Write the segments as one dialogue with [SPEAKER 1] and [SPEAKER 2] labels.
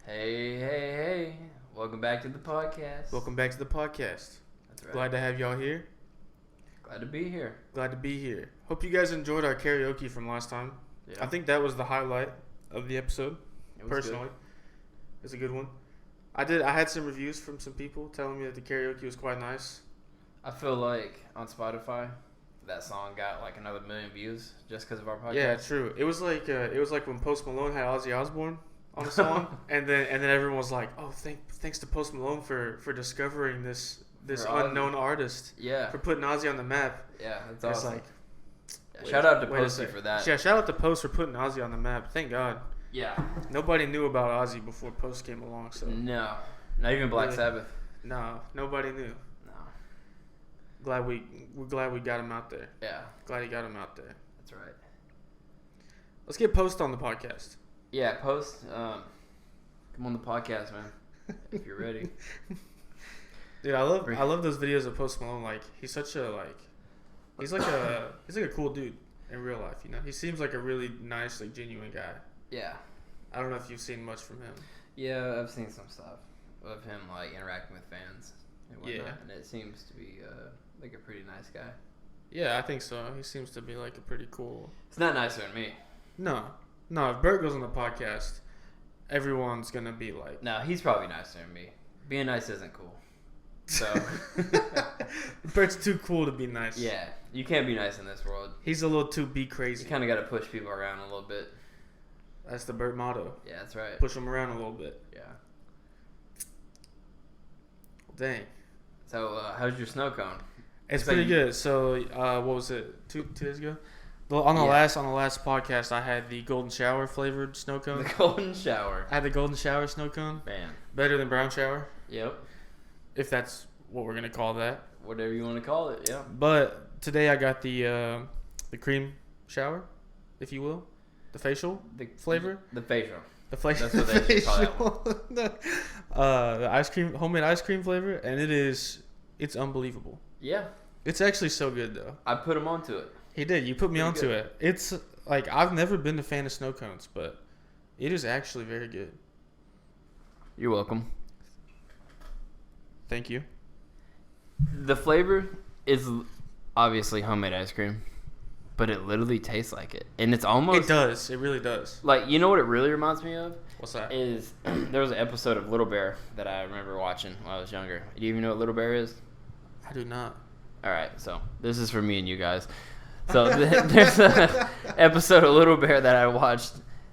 [SPEAKER 1] Hey. Welcome back to the podcast.
[SPEAKER 2] Welcome back to the podcast.
[SPEAKER 1] That's right.
[SPEAKER 2] Glad to have y'all here.
[SPEAKER 1] Glad to be here.
[SPEAKER 2] Glad to be here. Hope you guys enjoyed our karaoke from last time.
[SPEAKER 1] Yeah.
[SPEAKER 2] I think that was the highlight of the episode,
[SPEAKER 1] It was
[SPEAKER 2] personally.
[SPEAKER 1] good.
[SPEAKER 2] It's a good one. I had some reviews from some people telling me that the karaoke was quite nice.
[SPEAKER 1] I feel like on Spotify, that song got like another 1 million views just because of our podcast.
[SPEAKER 2] Yeah, true. It was like when Post Malone had Ozzy Osbourne on the song, and then everyone was like, "Oh, thanks to Post Malone for discovering this unknown artist.
[SPEAKER 1] Yeah.
[SPEAKER 2] For putting Ozzy on the map."
[SPEAKER 1] Yeah, that's
[SPEAKER 2] It's
[SPEAKER 1] awesome.
[SPEAKER 2] like,
[SPEAKER 1] Shout out to
[SPEAKER 2] wait a
[SPEAKER 1] Posty
[SPEAKER 2] sec.
[SPEAKER 1] for that.
[SPEAKER 2] Yeah, shout out to Post for putting Ozzy on the map. Thank God.
[SPEAKER 1] Yeah.
[SPEAKER 2] Nobody knew about Ozzy before Post came along, so
[SPEAKER 1] No. Not even Black
[SPEAKER 2] Really?
[SPEAKER 1] Sabbath.
[SPEAKER 2] no, nobody knew.
[SPEAKER 1] No.
[SPEAKER 2] We're glad we got him out there.
[SPEAKER 1] Yeah,
[SPEAKER 2] Glad he got him out there.
[SPEAKER 1] that's right.
[SPEAKER 2] Let's get Post on the podcast.
[SPEAKER 1] Yeah, Post, come on the podcast, man. If you're ready.
[SPEAKER 2] Dude, I love those videos of Post Malone. Like, he's like a cool dude in real life. You know, he seems like a really nice, like, genuine guy.
[SPEAKER 1] Yeah.
[SPEAKER 2] I don't know if you've seen much from him.
[SPEAKER 1] Yeah, I've seen some stuff of him like interacting with fans and whatnot,
[SPEAKER 2] Yeah.
[SPEAKER 1] and it seems to be like a pretty nice guy.
[SPEAKER 2] Yeah, I think so. He seems to be like a pretty cool.
[SPEAKER 1] It's not nicer than me.
[SPEAKER 2] No. If Bert goes on the podcast, everyone's gonna be like,
[SPEAKER 1] No, he's probably nicer than me. Being nice isn't cool. So
[SPEAKER 2] Bert's too cool to be nice.
[SPEAKER 1] yeah, you can't be nice in this world.
[SPEAKER 2] He's a little too be
[SPEAKER 1] You
[SPEAKER 2] crazy.
[SPEAKER 1] kind of got to push people around a little bit.
[SPEAKER 2] That's the Bert motto.
[SPEAKER 1] Yeah, that's right.
[SPEAKER 2] Push them around a little bit.
[SPEAKER 1] Yeah.
[SPEAKER 2] Dang.
[SPEAKER 1] So how's your snow cone?
[SPEAKER 2] It's
[SPEAKER 1] So
[SPEAKER 2] pretty
[SPEAKER 1] you-
[SPEAKER 2] good. So, what was it? Two days ago? On the
[SPEAKER 1] Yeah.
[SPEAKER 2] last podcast, I had the golden shower flavored snow cone.
[SPEAKER 1] The golden shower.
[SPEAKER 2] I had the golden shower snow cone.
[SPEAKER 1] Man.
[SPEAKER 2] Better than brown shower,
[SPEAKER 1] Yep.
[SPEAKER 2] if that's what we're gonna call that.
[SPEAKER 1] Whatever you want to call it. Yeah.
[SPEAKER 2] But today I got the cream shower, if you will, the facial
[SPEAKER 1] The
[SPEAKER 2] flavor.
[SPEAKER 1] The facial.
[SPEAKER 2] The flavor.
[SPEAKER 1] That's what they should call
[SPEAKER 2] The ice cream, homemade ice cream flavor, and it's unbelievable.
[SPEAKER 1] Yeah.
[SPEAKER 2] It's actually so good though.
[SPEAKER 1] I put him onto it.
[SPEAKER 2] He did. You put me
[SPEAKER 1] Pretty
[SPEAKER 2] onto
[SPEAKER 1] good.
[SPEAKER 2] it. It's like I've never been a fan of snow cones, but it is actually very good.
[SPEAKER 1] You're welcome.
[SPEAKER 2] Thank you.
[SPEAKER 1] The flavor is obviously homemade ice cream, but it literally tastes like it. And it's almost
[SPEAKER 2] It does. It really does.
[SPEAKER 1] like, you know what it really reminds me of?
[SPEAKER 2] What's that?
[SPEAKER 1] Is there was an episode of Little Bear that I remember watching when I was younger. Do you even know what Little Bear is?
[SPEAKER 2] I do not.
[SPEAKER 1] All right, so this is for me and you guys. So there's an episode of Little Bear that I watched.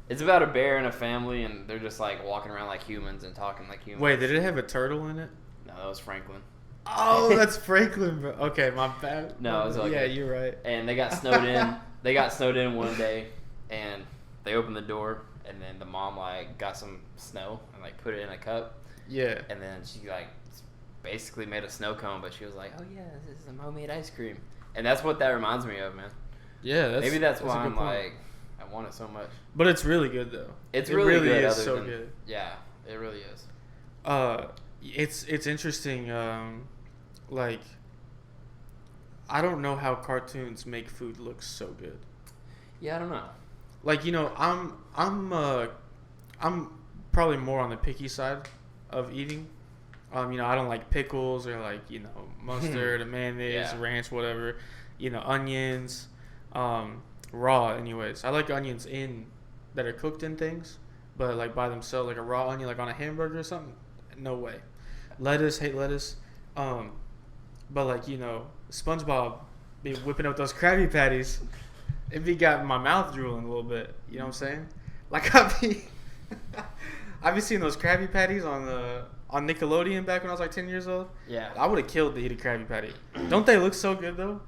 [SPEAKER 1] It's about a bear and a family, and they're just like walking around like humans and talking like humans.
[SPEAKER 2] Wait, did it have a turtle in it?
[SPEAKER 1] No, that was Franklin.
[SPEAKER 2] Oh, that's Franklin. Bro. Okay, my bad.
[SPEAKER 1] No, it was okay.
[SPEAKER 2] Yeah, you're right.
[SPEAKER 1] And they got snowed in. They got snowed in one day, and they opened the door, and then the mom like got some snow and like put it in a cup,
[SPEAKER 2] Yeah.
[SPEAKER 1] and then she like basically made a snow cone, but she was like, "Oh yeah, this is some homemade ice cream," and that's what that reminds me of, man.
[SPEAKER 2] Yeah,
[SPEAKER 1] Maybe that's
[SPEAKER 2] a
[SPEAKER 1] why
[SPEAKER 2] good
[SPEAKER 1] I'm
[SPEAKER 2] point.
[SPEAKER 1] like, I want it so much.
[SPEAKER 2] But it's really good though.
[SPEAKER 1] It's
[SPEAKER 2] It
[SPEAKER 1] really good.
[SPEAKER 2] is
[SPEAKER 1] other
[SPEAKER 2] so
[SPEAKER 1] than,
[SPEAKER 2] good.
[SPEAKER 1] Yeah, it really is.
[SPEAKER 2] It's interesting. Like, I don't know how cartoons make food look so good.
[SPEAKER 1] Yeah, I don't know.
[SPEAKER 2] Like, you know, I'm probably more on the picky side of eating. You know, I don't like pickles or like, you know, mustard or mayonnaise,
[SPEAKER 1] Yeah.
[SPEAKER 2] ranch, whatever. You know, onions, raw. Anyways, I like onions that are cooked in things, but like by themselves, like a raw onion, like on a hamburger or something. No way. Lettuce, hate lettuce. But like, you know, SpongeBob be whipping up those Krabby Patties. It be got my mouth drooling a little bit. You know what I'm saying? Like I be seeing those Krabby Patties on Nickelodeon back when I was like 10 years old.
[SPEAKER 1] Yeah,
[SPEAKER 2] I would have killed to eat a Krabby Patty. Don't they look so good though?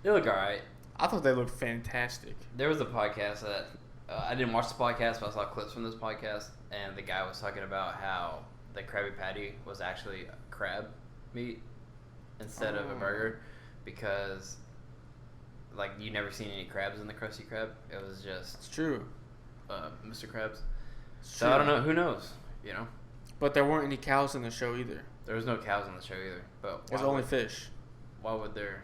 [SPEAKER 1] they look alright.
[SPEAKER 2] I thought they looked fantastic.
[SPEAKER 1] There was a podcast that I didn't watch the podcast, but I saw clips from this podcast, and the guy was talking about how the Krabby Patty was actually crab meat instead of a
[SPEAKER 2] Oh.
[SPEAKER 1] burger, because like you never seen any crabs in the Krusty Krab. It was just
[SPEAKER 2] It's true.
[SPEAKER 1] Mr. Krabs.
[SPEAKER 2] It's
[SPEAKER 1] So
[SPEAKER 2] true.
[SPEAKER 1] I don't know. Who knows? You know,
[SPEAKER 2] But there weren't any cows in the show either.
[SPEAKER 1] there was no cows on the show either. But
[SPEAKER 2] There's only fish.
[SPEAKER 1] why would there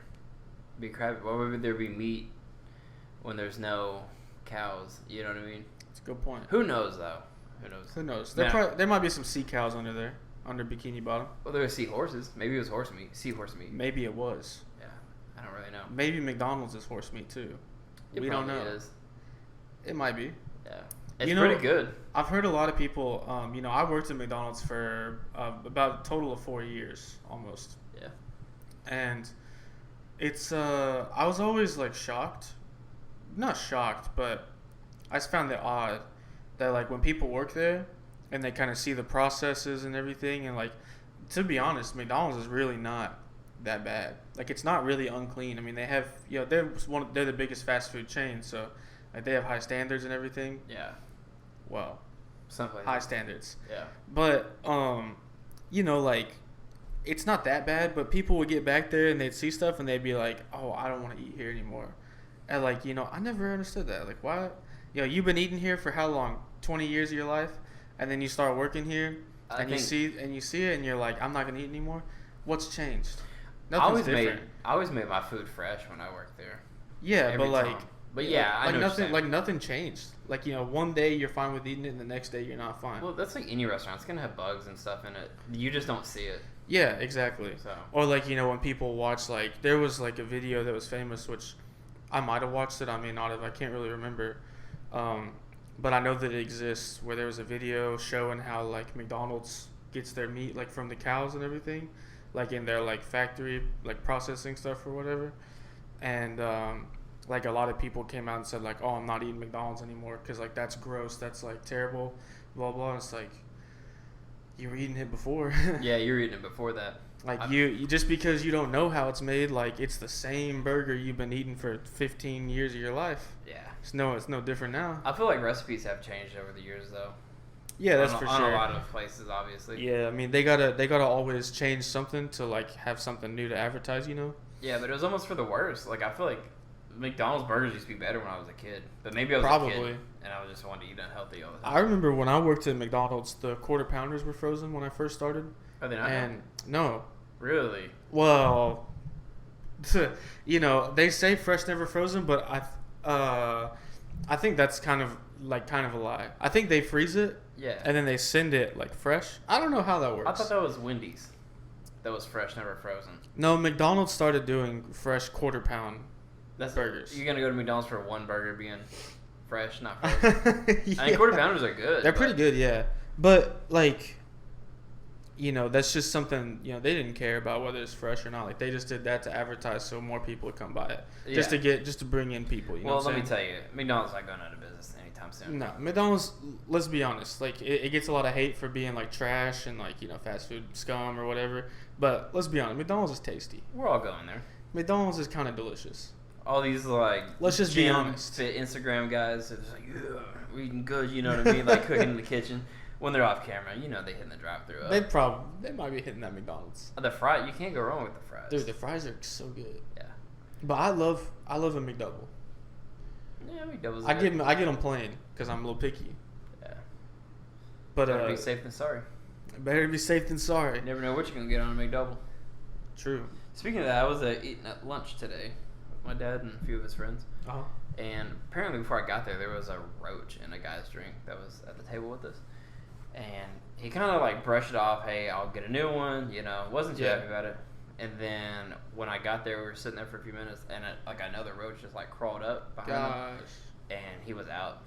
[SPEAKER 1] be crab? Why would there be meat when there's no cows? You know what I mean?
[SPEAKER 2] It's a good point.
[SPEAKER 1] Who knows though? Who knows?
[SPEAKER 2] Who knows?
[SPEAKER 1] Man,
[SPEAKER 2] There might be some sea cows under there, under Bikini Bottom.
[SPEAKER 1] well, there were seahorses. Maybe it was horse meat. Seahorse meat.
[SPEAKER 2] Maybe it was.
[SPEAKER 1] Yeah, I don't really know.
[SPEAKER 2] Maybe McDonald's is horse meat too. We don't know.
[SPEAKER 1] Is.
[SPEAKER 2] It might be.
[SPEAKER 1] Yeah, it's pretty good.
[SPEAKER 2] I've heard a lot of people. I worked at McDonald's for about a total of 4 years almost.
[SPEAKER 1] Yeah.
[SPEAKER 2] And it's I was always like shocked, not shocked, but I just found it odd that like when people work there and they kind of see the processes and everything, and like, to be honest, McDonald's is really not that bad. Like, it's not really unclean. I mean, they have, they're the biggest fast food chain, so like they have high standards and everything.
[SPEAKER 1] Yeah.
[SPEAKER 2] Well,
[SPEAKER 1] Something like
[SPEAKER 2] high
[SPEAKER 1] that.
[SPEAKER 2] standards.
[SPEAKER 1] Yeah.
[SPEAKER 2] But like, it's not that bad, but people would get back there and they'd see stuff and they'd be like, oh, I don't want to eat here anymore. And like, I never understood that. Like, why? You've been eating here for how long? 20 years of your life? And then you start working here you see it and you're like, I'm not going to eat anymore. What's changed? Nothing's different.
[SPEAKER 1] I always made my food fresh when I worked there.
[SPEAKER 2] Yeah,
[SPEAKER 1] Every
[SPEAKER 2] but
[SPEAKER 1] time. But yeah, I know
[SPEAKER 2] nothing changed. Like, one day you're fine with eating it and the next day you're not fine.
[SPEAKER 1] Well, that's like any restaurant. It's going to have bugs and stuff in it. You just don't see it.
[SPEAKER 2] Yeah, exactly.
[SPEAKER 1] So.
[SPEAKER 2] Or like, when people watch, like, there was like a video that was famous, which I might have watched it, I may not have, I can't really remember. But I know that it exists, where there was a video showing how like McDonald's gets their meat like from the cows and everything, like in their like factory, like processing stuff or whatever. And like a lot of people came out and said like, oh, I'm not eating McDonald's anymore because like that's gross, that's like terrible, blah blah. And it's like, you were eating it before.
[SPEAKER 1] Yeah, you were eating it before that.
[SPEAKER 2] Like, you just because you don't know how it's made, like, it's the same burger you've been eating for 15 years of your life.
[SPEAKER 1] Yeah.
[SPEAKER 2] It's no different now.
[SPEAKER 1] I feel like recipes have changed over the years, though.
[SPEAKER 2] Yeah, that's for sure.
[SPEAKER 1] On a lot of places, obviously.
[SPEAKER 2] Yeah, I mean, they gotta always change something to like have something new to advertise,
[SPEAKER 1] Yeah, but it was almost for the worst. Like, I feel like McDonald's burgers used to be better when I was a kid, but maybe I was a kid and I just wanted to eat unhealthy all the time.
[SPEAKER 2] I remember when I worked at McDonald's, the quarter pounders were frozen when I first started.
[SPEAKER 1] Are they not?
[SPEAKER 2] And no.
[SPEAKER 1] Really?
[SPEAKER 2] Well, they say fresh never frozen, but I think that's kind of a lie. I think they freeze it.
[SPEAKER 1] Yeah.
[SPEAKER 2] And then they send it like fresh. I don't know how that works.
[SPEAKER 1] I thought that was Wendy's. That was fresh never frozen.
[SPEAKER 2] No, McDonald's started doing fresh quarter pound burgers.
[SPEAKER 1] You're gonna go to McDonald's for one burger being fresh, not frozen. Yeah. I mean, quarter pounders are good.
[SPEAKER 2] They're pretty good, yeah. But like, that's just something, they didn't care about whether it's fresh or not. Like, they just did that to advertise so more people would come buy it.
[SPEAKER 1] Yeah.
[SPEAKER 2] Just to bring in people,
[SPEAKER 1] Well, let me tell you, McDonald's not going out of business anytime soon.
[SPEAKER 2] No, McDonald's, let's be honest, like, it gets a lot of hate for being like trash and like, fast food scum or whatever. But let's be honest, McDonald's is tasty.
[SPEAKER 1] We're all going there.
[SPEAKER 2] McDonald's is kind of delicious.
[SPEAKER 1] All these like
[SPEAKER 2] let's just be honest,
[SPEAKER 1] fit Instagram guys are just like, yeah, we're eating good, you know what I mean? Like cooking in the kitchen. When they're off camera, they hitting the drive-thru up.
[SPEAKER 2] They might be hitting that McDonald's.
[SPEAKER 1] The fries, you can't go wrong with the fries.
[SPEAKER 2] Dude, the fries are so good.
[SPEAKER 1] Yeah.
[SPEAKER 2] But I love a McDouble.
[SPEAKER 1] Yeah, McDouble's
[SPEAKER 2] I get them plain because I'm a little picky.
[SPEAKER 1] Yeah.
[SPEAKER 2] But
[SPEAKER 1] better be safe than sorry.
[SPEAKER 2] Better be safe than sorry.
[SPEAKER 1] You never know what you're gonna get on a McDouble.
[SPEAKER 2] True.
[SPEAKER 1] Speaking of that, I was eating at lunch today with my dad and a few of his friends.
[SPEAKER 2] Uh-huh.
[SPEAKER 1] And apparently before I got there was a roach in a guy's drink that was at the table with us. And he kind of like brushed it off. Hey, I'll get a new one. Wasn't too happy about it. And then when I got there, we were sitting there for a few minutes, and another roach just like crawled up behind him, and he was out.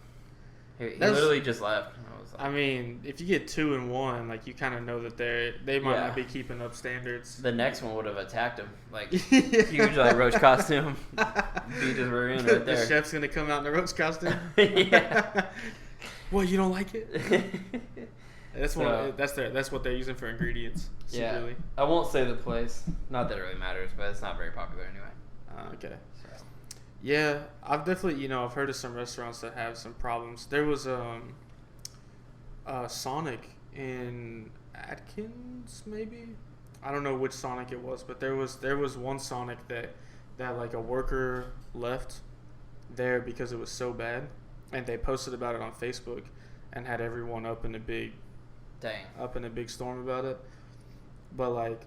[SPEAKER 1] He literally just left.
[SPEAKER 2] I mean, if you get 2 in 1, like you kind of know that they might not be keeping up standards.
[SPEAKER 1] The next one would have attacked him, like huge like roach costume. Beaches were in right there.
[SPEAKER 2] The chef's gonna come out in a roach costume.
[SPEAKER 1] Yeah.
[SPEAKER 2] Well, you don't like it? That's what they're using for ingredients. Secretly.
[SPEAKER 1] Yeah. I won't say the place. Not that it really matters, but it's not very popular anyway.
[SPEAKER 2] Okay. So. Yeah, I've definitely I've heard of some restaurants that have some problems. There was Sonic in Atkins, maybe. I don't know which Sonic it was, but there was one Sonic that like a worker left there because it was so bad, and they posted about it on Facebook and had everyone up in a big storm about it. But like,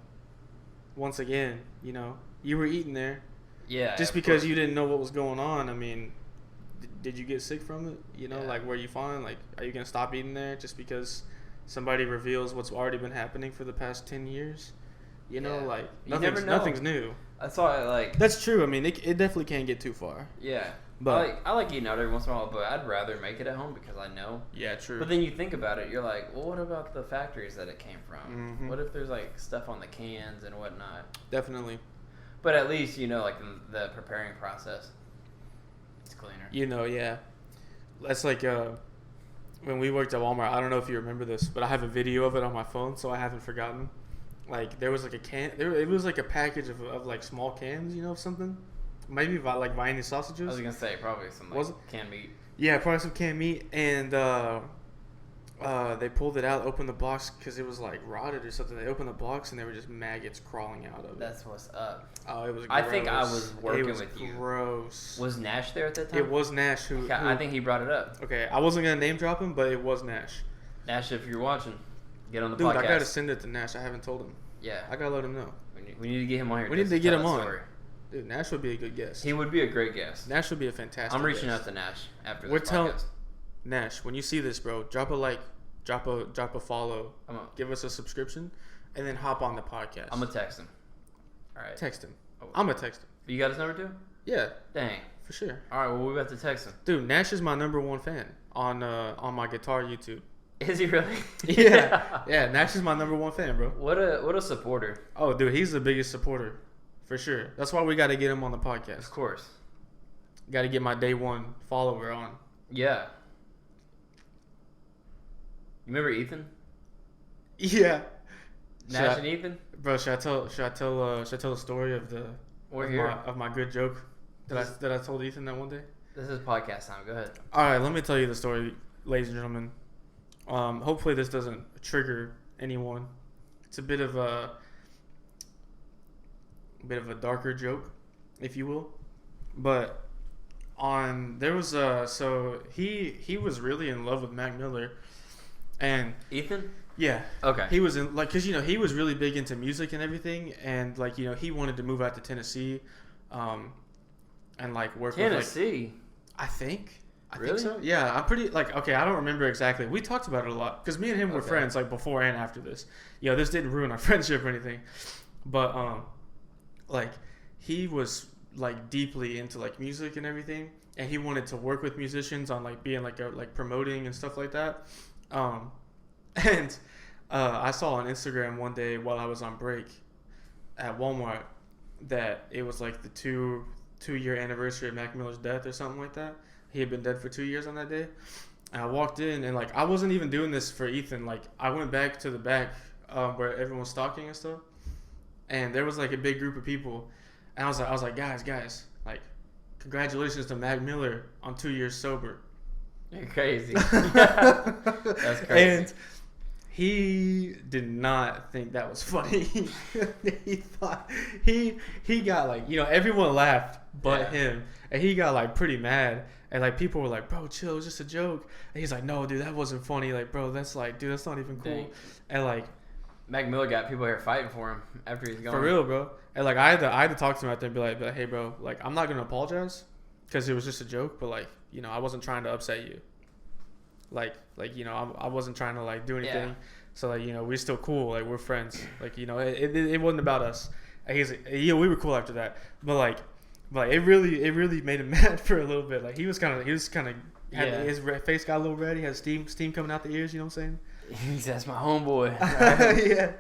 [SPEAKER 2] once again, you were eating there.
[SPEAKER 1] Yeah.
[SPEAKER 2] Just because you didn't know what was going on, I mean, did you get sick from it? You know,
[SPEAKER 1] Yeah.
[SPEAKER 2] like, were you fine? Like, are you gonna stop eating there just because somebody reveals what's already been happening for the past 10 years? You know,
[SPEAKER 1] Yeah.
[SPEAKER 2] like,
[SPEAKER 1] You never know.
[SPEAKER 2] nothing's new.
[SPEAKER 1] That's why
[SPEAKER 2] That's true. I mean, it definitely can't get too far.
[SPEAKER 1] Yeah.
[SPEAKER 2] But
[SPEAKER 1] I like eating out every once in a while, but I'd rather make it at home because I know.
[SPEAKER 2] yeah, true.
[SPEAKER 1] But then you think about it, you're like, well, what about the factories that it came from?
[SPEAKER 2] Mhm.
[SPEAKER 1] What if there's like stuff on the cans and whatnot?
[SPEAKER 2] Definitely.
[SPEAKER 1] But at least you know, like the preparing process, it's cleaner.
[SPEAKER 2] You know, yeah. That's like when we worked at Walmart. I don't know if you remember this, but I have a video of it on my phone, so I haven't forgotten. Like, there was like a can. It was like a package of like small cans, you know, of something. Maybe like Viennese sausages.
[SPEAKER 1] I was gonna say probably some
[SPEAKER 2] Was
[SPEAKER 1] like canned meat.
[SPEAKER 2] Yeah, probably some canned meat, and they pulled it out, opened the box because it was like rotted or something. They opened the box and there were just maggots crawling out of it.
[SPEAKER 1] That's what's up.
[SPEAKER 2] Oh, it was.
[SPEAKER 1] I
[SPEAKER 2] gross.
[SPEAKER 1] think I was working with you.
[SPEAKER 2] Gross.
[SPEAKER 1] Was Nash there at that time?
[SPEAKER 2] It was Nash who.
[SPEAKER 1] I think he brought it up.
[SPEAKER 2] Okay, I wasn't gonna name drop him, but it was Nash.
[SPEAKER 1] Nash, if you're watching, get on the
[SPEAKER 2] Dude,
[SPEAKER 1] podcast.
[SPEAKER 2] I gotta send it to Nash. I haven't told him.
[SPEAKER 1] Yeah,
[SPEAKER 2] I gotta let him know.
[SPEAKER 1] we need to get him on here.
[SPEAKER 2] We need to get
[SPEAKER 1] tell
[SPEAKER 2] him
[SPEAKER 1] that
[SPEAKER 2] on.
[SPEAKER 1] story.
[SPEAKER 2] Dude, Nash would be a good guest.
[SPEAKER 1] He would be a great guest.
[SPEAKER 2] Nash would be a fantastic.
[SPEAKER 1] I'm reaching
[SPEAKER 2] guest.
[SPEAKER 1] out to Nash after
[SPEAKER 2] We're
[SPEAKER 1] this
[SPEAKER 2] telling
[SPEAKER 1] podcast.
[SPEAKER 2] Nash, when you see this, bro, drop a like, drop a follow, give us a subscription, and then hop on the podcast.
[SPEAKER 1] I'm gonna text him. All right.
[SPEAKER 2] Text him.
[SPEAKER 1] Oh.
[SPEAKER 2] I'm gonna text him.
[SPEAKER 1] You got his number too?
[SPEAKER 2] Yeah,
[SPEAKER 1] Dang.
[SPEAKER 2] for sure.
[SPEAKER 1] All right. Well, we about to text him.
[SPEAKER 2] Dude, Nash is my #1 fan on my guitar YouTube.
[SPEAKER 1] Is he really?
[SPEAKER 2] Yeah, Nash is my #1 fan, bro.
[SPEAKER 1] What a supporter.
[SPEAKER 2] Oh, dude, he's the biggest supporter, for sure. That's why we got to get him on the podcast.
[SPEAKER 1] Of course.
[SPEAKER 2] Got to get my day one follower on.
[SPEAKER 1] Yeah. You remember Ethan?
[SPEAKER 2] Yeah.
[SPEAKER 1] Nash and Ethan?
[SPEAKER 2] Bro, should I tell the story of the
[SPEAKER 1] We're here.
[SPEAKER 2] of my good joke that I told Ethan that one day?
[SPEAKER 1] This is podcast time. Go ahead.
[SPEAKER 2] All right, let me tell you the story, ladies and gentlemen. Hopefully this doesn't trigger anyone. It's a bit of a darker joke, if you will. But there was so he was really in love with Mac Miller, and
[SPEAKER 1] Ethan?
[SPEAKER 2] yeah,
[SPEAKER 1] Okay.
[SPEAKER 2] he was in, like, cause he was really big into music and everything, and like he wanted to move out to Tennessee, and like work
[SPEAKER 1] Tennessee.
[SPEAKER 2] with I think
[SPEAKER 1] Really?
[SPEAKER 2] so. Yeah, I'm pretty okay. I don't remember exactly. We talked about it a lot because me and him were friends like before and after this. This didn't ruin our friendship or anything, but like he was like deeply into like music and everything, and he wanted to work with musicians on like being like promoting and stuff like that. And I saw on Instagram one day while I was on break at Walmart that it was like the two-year anniversary of Mac Miller's death or something like that. He had been dead for 2 years on that day. And I walked in and like I wasn't even doing this for Ethan. Like I went back to the back where everyone was stalking and stuff, and there was like a big group of people, and I was like guys, like congratulations to Mac Miller on 2 years sober.
[SPEAKER 1] You're crazy. That's crazy.
[SPEAKER 2] And he did not think that was funny. He thought he got like everyone laughed but him, and he got like pretty mad, and like people were like, bro, chill, it was just a joke, and he's like, no dude, that wasn't funny, like bro, that's like, dude, that's not even cool.
[SPEAKER 1] Dang.
[SPEAKER 2] And like
[SPEAKER 1] Mac Miller got people here fighting for him after he's gone.
[SPEAKER 2] for real, bro. And like I had to talk to him out there and be like, hey bro, like I'm not gonna apologize because it was just a joke, but like I wasn't trying to upset you. Like I wasn't trying to like do anything.
[SPEAKER 1] Yeah.
[SPEAKER 2] So like we're still cool. Like we're friends. Like it wasn't about us. And he's like, we were cool after that. But like it really made him mad for a little bit. Like he was kind of his face got a little red. He had steam coming out the ears. You know what I'm saying?
[SPEAKER 1] That's my homeboy.
[SPEAKER 2] Yeah.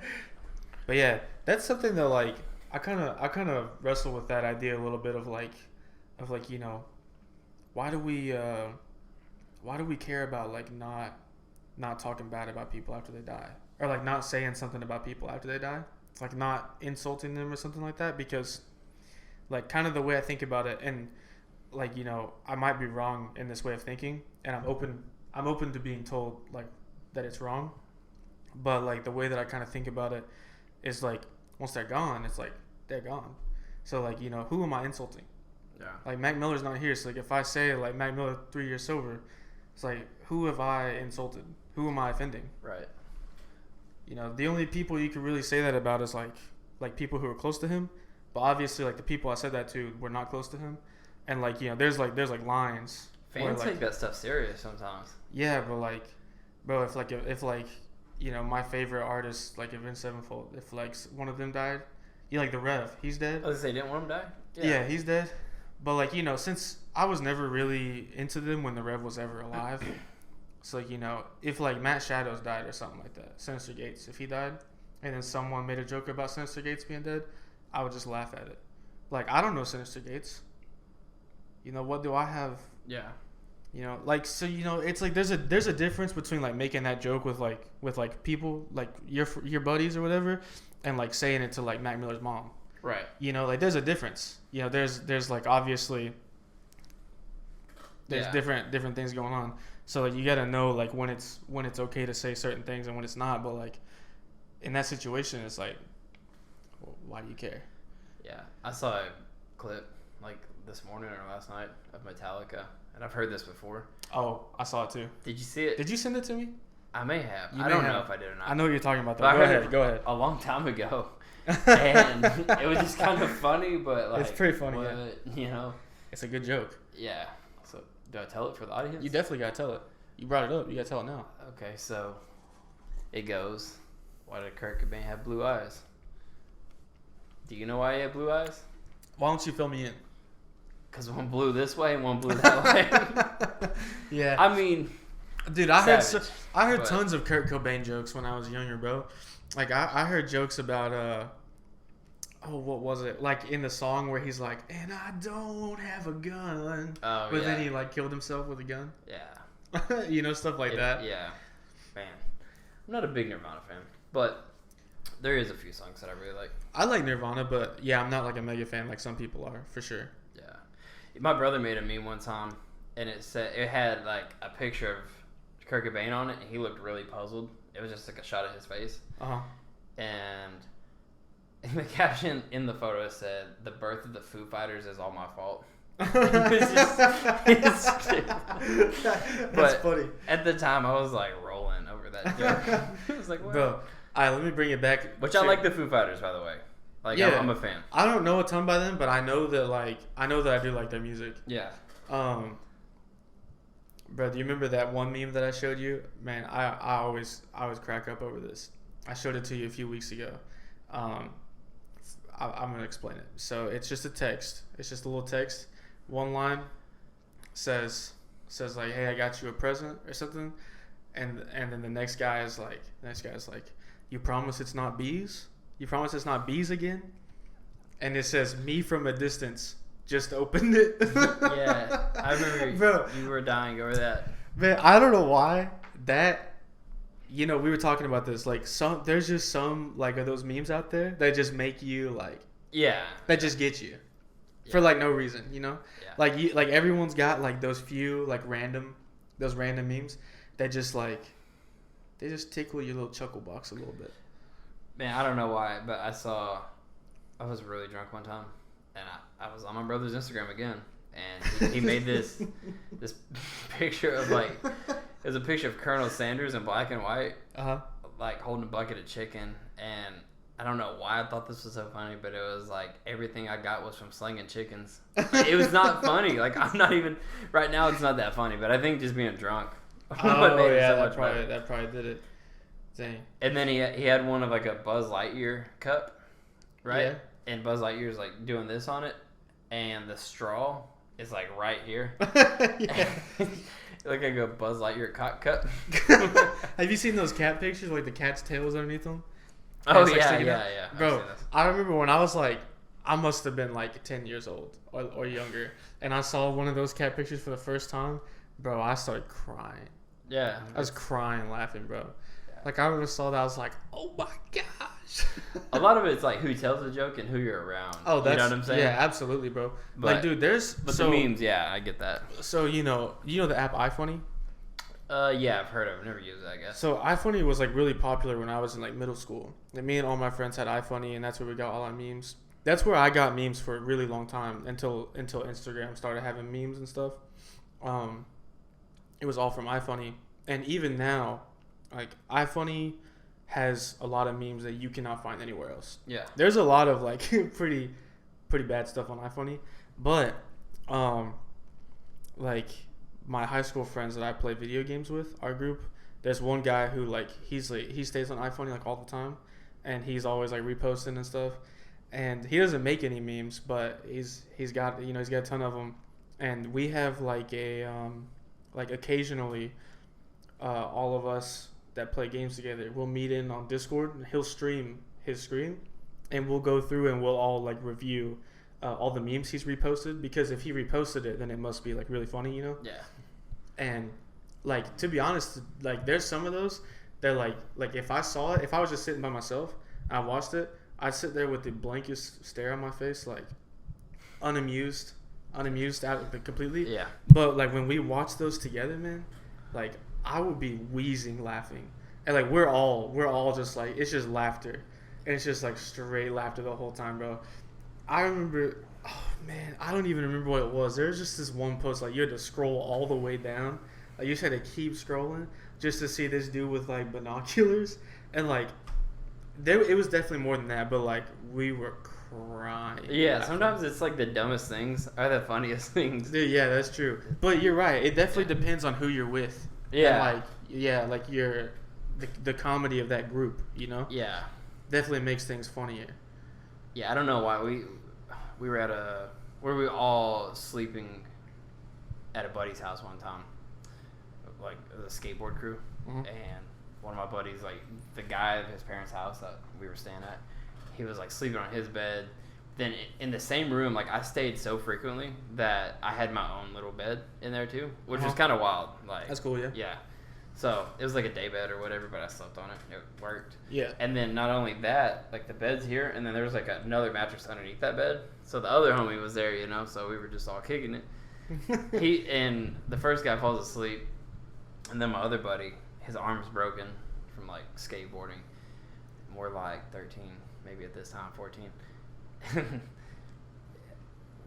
[SPEAKER 2] But yeah, that's something that like I kind of wrestle with that idea a little bit of like why do we care about like not talking bad about people after they die, or like not saying something about people after they die, like not insulting them or something like that? Because like kind of the way I think about it, and like I might be wrong in this way of thinking, and I'm open to being told like that it's wrong, but like the way that I kind of think about it is like once they're gone, it's like they're gone. So like who am I insulting?
[SPEAKER 1] Yeah.
[SPEAKER 2] Like Mac Miller's not here, so like if I say like Mac Miller 3 years sober, it's like who have I insulted? Who am I offending?
[SPEAKER 1] Right.
[SPEAKER 2] The only people you can really say that about is like people who are close to him, but obviously like the people I said that to were not close to him, and like there's like lines
[SPEAKER 1] Fans take that stuff serious sometimes.
[SPEAKER 2] Yeah, but like, bro, if you know, my favorite artist, like Avenged Sevenfold, if like one of them died, you like the Rev, he's dead.
[SPEAKER 1] Oh, they didn't want him to die?
[SPEAKER 2] Yeah, he's dead. But like, you know, since I was never really into them when the Rev was ever alive, so like, you know, if like Matt Shadows died or something like that, Sinister Gates, if he died, and then someone made a joke about Sinister Gates being dead, I would just laugh at it. Like, I don't know Sinister Gates. You know, what do I have?
[SPEAKER 1] Yeah.
[SPEAKER 2] You know, like, so, you know, it's like there's a difference between like making that joke with people like your buddies or whatever, and like saying it to like Mac Miller's mom.
[SPEAKER 1] Right.
[SPEAKER 2] You know, like there's a difference. You know, there's like obviously there's different things going on. So like you gotta know like when it's okay to say certain things and when it's not. But like in that situation, it's like, well, why do you care?
[SPEAKER 1] Yeah, I saw a clip like this morning or last night of Metallica. And I've heard this before.
[SPEAKER 2] Oh, I saw it too.
[SPEAKER 1] Did you see it?
[SPEAKER 2] Did you send it to me?
[SPEAKER 1] I may have. I don't know if I did or not.
[SPEAKER 2] I know what you're talking about.
[SPEAKER 1] Though.
[SPEAKER 2] Go ahead.
[SPEAKER 1] A long time ago. And it was just kind of funny, but like...
[SPEAKER 2] It's pretty funny,
[SPEAKER 1] You know?
[SPEAKER 2] It's a good joke.
[SPEAKER 1] Yeah. So, do I tell it for the audience?
[SPEAKER 2] You definitely got to tell it. You brought it up. You got to tell it now.
[SPEAKER 1] Okay, so it goes, why did Kurt Cobain have blue eyes? Do you know why he had blue eyes?
[SPEAKER 2] Why don't you fill me in?
[SPEAKER 1] Because one blew this way and one blew that way.
[SPEAKER 2] Yeah.
[SPEAKER 1] I mean,
[SPEAKER 2] dude, I heard tons of Kurt Cobain jokes when I was younger, bro. Like I heard jokes about what was it? Like in the song where he's like, "And I don't have a gun," but then he like killed himself with a gun.
[SPEAKER 1] Yeah.
[SPEAKER 2] You know, stuff like that.
[SPEAKER 1] Yeah. Man, I'm not a big Nirvana fan, but there is a few songs that I really like.
[SPEAKER 2] I like Nirvana, but yeah, I'm not like a mega fan like some people are, for sure.
[SPEAKER 1] My brother made a meme one time, and it had like a picture of Kurt Cobain on it, and he looked really puzzled. It was just like a shot of his face. And the caption in the photo said, "The birth of the Foo Fighters is all my fault." It's
[SPEAKER 2] That's funny.
[SPEAKER 1] At the time, I was like rolling over that joke. I was like, "What?"
[SPEAKER 2] Bro, all right, let me bring it back.
[SPEAKER 1] I like the Foo Fighters, by the way. Like, yeah, I'm a fan.
[SPEAKER 2] I don't know a ton by them, but I know that I do like their music.
[SPEAKER 1] Yeah.
[SPEAKER 2] Bro, do you remember that one meme that I showed you? Man, I always crack up over this. I showed it to you a few weeks ago. I'm gonna explain it. So it's just a text. It's just a little text. One line says like, "Hey, I got you a present" or something, and then the next guy is like, "You promise it's not bees? You promise it's not bees again?" And it says, "Me from a distance. Just opened it."
[SPEAKER 1] Yeah, I remember. Bro, you were dying over that.
[SPEAKER 2] Man, I don't know why that. You know, we were talking about this. Like, there's just some like of those memes out there that just make you like.
[SPEAKER 1] Yeah.
[SPEAKER 2] That just get you, for like no reason. You know.
[SPEAKER 1] Yeah.
[SPEAKER 2] Like everyone's got like those few like random memes that just like they just tickle your little chuckle box a little bit.
[SPEAKER 1] Man, I don't know why, but I was really drunk one time, and I was on my brother's Instagram again, and he made this picture of like, it was a picture of Colonel Sanders in black and white, like holding a bucket of chicken, and I don't know why I thought this was so funny, but it was like everything I got was from slinging chickens. Like, it was not funny. Like, I'm not even right now. It's not that funny, but I think just being drunk.
[SPEAKER 2] Oh yeah, that probably did it. Dang.
[SPEAKER 1] And then he had one of like a Buzz Lightyear cup, right?
[SPEAKER 2] Yeah.
[SPEAKER 1] And Buzz Lightyear's like doing this on it, and the straw is like right here. Like a Buzz Lightyear cock cup.
[SPEAKER 2] Have you seen those cat pictures, like the cat's tails underneath them?
[SPEAKER 1] Oh yeah.
[SPEAKER 2] Bro, I remember when I was like, I must have been like 10 years old or younger, and I saw one of those cat pictures for the first time. Bro, I started crying.
[SPEAKER 1] Yeah.
[SPEAKER 2] I was crying, laughing, bro. Like, I remember saw that, I was like, oh my gosh.
[SPEAKER 1] A lot of it's like who tells the joke and who you're around.
[SPEAKER 2] Oh, that's,
[SPEAKER 1] you know what I'm saying?
[SPEAKER 2] Yeah, absolutely, bro. But, like, dude,
[SPEAKER 1] the memes, yeah, I get that.
[SPEAKER 2] So, you know the app iFunny?
[SPEAKER 1] Yeah, I've heard of it. I've never used it, I guess.
[SPEAKER 2] So, iFunny was, like, really popular when I was in, like, middle school. And me and all my friends had iFunny, and that's where we got all our memes. That's where I got memes for a really long time until Instagram started having memes and stuff. It was all from iFunny. And even now, like, iFunny has a lot of memes that you cannot find anywhere else.
[SPEAKER 1] Yeah.
[SPEAKER 2] There's a lot of, like, pretty bad stuff on iFunny. But, my high school friends that I play video games with, our group, there's one guy who like he stays on iPhone like all the time, and he's always like reposting and stuff. And he doesn't make any memes, but he's got a ton of them. And we have like a like occasionally, all of us that play games together, we'll meet in on Discord, and he'll stream his screen, and we'll go through and we'll all like review all the memes he's reposted, because if he reposted it, then it must be like really funny, you know?
[SPEAKER 1] Yeah.
[SPEAKER 2] And like, to be honest, like there's some of those that like if I saw it, if I was just sitting by myself, I watched it, I'd sit there with the blankest stare on my face, like unamused out completely.
[SPEAKER 1] Yeah.
[SPEAKER 2] But like when we watch those together, man, like I would be wheezing laughing, and like we're all just like, it's just laughter, and it's just like straight laughter the whole time, bro. I remember, oh man, I don't even remember what it was. There was just this one post, like you had to scroll all the way down, like you just had to keep scrolling just to see this dude with like binoculars, and like it was definitely more than that, but like we were crying.
[SPEAKER 1] Yeah, sometimes it's like the dumbest things are the funniest things.
[SPEAKER 2] Dude, yeah, that's true. But you're right. It definitely depends on who you're with.
[SPEAKER 1] Yeah.
[SPEAKER 2] And like the comedy of that group, you know?
[SPEAKER 1] Yeah.
[SPEAKER 2] Definitely makes things funnier.
[SPEAKER 1] Yeah, I don't know why we were we were all sleeping at a buddy's house one time, like the skateboard crew, and one of my buddies, like the guy at his parents' house that we were staying at, he was like sleeping on his bed. Then in the same room, like I stayed so frequently that I had my own little bed in there too, which was kind of wild. Like
[SPEAKER 2] that's cool, yeah.
[SPEAKER 1] Yeah. So it was like a day bed or whatever, but I slept on it. It worked.
[SPEAKER 2] Yeah.
[SPEAKER 1] And then not only that, like the bed's here, and then there was like another mattress underneath that bed. So the other homie was there, you know. So we were just all kicking it. And the first guy falls asleep, and then my other buddy, his arm's broken from like skateboarding. More like 13, maybe at this time 14.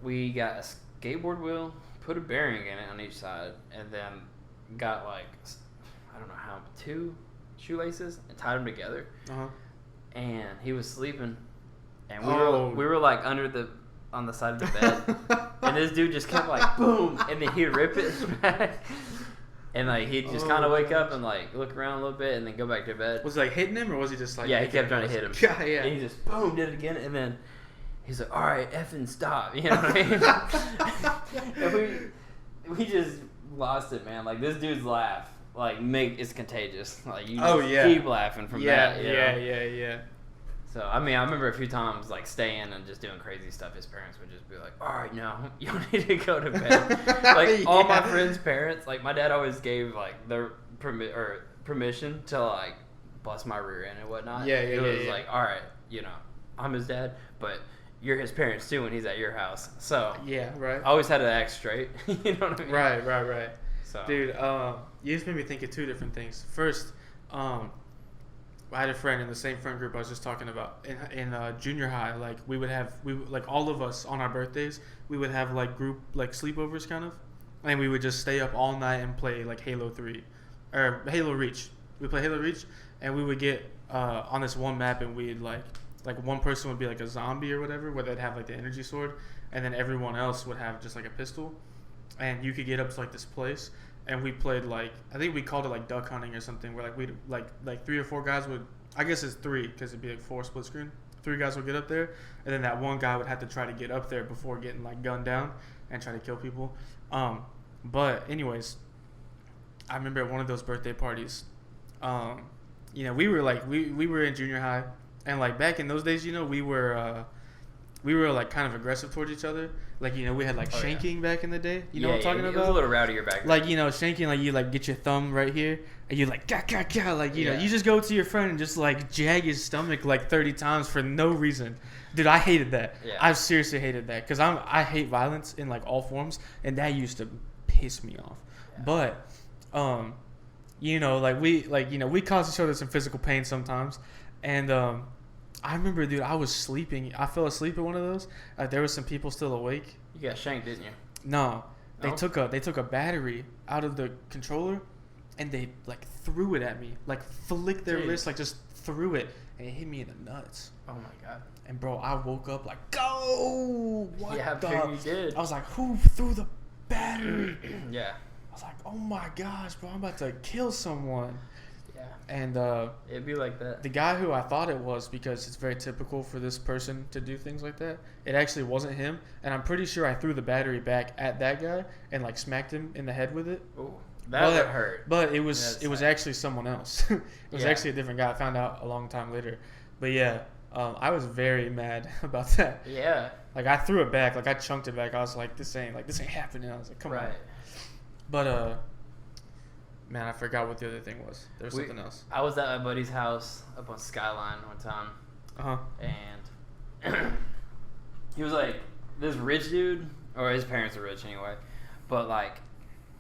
[SPEAKER 1] We got a skateboard wheel, put a bearing in it on each side, and then got like, I don't know how, 2 shoelaces and tied them together. And he was sleeping, and we were like on the side of the bed, and this dude just kept like boom, and then he'd rip it back. And like he'd just kind of wake up and like look around a little bit and then go back to bed.
[SPEAKER 2] Was he like hitting him, or was he just like?
[SPEAKER 1] Yeah, he kept trying to hit him.
[SPEAKER 2] Yeah, yeah.
[SPEAKER 1] And he just boom, did it again, and then he's like, "All right, effing stop," you know what I mean? And we just lost it, man. Like this dude's laugh, like it's contagious. Like you just keep laughing from that.
[SPEAKER 2] Yeah.
[SPEAKER 1] So I mean, I remember a few times like staying and just doing crazy stuff. His parents would just be like, "All right, no, you don't need to go to bed." Like all my friends' parents, like my dad always gave like their permission to like bust my rear end and whatnot. It was like, all right, you know, I'm his dad, but you're his parents too when he's at your house. So
[SPEAKER 2] yeah, right.
[SPEAKER 1] I always had to act straight. You know what I mean?
[SPEAKER 2] Right.
[SPEAKER 1] So
[SPEAKER 2] dude, you just made me think of 2 different things. First, I had a friend in the same friend group I was just talking about in junior high. Like we would like all of us on our birthdays, we would have like group like sleepovers kind of, and we would just stay up all night and play like Halo 3 or Halo Reach. We play Halo Reach, and we would get on this one map, and we'd like one person would be like a zombie or whatever, where they'd have like the energy sword, and then everyone else would have just like a pistol, and you could get up to like this place. And we played like, I think we called it like duck hunting or something, where like we'd like 3 or 4 guys would, I guess it's 3 because it'd be like 4 split screen. 3 guys would get up there, and then that one guy would have to try to get up there before getting like gunned down and try to kill people. But anyways, I remember at one of those birthday parties, you know, we were like we were in junior high, and like back in those days, you know, we were like kind of aggressive towards each other. Like, you know, we had like shanking back in the day. You know what I'm talking about?
[SPEAKER 1] It was a little rowdier back then.
[SPEAKER 2] Like, you know, shanking, like you like get your thumb right here, and you like gah, gah, gah, like, you know, you just go to your friend and just like jag his stomach like 30 times for no reason. Dude, I hated that. Yeah. I seriously hated that, because I hate violence in like all forms, and that used to piss me off. Yeah. But you know, like we cause each other some physical pain sometimes, and I remember, dude, I was sleeping. I fell asleep at one of those. There was some people still awake.
[SPEAKER 1] You got shanked, didn't you?
[SPEAKER 2] No. They took a battery out of the controller, and they like threw it at me. Like flicked their wrist, like just threw it, and it hit me in the nuts.
[SPEAKER 1] Oh my god.
[SPEAKER 2] And bro, I woke up like, go! What
[SPEAKER 1] the?
[SPEAKER 2] You did. I was like, who threw the battery?
[SPEAKER 1] Yeah.
[SPEAKER 2] was like, oh my gosh, bro, I'm about to kill someone.
[SPEAKER 1] Yeah.
[SPEAKER 2] And
[SPEAKER 1] it'd be like that.
[SPEAKER 2] the guy who I thought it was, because it's very typical for this person to do things like that, it actually wasn't him. And I'm pretty sure I threw the battery back at that guy and like smacked him in the head with it.
[SPEAKER 1] Ooh, that would hurt.
[SPEAKER 2] But it was actually someone else. It was actually a different guy. I found out a long time later. But yeah, I was very mad about that.
[SPEAKER 1] Yeah.
[SPEAKER 2] Like I threw it back, like I chunked it back. I was like, this ain't happening. I was like, come on. But man, I forgot what the other thing was. There was something else.
[SPEAKER 1] I was at my buddy's house up on Skyline one time. And he was like this rich dude, or his parents are rich anyway, but like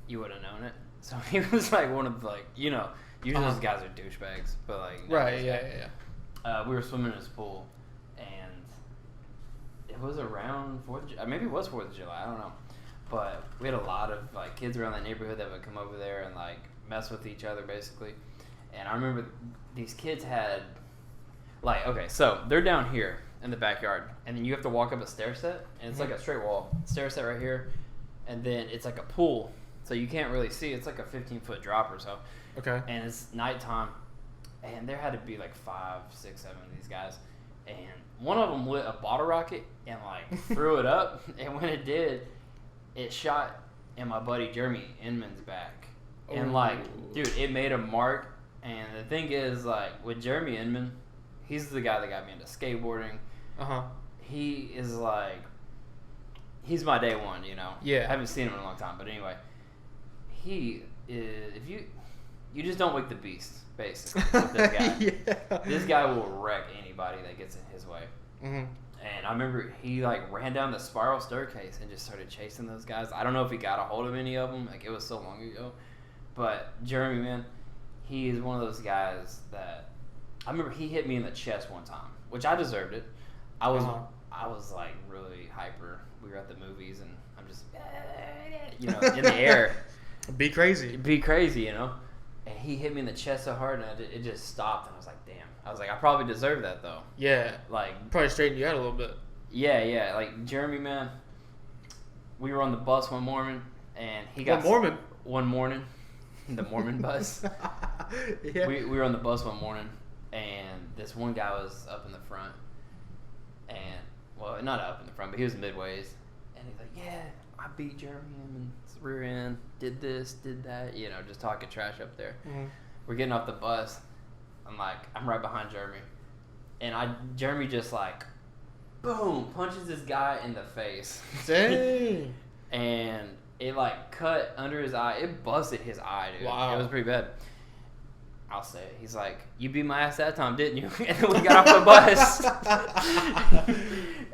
[SPEAKER 1] you wouldn't have known it. So he was like one of like, usually those guys are douchebags, but like
[SPEAKER 2] right, yeah.
[SPEAKER 1] We were swimming in his pool, and it was around 4th of July. Maybe it was 4th of July. I don't know. But we had a lot of like kids around that neighborhood that would come over there and like mess with each other basically. And I remember these kids had like, okay, so they're down here in the backyard, and then you have to walk up a stair set, and it's like a straight wall stair set right here, and then it's like a pool, so you can't really see. It's like a 15-foot drop or so.
[SPEAKER 2] Okay.
[SPEAKER 1] And it's nighttime, and there had to be like 5, 6, 7 of these guys, and one of them lit a bottle rocket and like threw it up, and when it did, it shot in my buddy Jeremy Inman's back. And like, dude, it made a mark. And the thing is, like, with Jeremy Inman, he's the guy that got me into skateboarding. He is like, he's my day one,
[SPEAKER 2] Yeah.
[SPEAKER 1] I haven't seen him in a long time, but anyway, he is, if you just don't wake the beast, basically, with this guy.
[SPEAKER 2] Yeah.
[SPEAKER 1] This guy will wreck anybody that gets in his way.
[SPEAKER 2] Mm-hmm.
[SPEAKER 1] And I remember he like ran down the spiral staircase and just started chasing those guys. I don't know if he got a hold of any of them. Like, it was so long ago. But Jeremy, man, he is one of those guys that I remember he hit me in the chest one time, which I deserved it. I was like really hyper. We were at the movies, and I'm just in the air.
[SPEAKER 2] Be crazy.
[SPEAKER 1] And he hit me in the chest so hard, and it just stopped. And I was like, damn. I was like, I probably deserve that though.
[SPEAKER 2] Yeah.
[SPEAKER 1] Like,
[SPEAKER 2] probably straightened you out a little bit.
[SPEAKER 1] Yeah. Like, Jeremy, man, we were on the bus one morning, and he got one morning, the Mormon bus.
[SPEAKER 2] Yeah.
[SPEAKER 1] We were on the bus one morning, and this one guy was up in the front, and well, not up in the front, but he was midways, and he's like, yeah, I beat Jeremy in the rear end, did this, did that, just talking trash up there.
[SPEAKER 2] Mm-hmm.
[SPEAKER 1] We're getting off the bus. I'm right behind Jeremy, and Jeremy just like, boom, punches this guy in the face.
[SPEAKER 2] Dang.
[SPEAKER 1] And it like cut under his eye. It busted his eye, dude.
[SPEAKER 2] Wow.
[SPEAKER 1] It was pretty bad. I'll say it. He's like, you beat my ass that time, didn't you? And then we got off the bus.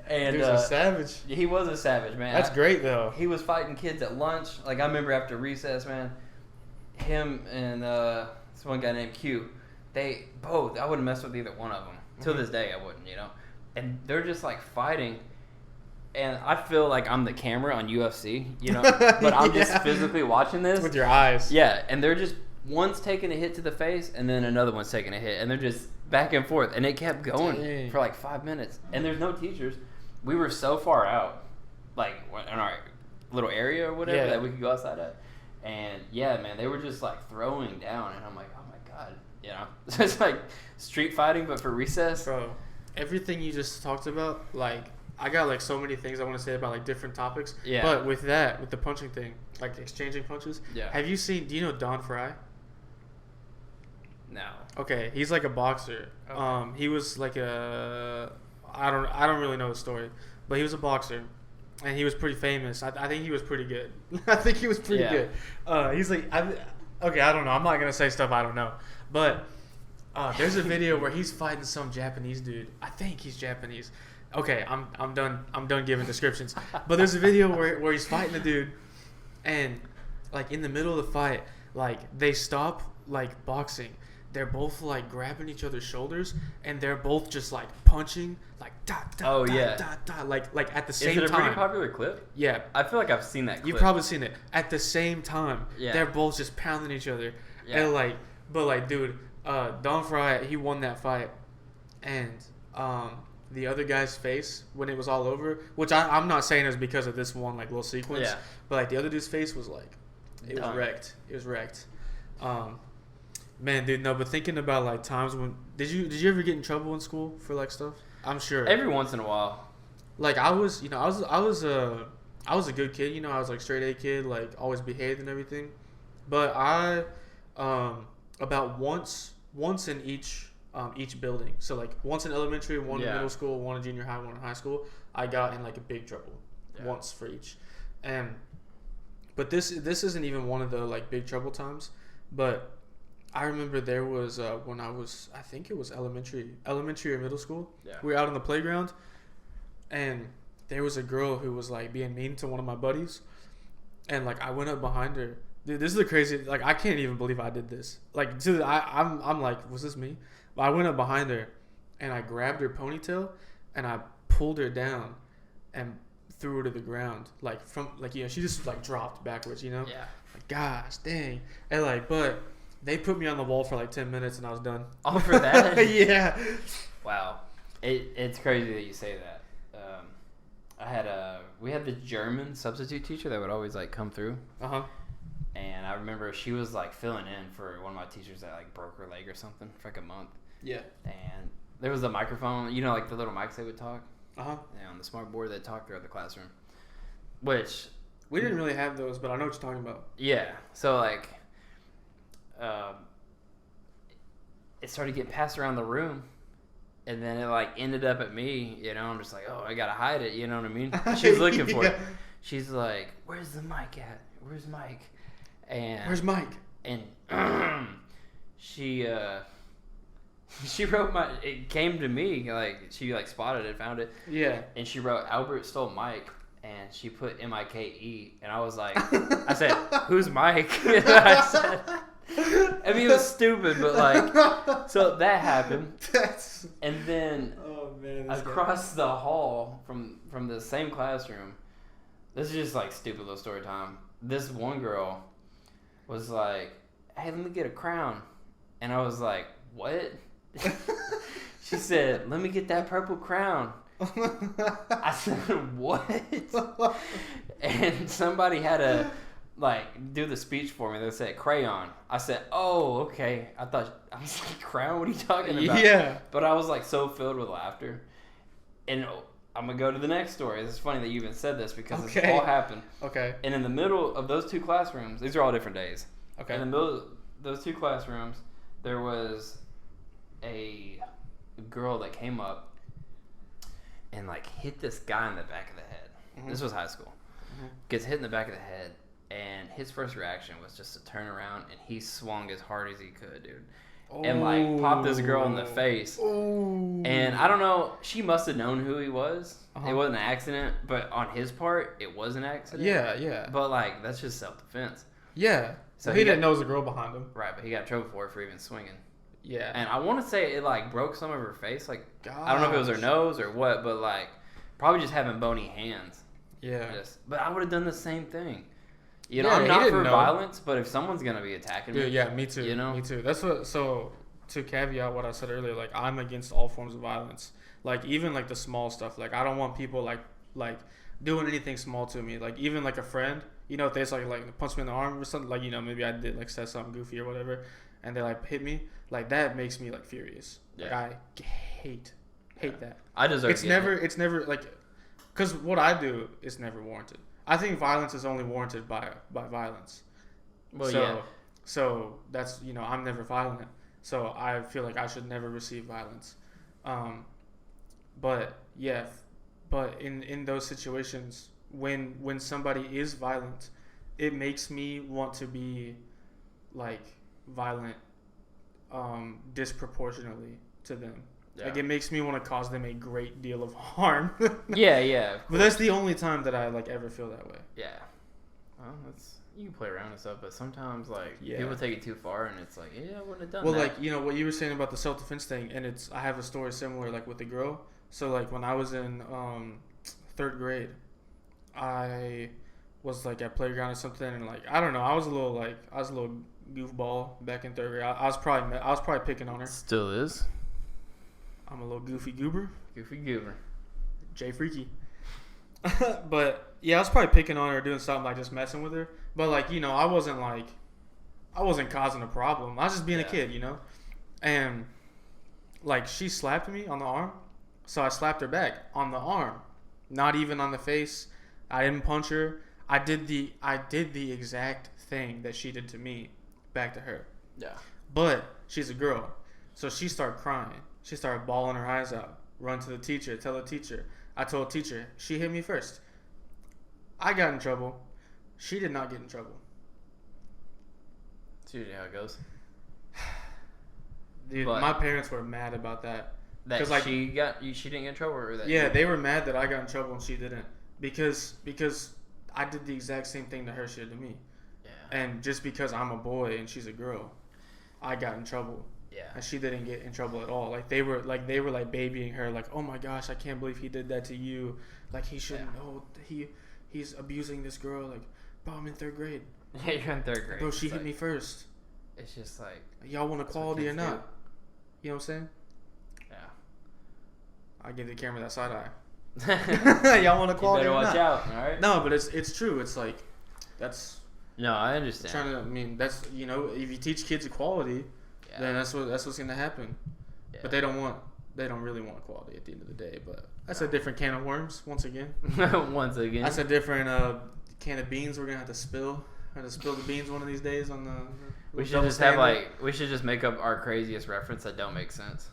[SPEAKER 1] And
[SPEAKER 2] he was a savage.
[SPEAKER 1] He was a savage, man.
[SPEAKER 2] That's great though.
[SPEAKER 1] He was fighting kids at lunch. Like, I remember after recess, man, him and this one guy named Q, they both, I wouldn't mess with either one of them. Till this day, I wouldn't, And they're just like fighting. And I feel like I'm the camera on UFC, but I'm just physically watching this.
[SPEAKER 2] With your eyes.
[SPEAKER 1] Yeah, and they're just, one's taking a hit to the face, and then another one's taking a hit. And they're just back and forth. And it kept going for like 5 minutes. And there's no teachers. We were so far out, like in our little area or whatever, that we could go outside at. And yeah, man, they were just like throwing down. And I'm like, oh my God. So it's like street fighting, but for recess.
[SPEAKER 2] Bro, everything you just talked about, like, I got like so many things I want to say about like different topics.
[SPEAKER 1] Yeah.
[SPEAKER 2] But with the punching thing, like exchanging punches.
[SPEAKER 1] Yeah.
[SPEAKER 2] Have you seen? Do you know Don Fry?
[SPEAKER 1] No.
[SPEAKER 2] Okay, he's like a boxer.
[SPEAKER 1] Okay.
[SPEAKER 2] He was like I don't really know the story, but he was a boxer, and he was pretty famous. I think he was pretty good. I think he was pretty good. He's like, okay, I don't know. I'm not gonna say stuff I don't know, but there's a video where he's fighting some Japanese dude. I think he's Japanese. Okay, I'm done giving descriptions. But there's a video where he's fighting the dude, and like in the middle of the fight, like they stop like boxing. They're both like grabbing each other's shoulders, and they're both just like punching, like like at the same time.
[SPEAKER 1] Is it a pretty popular clip?
[SPEAKER 2] Yeah,
[SPEAKER 1] I feel like I've seen that clip.
[SPEAKER 2] You've probably seen it. At the same time,
[SPEAKER 1] Yeah.
[SPEAKER 2] they're both just pounding each other,
[SPEAKER 1] Yeah.
[SPEAKER 2] and dude, Don Fry, he won that fight, and the other guy's face when it was all over, which I'm not saying is because of this one like little sequence,
[SPEAKER 1] Yeah.
[SPEAKER 2] but like the other dude's face was like It was wrecked. It was wrecked. Man, dude, no. But thinking about like times when did you ever get in trouble in school for like stuff? I'm sure.
[SPEAKER 1] Every once in a while.
[SPEAKER 2] Like I was a good kid. You know, I was like straight A kid, like always behaved and everything. But I about once in each building. So like once in elementary, one in middle school, one in junior high, one in high school. I got in like a big trouble once for each. But this isn't even one of the like big trouble times. But I remember there was when I think it was elementary or middle school. Yeah. We were out on the playground, and there was a girl who was like being mean to one of my buddies, and like I went up behind her. Dude, this is the crazy. Like I can't even believe I did this. Like, I'm like, was this me? But I went up behind her, and I grabbed her ponytail, and I pulled her down, and threw her to the ground. Like from like she just like dropped backwards. Yeah. Like gosh, dang. And like, but they put me on the wall for like 10 minutes, and I was done.
[SPEAKER 1] Oh, for that?
[SPEAKER 2] Yeah.
[SPEAKER 1] Wow. It's crazy that you say that. We had the German substitute teacher that would always like come through. And I remember she was like filling in for one of my teachers that like broke her leg or something for like a month. Yeah. And there was a microphone, like the little mics they would talk. And on the smart board they'd talk throughout the classroom. Which
[SPEAKER 2] we didn't really have those, but I know what you're talking about.
[SPEAKER 1] Yeah. So like it started getting passed around the room. And then it like ended up at me, I'm just like, oh, I gotta hide it, you know what I mean? She's looking for it. She's like, where's the mic at? Where's Mike? And
[SPEAKER 2] where's Mike?
[SPEAKER 1] And she wrote it came to me, like she like spotted it, found it. Yeah. And she wrote Albert stole Mike, and she put M-I-K-E, and I was like, I said, who's Mike? I said, I mean, it was stupid, but like, so that happened. And then across the hall from the same classroom, this is just like stupid little story time. This one girl was like, hey, let me get a crown. And I was like, what? She said, let me get that purple crown. I said, what? And somebody had to like do the speech for me. They said crayon. I said, oh, okay. I was like, crown? What are you talking about? Yeah. But I was like so filled with laughter. And I'm going to go to the next story. It's funny that you even said this because this all happened. Okay. And in the middle of those two classrooms, these are all different days. Okay. In the middle of those two classrooms, there was a girl that came up and like hit this guy in the back of the head. Mm-hmm. This was high school. Mm-hmm. Gets hit in the back of the head, and his first reaction was just to turn around, and he swung as hard as he could, dude. And like popped this girl in the face. And I don't know, she must have known who he was. It wasn't an accident, but on his part, it was an accident. Yeah. But like, that's just self-defense.
[SPEAKER 2] Yeah. So he didn't know it was a girl behind him.
[SPEAKER 1] Right, but he got in trouble for even swinging. Yeah. And I want to say it like broke some of her face. Like, I don't know if it was her nose or what, but like probably just having bony hands. Yeah. But I would have done the same thing. I'm not for violence, but if someone's going to be attacking me.
[SPEAKER 2] Yeah, me too. Me too. That's what, so to caveat what I said earlier, like I'm against all forms of violence. Like even like the small stuff. Like I don't want people like doing anything small to me. Like even like a friend, if they just like punch me in the arm or something, like, maybe I did like said something goofy or whatever, and they like hit me, like that makes me like furious. Yeah. Like I hate that. I deserve it. It's never like, because what I do is never warranted. I think violence is only warranted by violence. Well, So that's, I'm never violent. So I feel like I should never receive violence. But in those situations, when somebody is violent, it makes me want to be like violent disproportionately to them. Yeah. Like it makes me want to cause them a great deal of harm. Yeah. But that's the only time that I like ever feel that way.
[SPEAKER 1] Yeah. Well, you can play around and stuff, but sometimes like people take it too far, and it's like, I wouldn't have done that.
[SPEAKER 2] Well, like what you were saying about the self-defense thing, and I have a story similar like with the girl. So like when I was in 3rd grade, I was like at playground or something, and like I don't know, I was a little goofball back in 3rd grade. I was probably picking on her.
[SPEAKER 1] Still is.
[SPEAKER 2] I'm a little goofy goober.
[SPEAKER 1] Goofy goober.
[SPEAKER 2] Jay Freaky. But yeah, I was probably picking on her, doing something like just messing with her. But like, you know, I wasn't causing a problem. I was just being a kid, you know. And like, she slapped me on the arm, so I slapped her back on the arm, not even on the face. I didn't punch her. I did the exact thing that she did to me back to her.
[SPEAKER 1] Yeah.
[SPEAKER 2] But she's a girl, so she started crying. She started bawling her eyes out. Run to the teacher. Tell the teacher. I told the teacher. She hit me first. I got in trouble. She did not get in trouble.
[SPEAKER 1] That's usually how it goes.
[SPEAKER 2] Dude, my parents were mad about that.
[SPEAKER 1] That like, she didn't get in trouble, or that?
[SPEAKER 2] Yeah, they were mad that I got in trouble and she didn't, because I did the exact same thing that her she did to me. Yeah. And just because I'm a boy and she's a girl, I got in trouble. Yeah. And she didn't get in trouble at all. Like they were babying her, like, oh my gosh, I can't believe he did that to you. Like he shouldn't know. He's abusing this girl. Like, bro, I'm in 3rd grade.
[SPEAKER 1] Yeah, you're in 3rd grade.
[SPEAKER 2] Bro, she hit me first.
[SPEAKER 1] It's just like,
[SPEAKER 2] y'all want equality or not? You know what I'm saying?
[SPEAKER 1] Yeah.
[SPEAKER 2] I give the camera that side eye. Y'all want equality?
[SPEAKER 1] You better watch out. All right.
[SPEAKER 2] No, but it's true. It's like that's.
[SPEAKER 1] No, I understand.
[SPEAKER 2] That's, you know, if you teach kids equality, then that's what's gonna happen. Yeah. But they don't really want equality at the end of the day. But that's a different can of worms. Once again. That's a different can of beans we're gonna have to spill. The beans one of these days on the.
[SPEAKER 1] We should just make up our craziest reference that don't make sense.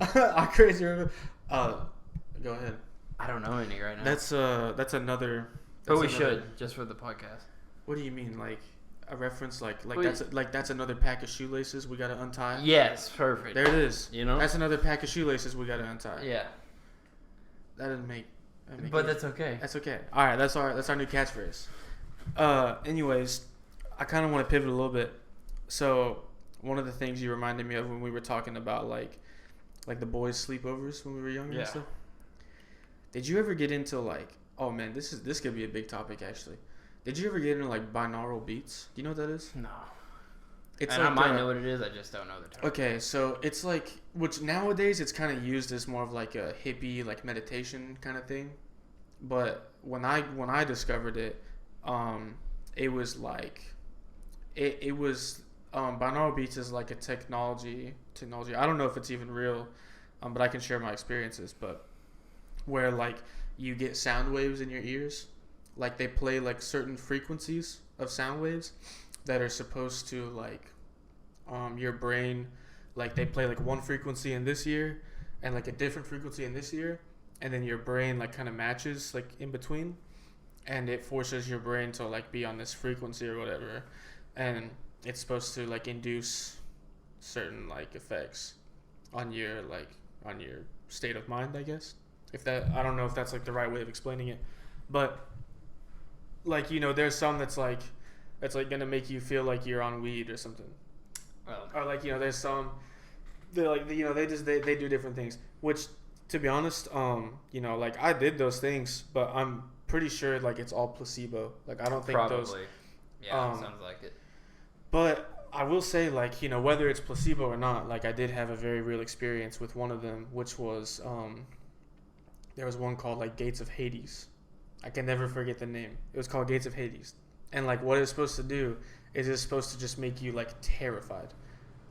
[SPEAKER 2] Our crazy reference. Go ahead.
[SPEAKER 1] I don't know any right now.
[SPEAKER 2] That's another.
[SPEAKER 1] But we should, just for the podcast.
[SPEAKER 2] What do you mean, like a reference, like that's another pack of shoelaces we gotta untie?
[SPEAKER 1] Yes, perfect.
[SPEAKER 2] There it is.
[SPEAKER 1] You know,
[SPEAKER 2] that's another pack of shoelaces we gotta untie.
[SPEAKER 1] Yeah.
[SPEAKER 2] That doesn't make.
[SPEAKER 1] But that's okay.
[SPEAKER 2] That's okay. All right, that's our new catchphrase. Anyways, I kind of want to pivot a little bit. So one of the things you reminded me of when we were talking about like the boys' sleepovers when we were younger and stuff. Did you ever get into like? Oh man, this could be a big topic actually. Did you ever get into like binaural beats? Do you know what that is?
[SPEAKER 1] No.
[SPEAKER 2] It's
[SPEAKER 1] and like, I might know what it is. I just don't know the term.
[SPEAKER 2] Okay, so it's like, which nowadays it's kind of used as more of like a hippie like meditation kind of thing. But when I discovered it, it was like, it was binaural beats is like a technology. I don't know if it's even real, but I can share my experiences. But where like you get sound waves in your ears. Like they play like certain frequencies of sound waves that are supposed to like your brain, like they play like one frequency in this ear and like a different frequency in this ear, and then your brain like kind of matches like in between, and it forces your brain to like be on this frequency or whatever, and it's supposed to like induce certain like effects on your state of mind, I guess. I don't know if that's like the right way of explaining it, but like, you know, there's some that's like gonna make you feel like you're on weed or something. Or like, you know, there's some they're like, you know, they do different things, which to be honest, you know, like I did those things, but I'm pretty sure like it's all placebo. Like I don't think those
[SPEAKER 1] sounds like it.
[SPEAKER 2] But I will say, like, you know, whether it's placebo or not, like I did have a very real experience with one of them, which was there was one called like Gates of Hades. I can never forget the name. It was called Gates of Hades. And like what it's supposed to do is it's supposed to just make you like terrified.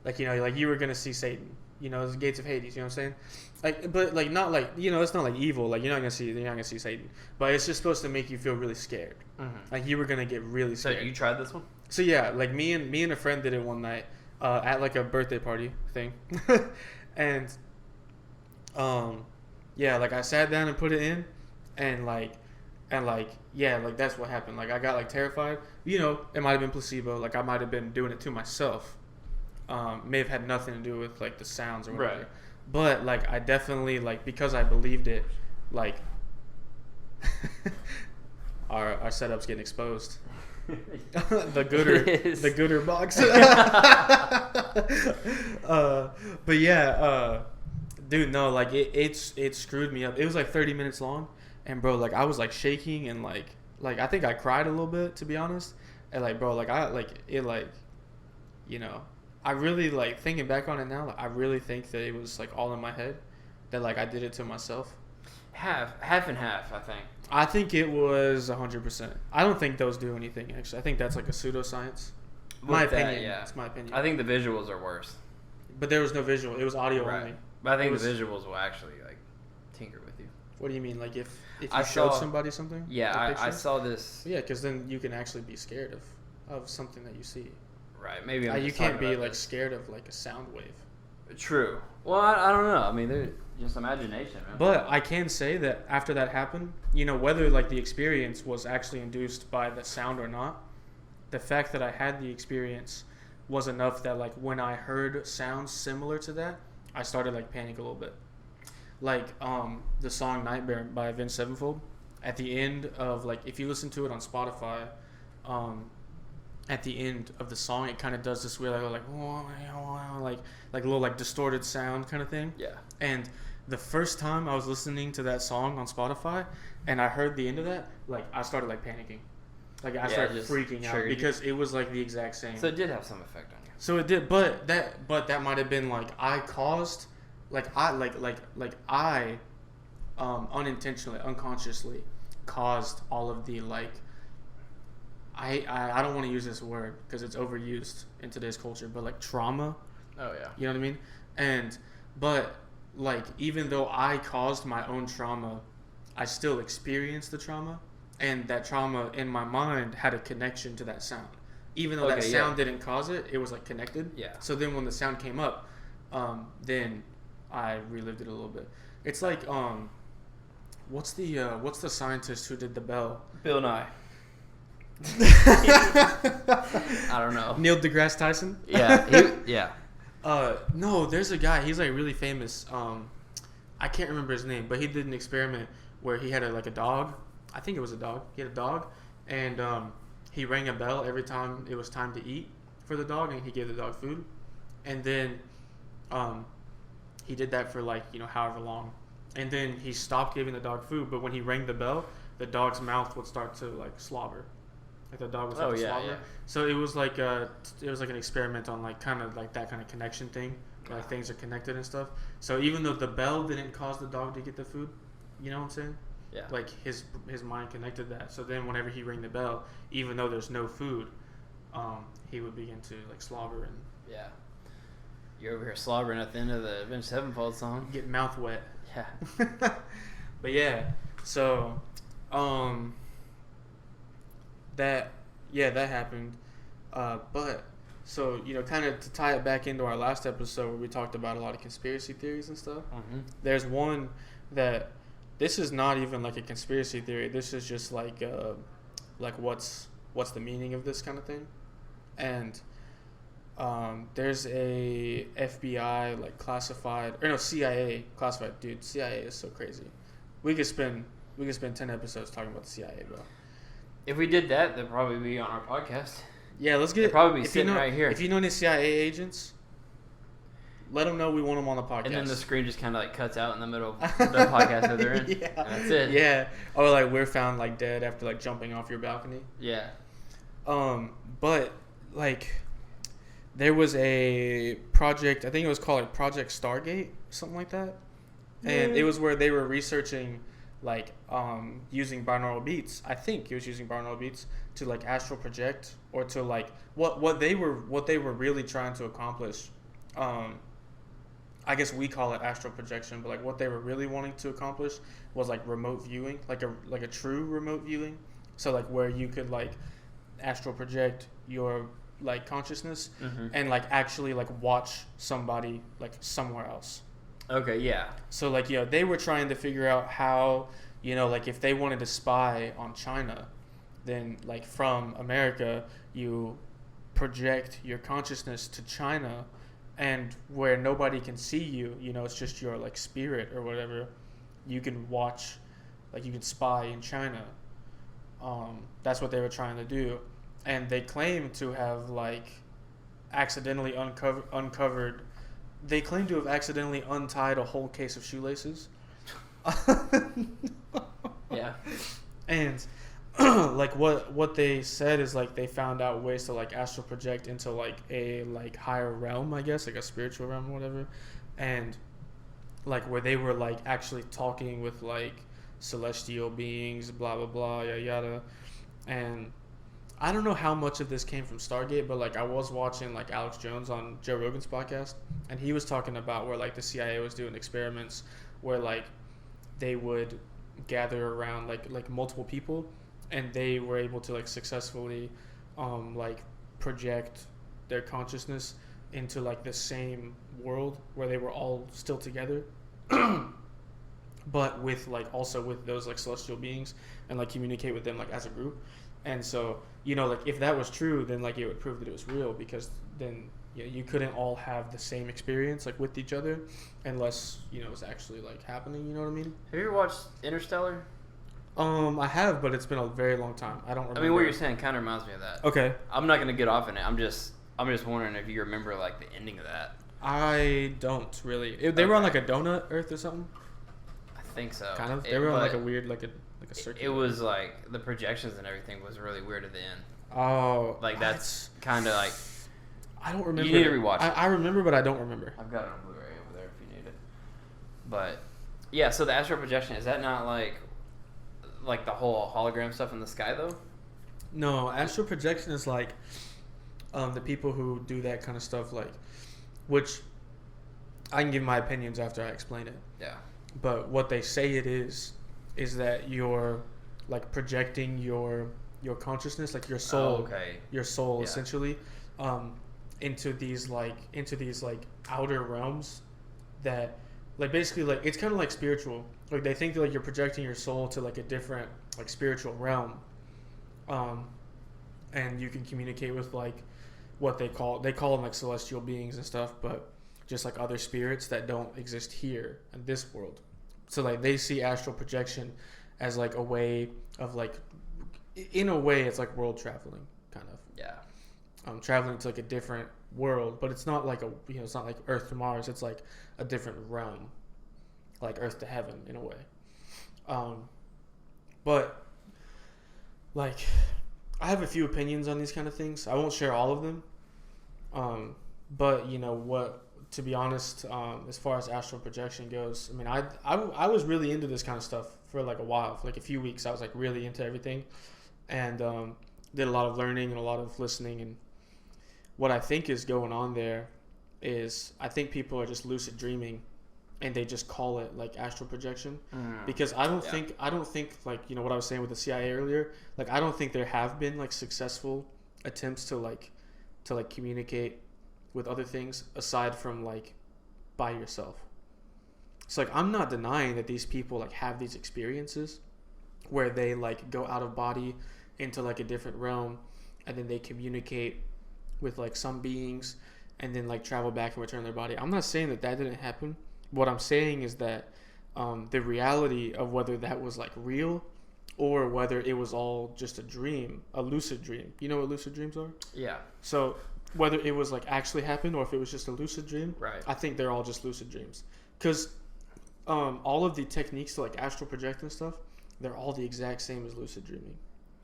[SPEAKER 2] Like, you know, like you were going to see Satan. You know, it's Gates of Hades, you know what I'm saying? Like, but like not like, you know, it's not like evil. Like you're not going to see Satan. But it's just supposed to make you feel really scared. Mm-hmm. Like you were going to get really scared.
[SPEAKER 1] So you tried this one?
[SPEAKER 2] So yeah, like me and a friend did it one night at like a birthday party thing. And yeah, like I sat down and put it in, and yeah, like that's what happened. Like I got like terrified. You know, it might have been placebo. Like I might have been doing it to myself. May have had nothing to do with like the sounds or whatever. Right. But like I definitely, like, because I believed it, like our setup's getting exposed. the gooder box. But yeah, dude, no, like it screwed me up. It was like 30 minutes long, and bro, like I was like shaking, and like I think I cried a little bit, to be honest. And like, bro, like you know, I really, like, thinking back on it now, like I really think that it was like all in my head, that like I did it to myself.
[SPEAKER 1] half and half. I think.
[SPEAKER 2] I think it was 100%. I don't think those do anything. Actually, I think that's like a pseudoscience. My opinion. Yeah, it's my opinion.
[SPEAKER 1] I think the visuals are worse.
[SPEAKER 2] But there was no visual. It was audio only.
[SPEAKER 1] But I think the visuals will actually like tinker with you.
[SPEAKER 2] What do you mean? Like if you showed somebody something?
[SPEAKER 1] Yeah, I saw this.
[SPEAKER 2] Yeah, because then you can actually be scared of something that you see.
[SPEAKER 1] Right. Maybe
[SPEAKER 2] you can't be like scared of like a sound wave.
[SPEAKER 1] True. Well, I don't know. I mean, they're just imagination, man.
[SPEAKER 2] But I can say that after that happened, you know, whether like the experience was actually induced by the sound or not, the fact that I had the experience was enough that like when I heard sounds similar to that, I started like panic a little bit. Like the song Nightmare by Avenged Sevenfold, at the end of like if you listen to it on Spotify, at the end of the song it kind of does this weird like a little like distorted sound kind of thing.
[SPEAKER 1] Yeah.
[SPEAKER 2] And the first time I was listening to that song on Spotify and I heard the end of that, like I started like panicking. Like I started freaking out because it was like the exact same.
[SPEAKER 1] So it did have some effect on you.
[SPEAKER 2] So it did, but that might have been like I caused, unintentionally, unconsciously caused all of the like. I don't want to use this word because it's overused in today's culture, but like trauma.
[SPEAKER 1] Oh yeah.
[SPEAKER 2] You know what I mean? But like even though I caused my own trauma, I still experienced the trauma, and that trauma in my mind had a connection to that sound. Even though that sound didn't cause it, it was like connected.
[SPEAKER 1] Yeah.
[SPEAKER 2] So then when the sound came up, then I relived it a little bit. It's like what's the scientist who did the bell?
[SPEAKER 1] Bill Nye. I don't know.
[SPEAKER 2] Neil deGrasse Tyson?
[SPEAKER 1] Yeah.
[SPEAKER 2] No, there's a guy. He's like really famous. I can't remember his name, but he did an experiment where he had a dog. I think it was a dog. He had a dog, and he rang a bell every time it was time to eat for the dog, and he gave the dog food. And then he did that for like however long, and then he stopped giving the dog food. But when he rang the bell, the dog's mouth would start to like slobber. Like the dog was slobber. Yeah. So it was like an experiment on like kind of like that kind of connection thing, like things are connected and stuff. So even though the bell didn't cause the dog to get the food, you know what I'm saying?
[SPEAKER 1] Yeah.
[SPEAKER 2] Like his mind connected that. So then whenever he rang the bell, even though there's no food, he would begin to like slobber and
[SPEAKER 1] yeah. You're over here slobbering at the end of the Avenged Sevenfold song.
[SPEAKER 2] Get mouth wet.
[SPEAKER 1] Yeah.
[SPEAKER 2] But yeah, so that happened. But so kind of to tie it back into our last episode where we talked about a lot of conspiracy theories and stuff.
[SPEAKER 1] Mm-hmm.
[SPEAKER 2] There's one that this is not even like a conspiracy theory. This is just like what's the meaning of this kind of thing. And there's a FBI like classified CIA classified. Dude, CIA is so crazy. We could spend 10 episodes talking about the CIA, bro.
[SPEAKER 1] If we did that, they'd probably be on our podcast.
[SPEAKER 2] Yeah, let's get.
[SPEAKER 1] They'd probably be sitting right here.
[SPEAKER 2] If you know any CIA agents, let them know we want them on the podcast.
[SPEAKER 1] And then the screen just kind of like cuts out in the middle of the podcast that they're in.
[SPEAKER 2] Yeah,
[SPEAKER 1] and that's it.
[SPEAKER 2] Yeah, or like we're found like dead after like jumping off your balcony.
[SPEAKER 1] Yeah.
[SPEAKER 2] But like, there was a project. I think it was called like Project Stargate, something like that. And it was where they were researching like using binaural beats. I think it was using binaural beats to like astral project or to like what they were really trying to accomplish. I guess we call it astral projection, but like what they were really wanting to accomplish was like remote viewing, like a true remote viewing. So like where you could like astral project your like consciousness and like actually like watch somebody like somewhere else.
[SPEAKER 1] Okay, yeah.
[SPEAKER 2] So like they were trying to figure out how like if they wanted to spy on China, then like from America you project your consciousness to China, and where nobody can see you, it's just your like spirit or whatever, you can watch, like you can spy in China. That's what they were trying to do, and they claim to have like accidentally uncovered. They claim to have accidentally untied a whole case of shoelaces.
[SPEAKER 1] Yeah.
[SPEAKER 2] And like what they said is like they found out ways to like astral project into like a like higher realm, I guess, like a spiritual realm or whatever. And like where they were like actually talking with like celestial beings, blah blah blah, yada yada. And I don't know how much of this came from Stargate, but like I was watching like Alex Jones on Joe Rogan's podcast, and he was talking about where like the CIA was doing experiments where like they would gather around like multiple people, and they were able to like successfully like project their consciousness into like the same world where they were all still together but with like also with those like celestial beings, and like communicate with them like as a group. And so, you know, like if that was true, then like it would prove that it was real, because then you couldn't all have the same experience like with each other unless, you know, it's actually like happening, you know what I mean?
[SPEAKER 1] Have you ever watched Interstellar?
[SPEAKER 2] I have, but it's been a very long time. I don't remember.
[SPEAKER 1] I mean, what you're saying kind of reminds me of that.
[SPEAKER 2] Okay.
[SPEAKER 1] I'm not gonna get off in it. I'm just wondering if you remember like the ending of that.
[SPEAKER 2] I don't really. They were on like a donut Earth or something.
[SPEAKER 1] I think so.
[SPEAKER 2] Kind of. They were on like a weird like a circular.
[SPEAKER 1] It was like the projections and everything was really weird at the end.
[SPEAKER 2] Oh.
[SPEAKER 1] Like that's kind of like.
[SPEAKER 2] I don't remember.
[SPEAKER 1] You need to rewatch it.
[SPEAKER 2] I remember, but I don't remember.
[SPEAKER 1] I've got it on Blu-ray over there if you need it. But yeah, so the astral projection, is that not like the whole hologram stuff in the sky though?
[SPEAKER 2] No, astral projection is like the people who do that kind of stuff, like, which I can give my opinions after I explain it.
[SPEAKER 1] Yeah.
[SPEAKER 2] But what they say it is that you're like projecting your consciousness, like your soul, your soul, essentially, into these outer realms that, like, basically, like, it's kind of like spiritual. Like, they think that like you're projecting your soul to like a different like spiritual realm, and you can communicate with like what they call them like celestial beings and stuff, but just like other spirits that don't exist here in this world. So like they see astral projection as like a way of like, in a way, it's like world traveling, kind of.
[SPEAKER 1] Yeah.
[SPEAKER 2] Traveling to like a different world, but it's not like it's not like Earth to Mars. It's like a different realm, like Earth to heaven in a way. But like, I have a few opinions on these kind of things. I won't share all of them. But you know what? To be honest, as far as astral projection goes, I mean, I was really into this kind of stuff for like a while, for like a few weeks. I was like really into everything, and did a lot of learning and a lot of listening. And what I think is going on there is I think people are just lucid dreaming, and they just call it like astral projection, because I don't think like, you know what I was saying with the CIA earlier, like I don't think there have been like successful attempts to communicate with other things aside from like by yourself. So like I'm not denying that these people like have these experiences where they like go out of body into like a different realm, and then they communicate with like some beings, and then like travel back and return their body. I'm not saying that didn't happen. What I'm saying is that the reality of whether that was like real or whether it was all just a dream, a lucid dream. You know what lucid dreams are?
[SPEAKER 1] Yeah.
[SPEAKER 2] So whether it was like actually happened or if it was just a lucid dream,
[SPEAKER 1] right?
[SPEAKER 2] I think they're all just lucid dreams, because all of the techniques to like astral project and stuff, they're all the exact same as lucid dreaming.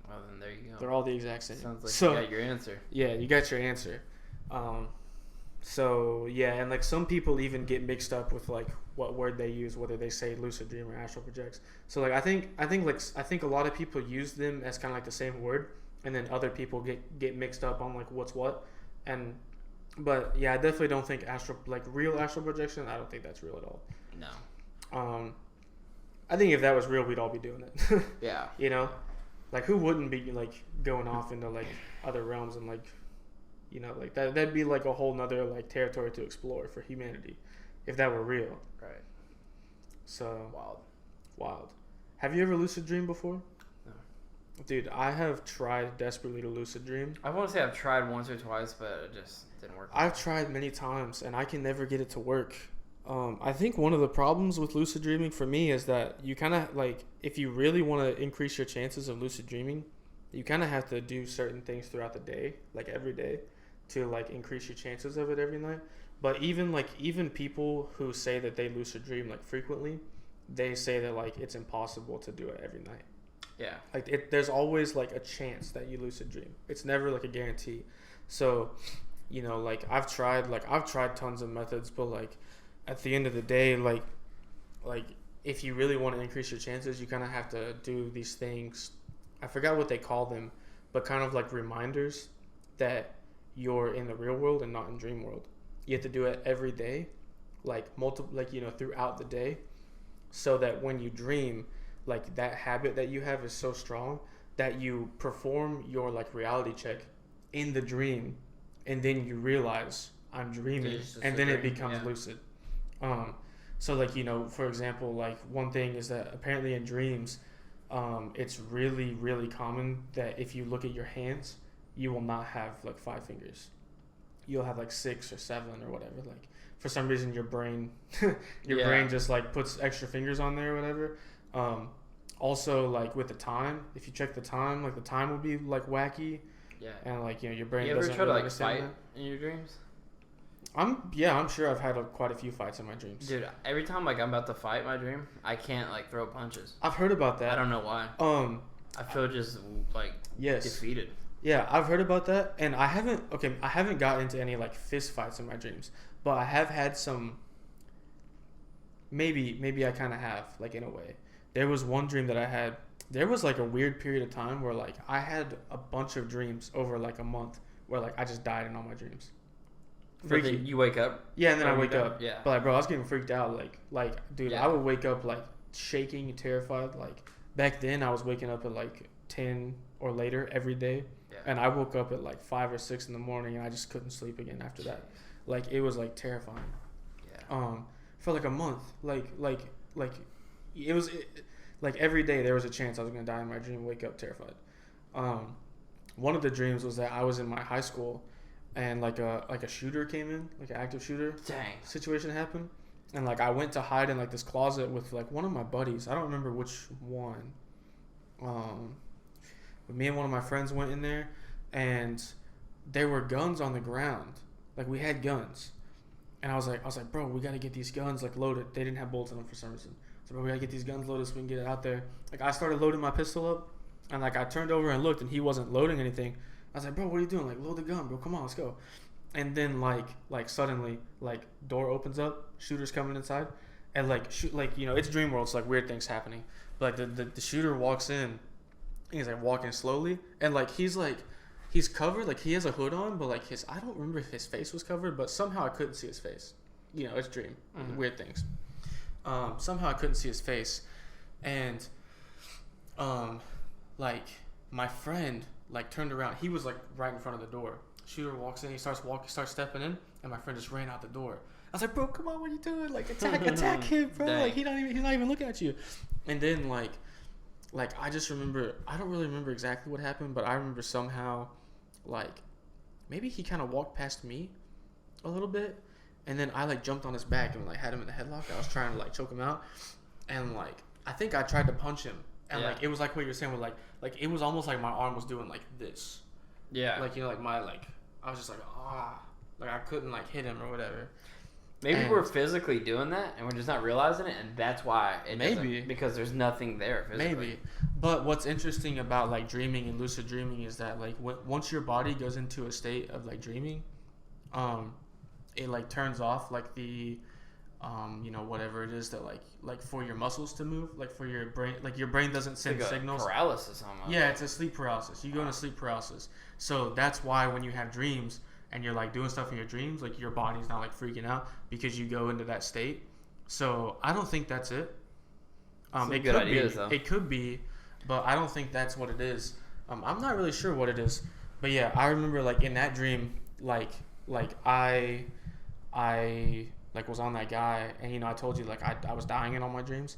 [SPEAKER 1] Well, then there you go.
[SPEAKER 2] They're all the exact same.
[SPEAKER 1] Sounds like you got your answer.
[SPEAKER 2] Yeah, you got your answer. So yeah, and like some people even get mixed up with like what word they use, whether they say lucid dream or astral projects. So like I think a lot of people use them as kind of like the same word, and then other people get mixed up on like what's what. But yeah, I definitely don't think real astral projection, I don't think that's real at all.
[SPEAKER 1] No.
[SPEAKER 2] I think if that was real, we'd all be doing it.
[SPEAKER 1] Yeah.
[SPEAKER 2] You know, like who wouldn't be like going off into like other realms and like, you know, like that'd be like a whole nother like territory to explore for humanity if that were real.
[SPEAKER 1] Right.
[SPEAKER 2] So
[SPEAKER 1] wild.
[SPEAKER 2] Have you ever lucid dreamed before?
[SPEAKER 1] No.
[SPEAKER 2] Dude, I have tried desperately to lucid dream.
[SPEAKER 1] I want to say I've tried once or twice, but it just didn't work.
[SPEAKER 2] I've tried many times and I can never get it to work. I think one of the problems with lucid dreaming for me is that you kind of like, if you really want to increase your chances of lucid dreaming, you kind of have to do certain things throughout the day, like every day, to like increase your chances of it every night. But even people who say that they lucid dream like frequently, they say that like it's impossible to do it every night.
[SPEAKER 1] Yeah.
[SPEAKER 2] Like there's always like a chance that you lucid dream. It's never like a guarantee. So, you know, like I've tried tons of methods, but like at the end of the day, like if you really want to increase your chances, you kind of have to do these things. I forgot what they call them, but kind of like reminders that you're in the real world and not in dream world. You have to do it every day, like throughout the day, so that when you dream, like that habit that you have is so strong that you perform your like reality check in the dream, and then you realize I'm dreaming, and then it becomes lucid. So like, for example, like one thing is that apparently in dreams, it's really, really common that if you look at your hands, you will not have like 5 fingers. You'll have like 6 or 7 or whatever. Like for some reason your brain brain just like puts extra fingers on there or whatever. Also like with the time, if you check the time, like the time will be like wacky. Yeah. And like, your brain doesn't really understand that. You ever try to like
[SPEAKER 1] fight in your dreams?
[SPEAKER 2] I'm sure I've had quite a few fights in my dreams.
[SPEAKER 1] Dude, every time like I'm about to fight my dream, I can't like throw punches.
[SPEAKER 2] I've heard about that.
[SPEAKER 1] I don't know why. I feel just like defeated.
[SPEAKER 2] Yeah, I've heard about that, and I haven't got into any like fist fights in my dreams, but I have had some. Maybe I kind of have, like, in a way. There was one dream that I had. There was like a weird period of time where like I had a bunch of dreams over like a month where like I just died in all my dreams.
[SPEAKER 1] Freaky. But then you wake up?
[SPEAKER 2] Yeah, and then I wake up.
[SPEAKER 1] Yeah.
[SPEAKER 2] But like, bro, I was getting freaked out. Like, dude, yeah. I would wake up like shaking and terrified. Like back then, I was waking up at like 10 or later every day, and I woke up at like 5 or 6 in the morning, and I just couldn't sleep again after that. Like it was like terrifying. Yeah. For like a month, like it was like every day there was a chance I was gonna die in my dream. Wake up terrified. One of the dreams was that I was in my high school. And like a shooter came in, like an active shooter situation happened, and like I went to hide in like this closet with like one of my buddies. I don't remember which one. But me and one of my friends went in there, and there were guns on the ground. Like we had guns, and I was like, bro, we gotta get these guns like loaded. They didn't have bolts in them for some reason. So bro, we gotta get these guns loaded so we can get it out there. Like I started loading my pistol up, and like I turned over and looked, and he wasn't loading anything. I was like, bro, what are you doing? Like, load the gun, bro. Come on, let's go. And then, like suddenly, like, door opens up, shooter's coming inside, and it's dream world, so like weird things happening. But like the shooter walks in, and he's like walking slowly, and like he's covered, like he has a hood on, but like I don't remember if his face was covered, but somehow I couldn't see his face. It's dream, weird things. Somehow I couldn't see his face, and like my friend. Like turned around, he was like right in front of the door. Shooter walks in, he starts stepping in, and my friend just ran out the door. I was like, bro, come on, what are you doing? Like attack him, bro. Dang. Like he's not even looking at you. And then like I just remember, I don't really remember exactly what happened, but I remember somehow like maybe he kind of walked past me a little bit, and then I like jumped on his back and like had him in the headlock. I was trying to like choke him out, and like I think I tried to punch him. And like it was like what you were saying with like it was almost like my arm was doing like this. Yeah. Like like my I was just like like I couldn't like hit him or whatever.
[SPEAKER 1] Maybe we're physically doing that and we're just not realizing it, and that's why because there's nothing there physically.
[SPEAKER 2] Maybe. But what's interesting about like dreaming and lucid dreaming is that like once your body goes into a state of like dreaming, it like turns off like the whatever it is that like for your muscles to move, like for your brain, like your brain doesn't send signals.
[SPEAKER 1] Paralysis almost.
[SPEAKER 2] Yeah, it's a sleep paralysis. You go into sleep paralysis. So that's why when you have dreams and you're like doing stuff in your dreams, like your body's not like freaking out because you go into that state. So I don't think that's it. It could be, but I don't think that's what it is. I'm not really sure what it is, but yeah, I remember like in that dream, like I like was on that guy, and I told you like I was dying in all my dreams,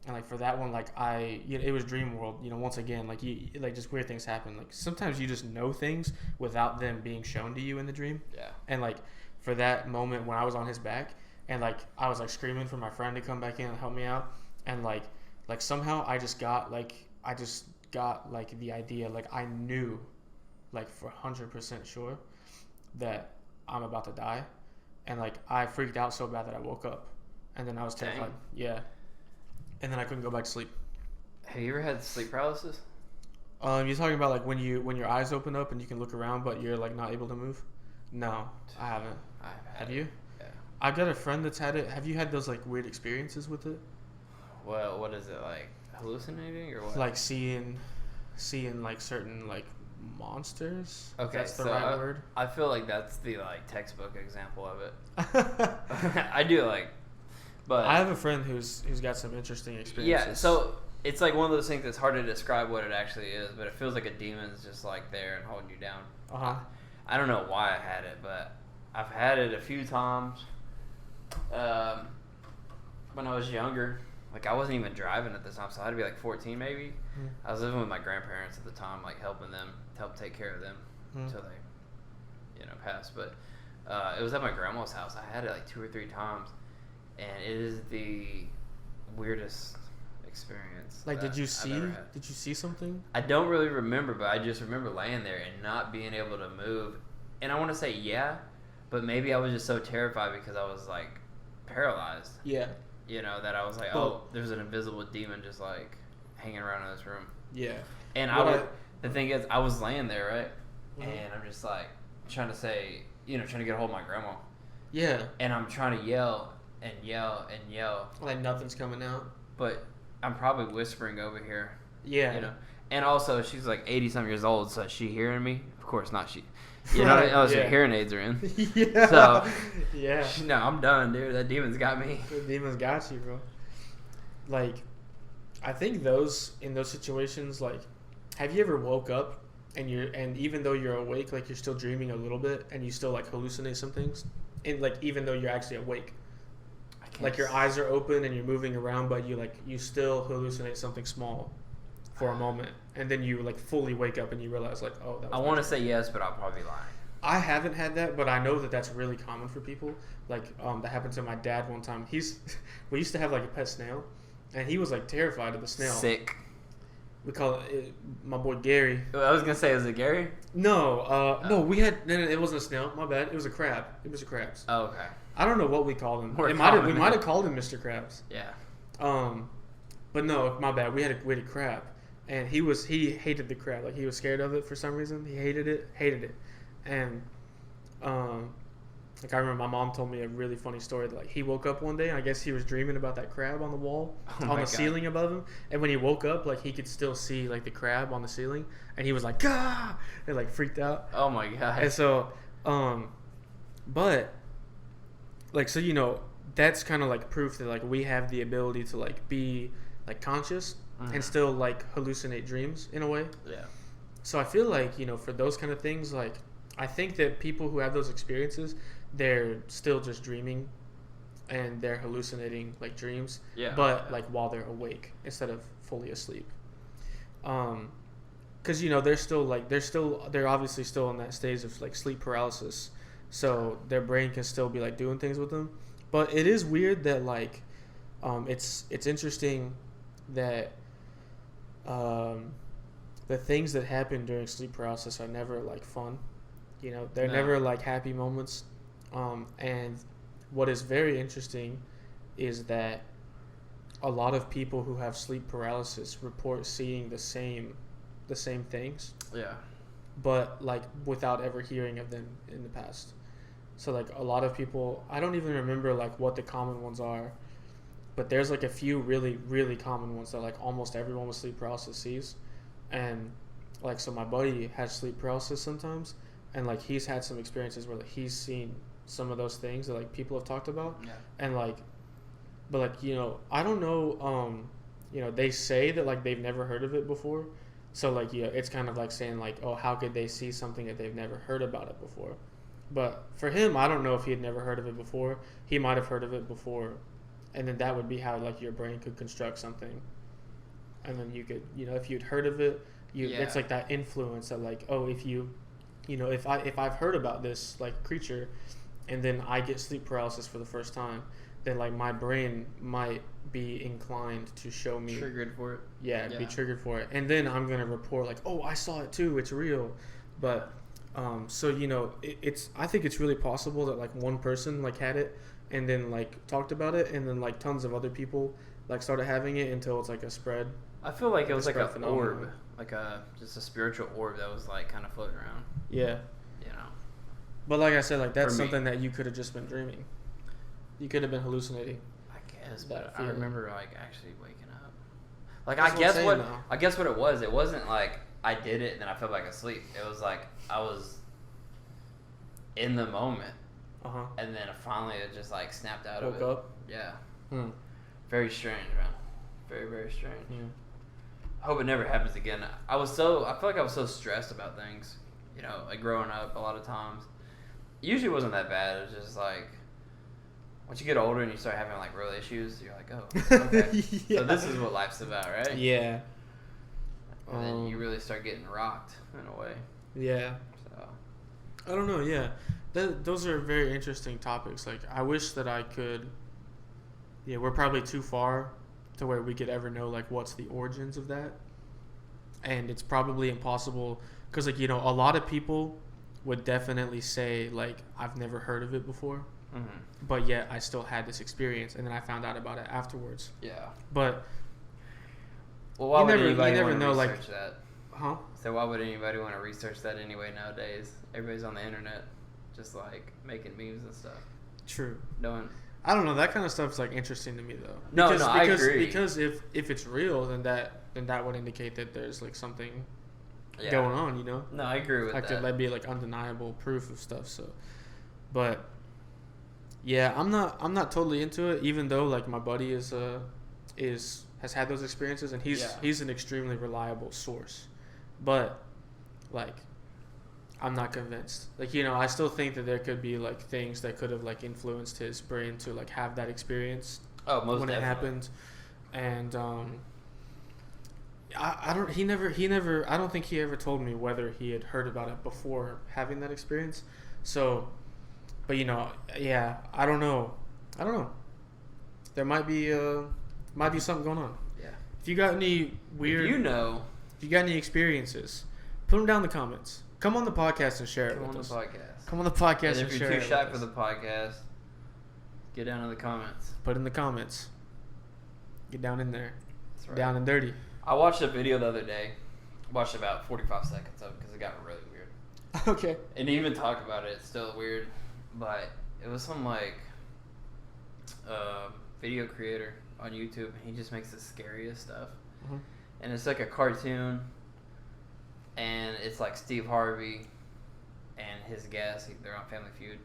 [SPEAKER 2] and like for that one like it was dream world. Once again like just weird things happen. Like sometimes you just know things without them being shown to you in the dream. Yeah. And like for that moment when I was on his back, and like I was like screaming for my friend to come back in and help me out, and like somehow I just got the idea, like I knew like for 100% sure that I'm about to die. And like I freaked out so bad that I woke up, and then I was terrified. Dang. Yeah, and then I couldn't go back to sleep.
[SPEAKER 1] Have you ever had sleep paralysis?
[SPEAKER 2] You're talking about like when your eyes open up and you can look around, but you're like not able to move. No, I haven't. Have you? Yeah. I've got a friend that's had it. Have you had those like weird experiences with it?
[SPEAKER 1] Well, what is it, like hallucinating or what?
[SPEAKER 2] Like seeing like certain like monsters.
[SPEAKER 1] Okay,
[SPEAKER 2] that's the
[SPEAKER 1] so
[SPEAKER 2] right word.
[SPEAKER 1] I feel like that's the like textbook example of it. I do like, but
[SPEAKER 2] I have a friend who's got some interesting experiences.
[SPEAKER 1] yeah. So it's like one of those things that's hard to describe what it actually is, but it feels like a demon's just like there and holding you down. I don't know why I had it, but I've had it a few times. When I was younger, like I wasn't even driving at the time, so I had to be like 14 maybe. I was living with my grandparents at the time, like help take care of them until they, passed. But it was at my grandma's house. I had it like 2 or 3 times, and it is the weirdest experience.
[SPEAKER 2] Like, did you see something?
[SPEAKER 1] I don't really remember, but I just remember laying there and not being able to move. And I want to say yeah, but maybe I was just so terrified because I was like paralyzed.
[SPEAKER 2] Yeah.
[SPEAKER 1] That I was like, there's an invisible demon just like hanging around in this room.
[SPEAKER 2] Yeah.
[SPEAKER 1] And the thing is, I was laying there, right? And I'm just like trying to say, trying to get a hold of my grandma.
[SPEAKER 2] Yeah.
[SPEAKER 1] And I'm trying to yell and yell and yell.
[SPEAKER 2] Like nothing's coming out.
[SPEAKER 1] But I'm probably whispering over here.
[SPEAKER 2] Yeah.
[SPEAKER 1] And also, she's like 80-some years old, so is she hearing me? Of course not. She, unless her hearing aids are in.
[SPEAKER 2] Yeah.
[SPEAKER 1] So,
[SPEAKER 2] yeah.
[SPEAKER 1] No, I'm done, dude. That demon's got me.
[SPEAKER 2] The demon's got you, bro. Like, I think in those situations, like, have you ever woke up and even though you're awake, like you're still dreaming a little bit and you still like hallucinate some things, and like even though you're actually awake, like your eyes are open and you're moving around, but you still hallucinate something small for a moment, and then you like fully wake up and you realize like, oh, that was
[SPEAKER 1] I want to say yes, but I'll probably lie.
[SPEAKER 2] I haven't had that, but I know that that's really common for people. Like that happened to my dad one time. We used to have like a pet snail, and he was like terrified of the snail.
[SPEAKER 1] Sick.
[SPEAKER 2] We call it my boy Gary.
[SPEAKER 1] I was gonna say, is it Gary?
[SPEAKER 2] No, no, we had no, it wasn't a snail. My bad. It was a crab. It was a crabs.
[SPEAKER 1] Oh, okay.
[SPEAKER 2] I don't know what we called him. We might have called him Mr. Krabs.
[SPEAKER 1] Yeah.
[SPEAKER 2] But no, my bad. We had a crab, and he hated the crab. Like he was scared of it for some reason. He hated it, and like I remember my mom told me a really funny story. Like he woke up one day, and I guess he was dreaming about that crab on the wall, on the ceiling above him. And when he woke up, like he could still see like the crab on the ceiling, and he was like, "Gah!" and like freaked out.
[SPEAKER 1] Oh my god.
[SPEAKER 2] And so, but like so that's kind of like proof that like we have the ability to like be like conscious and still like hallucinate dreams in a way.
[SPEAKER 1] Yeah.
[SPEAKER 2] So I feel like for those kind of things, like I think that people who have those experiences, they're still just dreaming and they're hallucinating like dreams, but like while they're awake instead of fully asleep. Because they're obviously still in that stage of like sleep paralysis, so their brain can still be like doing things with them. But it is weird that like it's interesting that the things that happen during sleep paralysis are never like fun. They're never like happy moments. And what is very interesting is that a lot of people who have sleep paralysis report seeing the same things.
[SPEAKER 1] Yeah.
[SPEAKER 2] But like without ever hearing of them in the past. So like a lot of people, I don't even remember like what the common ones are, but there's like a few really, really common ones that like almost everyone with sleep paralysis sees. And like, so my buddy has sleep paralysis sometimes, and like he's had some experiences where like he's seen some of those things that like people have talked about.
[SPEAKER 1] Yeah.
[SPEAKER 2] And like, but like, I don't know, they say that like they've never heard of it before. So like, it's kind of like saying like, oh, how could they see something that they've never heard about it before? But for him, I don't know if he had never heard of it before. He might have heard of it before, and then that would be how like your brain could construct something. And then you could, if you'd heard of it, it's like that influence that like, oh, if if I've heard about this like creature, and then I get sleep paralysis for the first time, then like my brain might be inclined to show me
[SPEAKER 1] triggered for it.
[SPEAKER 2] Yeah, be triggered for it, and then I'm gonna report like, oh, I saw it too. It's real. But so it's I think it's really possible that like one person like had it and then like talked about it, and then like tons of other people like started having it until it's like a spread.
[SPEAKER 1] I feel like it was like an orb, like just a spiritual orb that was like kind of floating around.
[SPEAKER 2] Yeah. But like I said, like that's something that you could have just been dreaming. You could have been hallucinating.
[SPEAKER 1] I guess,
[SPEAKER 2] that
[SPEAKER 1] but I
[SPEAKER 2] feeling.
[SPEAKER 1] remember like actually waking up. Like
[SPEAKER 2] That's
[SPEAKER 1] I guess what it was. It wasn't like I did it and then I fell back asleep. It was like I was in the moment, and then finally it just like snapped out of it.
[SPEAKER 2] Woke up.
[SPEAKER 1] Yeah.
[SPEAKER 2] Very
[SPEAKER 1] strange, man. Very, very strange.
[SPEAKER 2] Yeah.
[SPEAKER 1] I hope it never happens again. I feel like I was so stressed about things, you know, like growing up a lot of times. Usually it wasn't that bad. It was just like, once you get older and you start having like real issues, you're like, oh, okay.
[SPEAKER 2] Yeah.
[SPEAKER 1] So this is what life's about, right?
[SPEAKER 2] Yeah.
[SPEAKER 1] And then you really start getting rocked in a way.
[SPEAKER 2] Yeah.
[SPEAKER 1] So.
[SPEAKER 2] I don't know, yeah. Those are very interesting topics. Like, I wish that I could... Yeah, we're probably too far to where we could ever know, like, what's the origins of that. And it's probably impossible... Because, like, you know, a lot of people would definitely say, like, I've never heard of it before. Mm-hmm. But yet, I still had this experience. And then I found out about it afterwards.
[SPEAKER 1] Yeah.
[SPEAKER 2] But...
[SPEAKER 1] Well, why would anybody
[SPEAKER 2] never
[SPEAKER 1] want to
[SPEAKER 2] know,
[SPEAKER 1] research
[SPEAKER 2] like,
[SPEAKER 1] that?
[SPEAKER 2] Huh?
[SPEAKER 1] So why would anybody want to research that anyway nowadays? Everybody's on the internet, just like making memes and stuff.
[SPEAKER 2] True.
[SPEAKER 1] I
[SPEAKER 2] don't know. That kind of stuff's like interesting to me though.
[SPEAKER 1] Because I agree.
[SPEAKER 2] Because if it's real, then that would indicate that there's like something going on. You know.
[SPEAKER 1] No, I agree with that.
[SPEAKER 2] Like that'd be like undeniable proof of stuff. So, but yeah, I'm not totally into it. Even though like my buddy has had those experiences and he's an extremely reliable source. But, like, I'm not convinced. Like, you know, I still think that there could be, like, things that could have, like, influenced his brain to, like, have that experience.
[SPEAKER 1] Oh, most
[SPEAKER 2] when
[SPEAKER 1] definitely.
[SPEAKER 2] It happened. And, I don't think he ever told me whether he had heard about it before having that experience. So, but, you know, yeah, I don't know. There might be something going on.
[SPEAKER 1] Yeah.
[SPEAKER 2] If you got any weird... If you got any experiences, put them down in the comments. Come on the podcast and share it with us. Come on the podcast and share it.
[SPEAKER 1] If you're too shy for the podcast, get down in the comments.
[SPEAKER 2] Put in the comments. Get down in there.
[SPEAKER 1] That's right.
[SPEAKER 2] Down and dirty.
[SPEAKER 1] I watched a video the other day. Watched about 45 seconds of it because it got really weird.
[SPEAKER 2] Okay.
[SPEAKER 1] And to even talk about it, it's still weird. But it was some like video creator on YouTube, and he just makes the scariest stuff. Mm-hmm. And it's like a cartoon, and it's like Steve Harvey and his guests. They're on Family Feud,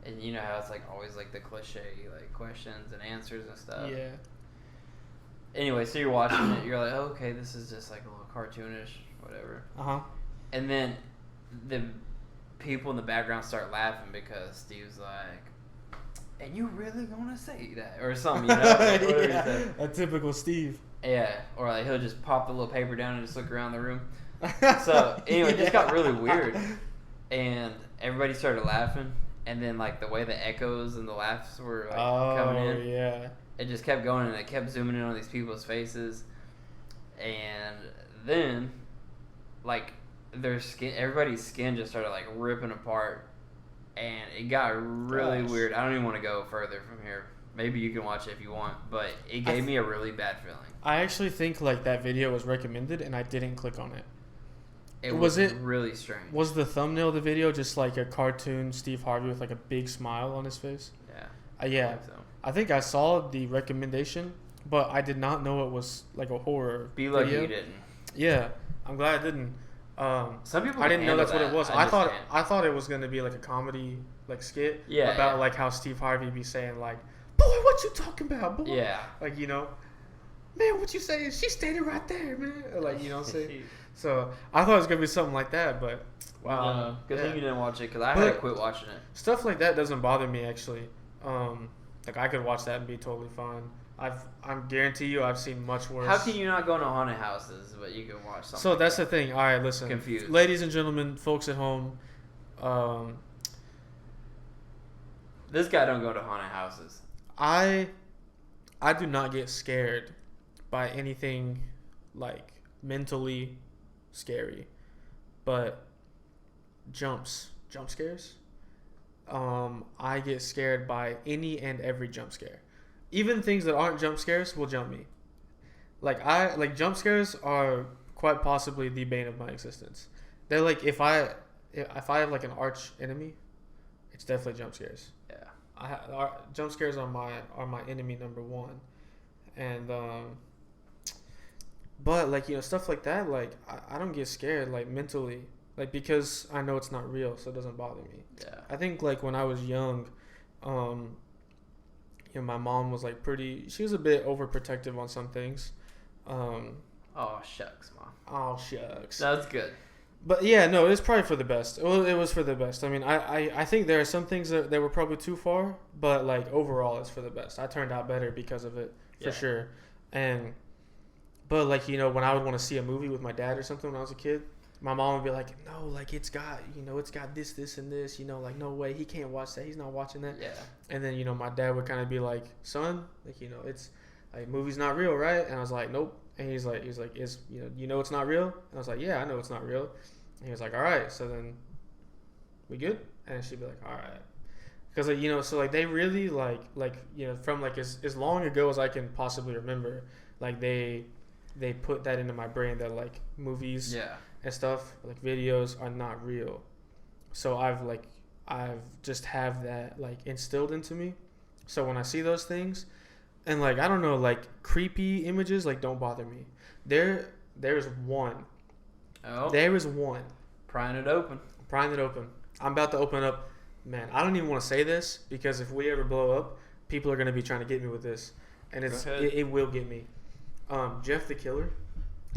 [SPEAKER 1] and you know how it's like always like the cliche like questions and answers and stuff.
[SPEAKER 2] Yeah.
[SPEAKER 1] Anyway, so you're watching it, you're like, oh, okay, this is just like a little cartoonish, whatever. And then the people in the background start laughing because Steve's like, and you really gonna say that or something, you know? Like,
[SPEAKER 2] yeah, a typical Steve.
[SPEAKER 1] Yeah, or like he'll just pop the little paper down and just look around the room. So anyway, it just got really weird, and everybody started laughing, and then like the way the echoes and the laughs were like coming in, it just kept going, and it kept zooming in on these people's faces, and then like their skin, everybody's skin just started like ripping apart, and it got really weird. I don't even want to go further from here. Maybe you can watch it if you want, but it gave me a really bad feeling. I
[SPEAKER 2] actually think like that video was recommended, and I didn't click on it.
[SPEAKER 1] It was really strange.
[SPEAKER 2] Was the thumbnail of the video just like a cartoon Steve Harvey with like a big smile on his face?
[SPEAKER 1] Yeah.
[SPEAKER 2] Yeah. I think I saw the recommendation, but I did not know it was like a horror
[SPEAKER 1] Be like video. You didn't.
[SPEAKER 2] Yeah, I'm glad I didn't.
[SPEAKER 1] Some people
[SPEAKER 2] I didn't know that's what it was. I
[SPEAKER 1] thought
[SPEAKER 2] it was gonna be like a comedy like skit
[SPEAKER 1] about
[SPEAKER 2] like how Steve Harvey be saying like, boy, what you talking about, boy?
[SPEAKER 1] Yeah.
[SPEAKER 2] Like, you know, man, what you saying? She's standing right there, man. Like, you know what I'm saying? So I thought it was gonna be something like that, but
[SPEAKER 1] wow. Good thing you didn't watch it because I had to quit watching it.
[SPEAKER 2] Stuff like that doesn't bother me actually. Like I could watch that and be totally fine. I'm guarantee you I've seen much worse.
[SPEAKER 1] How can you not go to haunted houses but you can watch something?
[SPEAKER 2] So that's the thing. All right, listen.
[SPEAKER 1] Confused.
[SPEAKER 2] Ladies and gentlemen, folks at home.
[SPEAKER 1] This guy don't go to haunted houses.
[SPEAKER 2] I do not get scared by anything like mentally scary, but jump scares. I get scared by any and every jump scare. Even things that aren't jump scares will jump me. Like jump scares are quite possibly the bane of my existence. They're like if I have like an arch enemy, it's definitely jump scares.
[SPEAKER 1] Yeah.
[SPEAKER 2] Jump scares are my enemy number one, and but like stuff like that, like I don't get scared like mentally, like because I know it's not real, so it doesn't bother me.
[SPEAKER 1] Yeah.
[SPEAKER 2] I think like when I was young, my mom was like she was a bit overprotective on some things.
[SPEAKER 1] Oh shucks, Mom.
[SPEAKER 2] Oh shucks.
[SPEAKER 1] That's good.
[SPEAKER 2] But yeah, no, it's probably for the best. Well, it was for the best. I mean, I think there are some things that were probably too far, but like overall, it's for the best. I turned out better because of it, for sure. But like when I would want to see a movie with my dad or something when I was a kid, my mom would be like, no, like it's got this, and this, like no way, he can't watch that. He's not watching that.
[SPEAKER 1] Yeah.
[SPEAKER 2] And then my dad would kind of be like, son, like it's like movie's not real, right? And I was like, nope. And he's like, is it's not real? And I was like, yeah, I know it's not real. And he was like, all right, so then we good? And she'd be like, all right, because so like they really like from like as long ago as I can possibly remember, like they put that into my brain that like movies and stuff like videos are not real. So I've just have that like instilled into me. So when I see those things. And like I don't know, like creepy images like don't bother me. There's one.
[SPEAKER 1] Oh.
[SPEAKER 2] There is one.
[SPEAKER 1] Prying it open.
[SPEAKER 2] I'm about to open up. Man, I don't even want to say this because if we ever blow up, people are gonna be trying to get me with this, and it will get me. Jeff the Killer.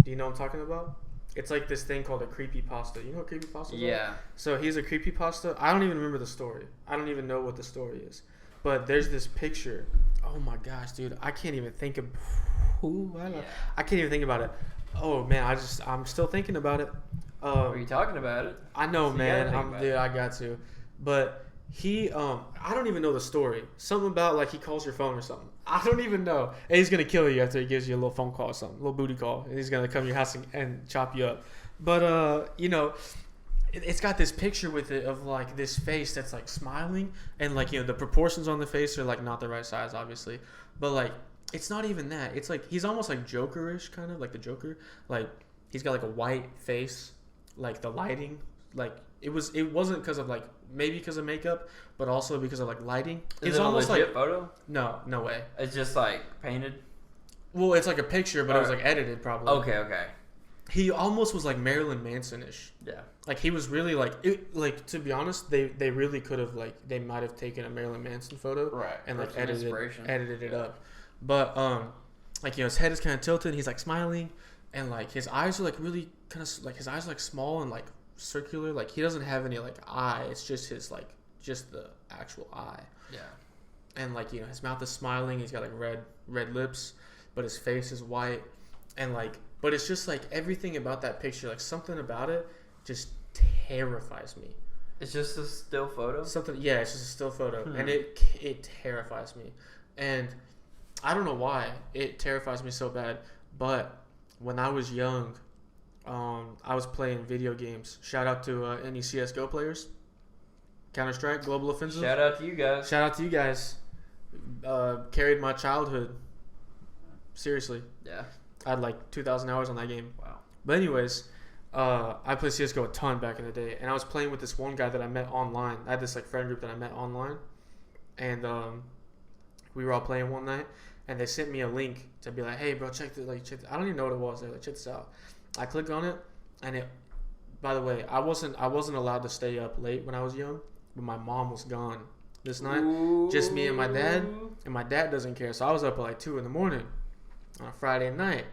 [SPEAKER 2] Do you know what I'm talking about? It's like this thing called a creepypasta. You know what creepypasta is?
[SPEAKER 1] Yeah.
[SPEAKER 2] So he's a creepypasta. I don't even remember the story. I don't even know what the story is. But there's this picture. Oh my gosh, dude! I can't even think of I can't even think about it. Oh man, I'm still thinking about it.
[SPEAKER 1] Are you talking about it?
[SPEAKER 2] I know, so man. I got to. But he, I don't even know the story. Something about like he calls your phone or something. I don't even know. And he's gonna kill you after he gives you a little phone call or something, a little booty call, and he's gonna come to your house and chop you up. But it's got this picture with it of like this face that's like smiling, and like the proportions on the face are like not the right size, obviously, but like it's not even that. It's like he's almost like Joker-ish, kind of like the Joker. Like he's got like a white face, like the lighting, like it wasn't because of like maybe because of makeup, but also because of like lighting.
[SPEAKER 1] Is it almost a legit photo?
[SPEAKER 2] No way.
[SPEAKER 1] It's just like painted.
[SPEAKER 2] Well, it's like a picture, but it was like edited probably.
[SPEAKER 1] Okay.
[SPEAKER 2] He almost was like Marilyn Manson-ish.
[SPEAKER 1] Yeah.
[SPEAKER 2] Like he was really like it. Like to be honest, they really could have like they might have taken a Marilyn Manson photo,
[SPEAKER 1] right,
[SPEAKER 2] and like edited it up. But like his head is kind of tilted. He's like smiling, and like his eyes are like really kind of like his eyes are like small and like circular. Like he doesn't have any like eye. It's just his like just the actual eye.
[SPEAKER 1] Yeah.
[SPEAKER 2] And like his mouth is smiling. He's got like red lips, but his face is white, and like. But it's just like everything about that picture, like something about it just terrifies me.
[SPEAKER 1] It's just a still photo?
[SPEAKER 2] It's just a still photo. And it terrifies me. And I don't know why it terrifies me so bad. But when I was young, I was playing video games. Shout out to any CSGO players. Counter-Strike, Global Offensive.
[SPEAKER 1] Shout out to you guys.
[SPEAKER 2] Carried my childhood. Seriously.
[SPEAKER 1] Yeah.
[SPEAKER 2] I had like 2,000 hours on that game.
[SPEAKER 1] Wow.
[SPEAKER 2] But anyways, I played CSGO a ton back in the day. And I was playing with this one guy that I met online. I had this like friend group that I met online. And we were all playing one night. And they sent me a link to be like, hey, bro, check this. I don't even know what it was. They're like, check this out. I clicked on it. And it, by the way, I wasn't allowed to stay up late when I was young. But my mom was gone this night.
[SPEAKER 1] Ooh.
[SPEAKER 2] Just me and my dad. And my dad doesn't care. So I was up at like 2 in the morning. On a Friday night,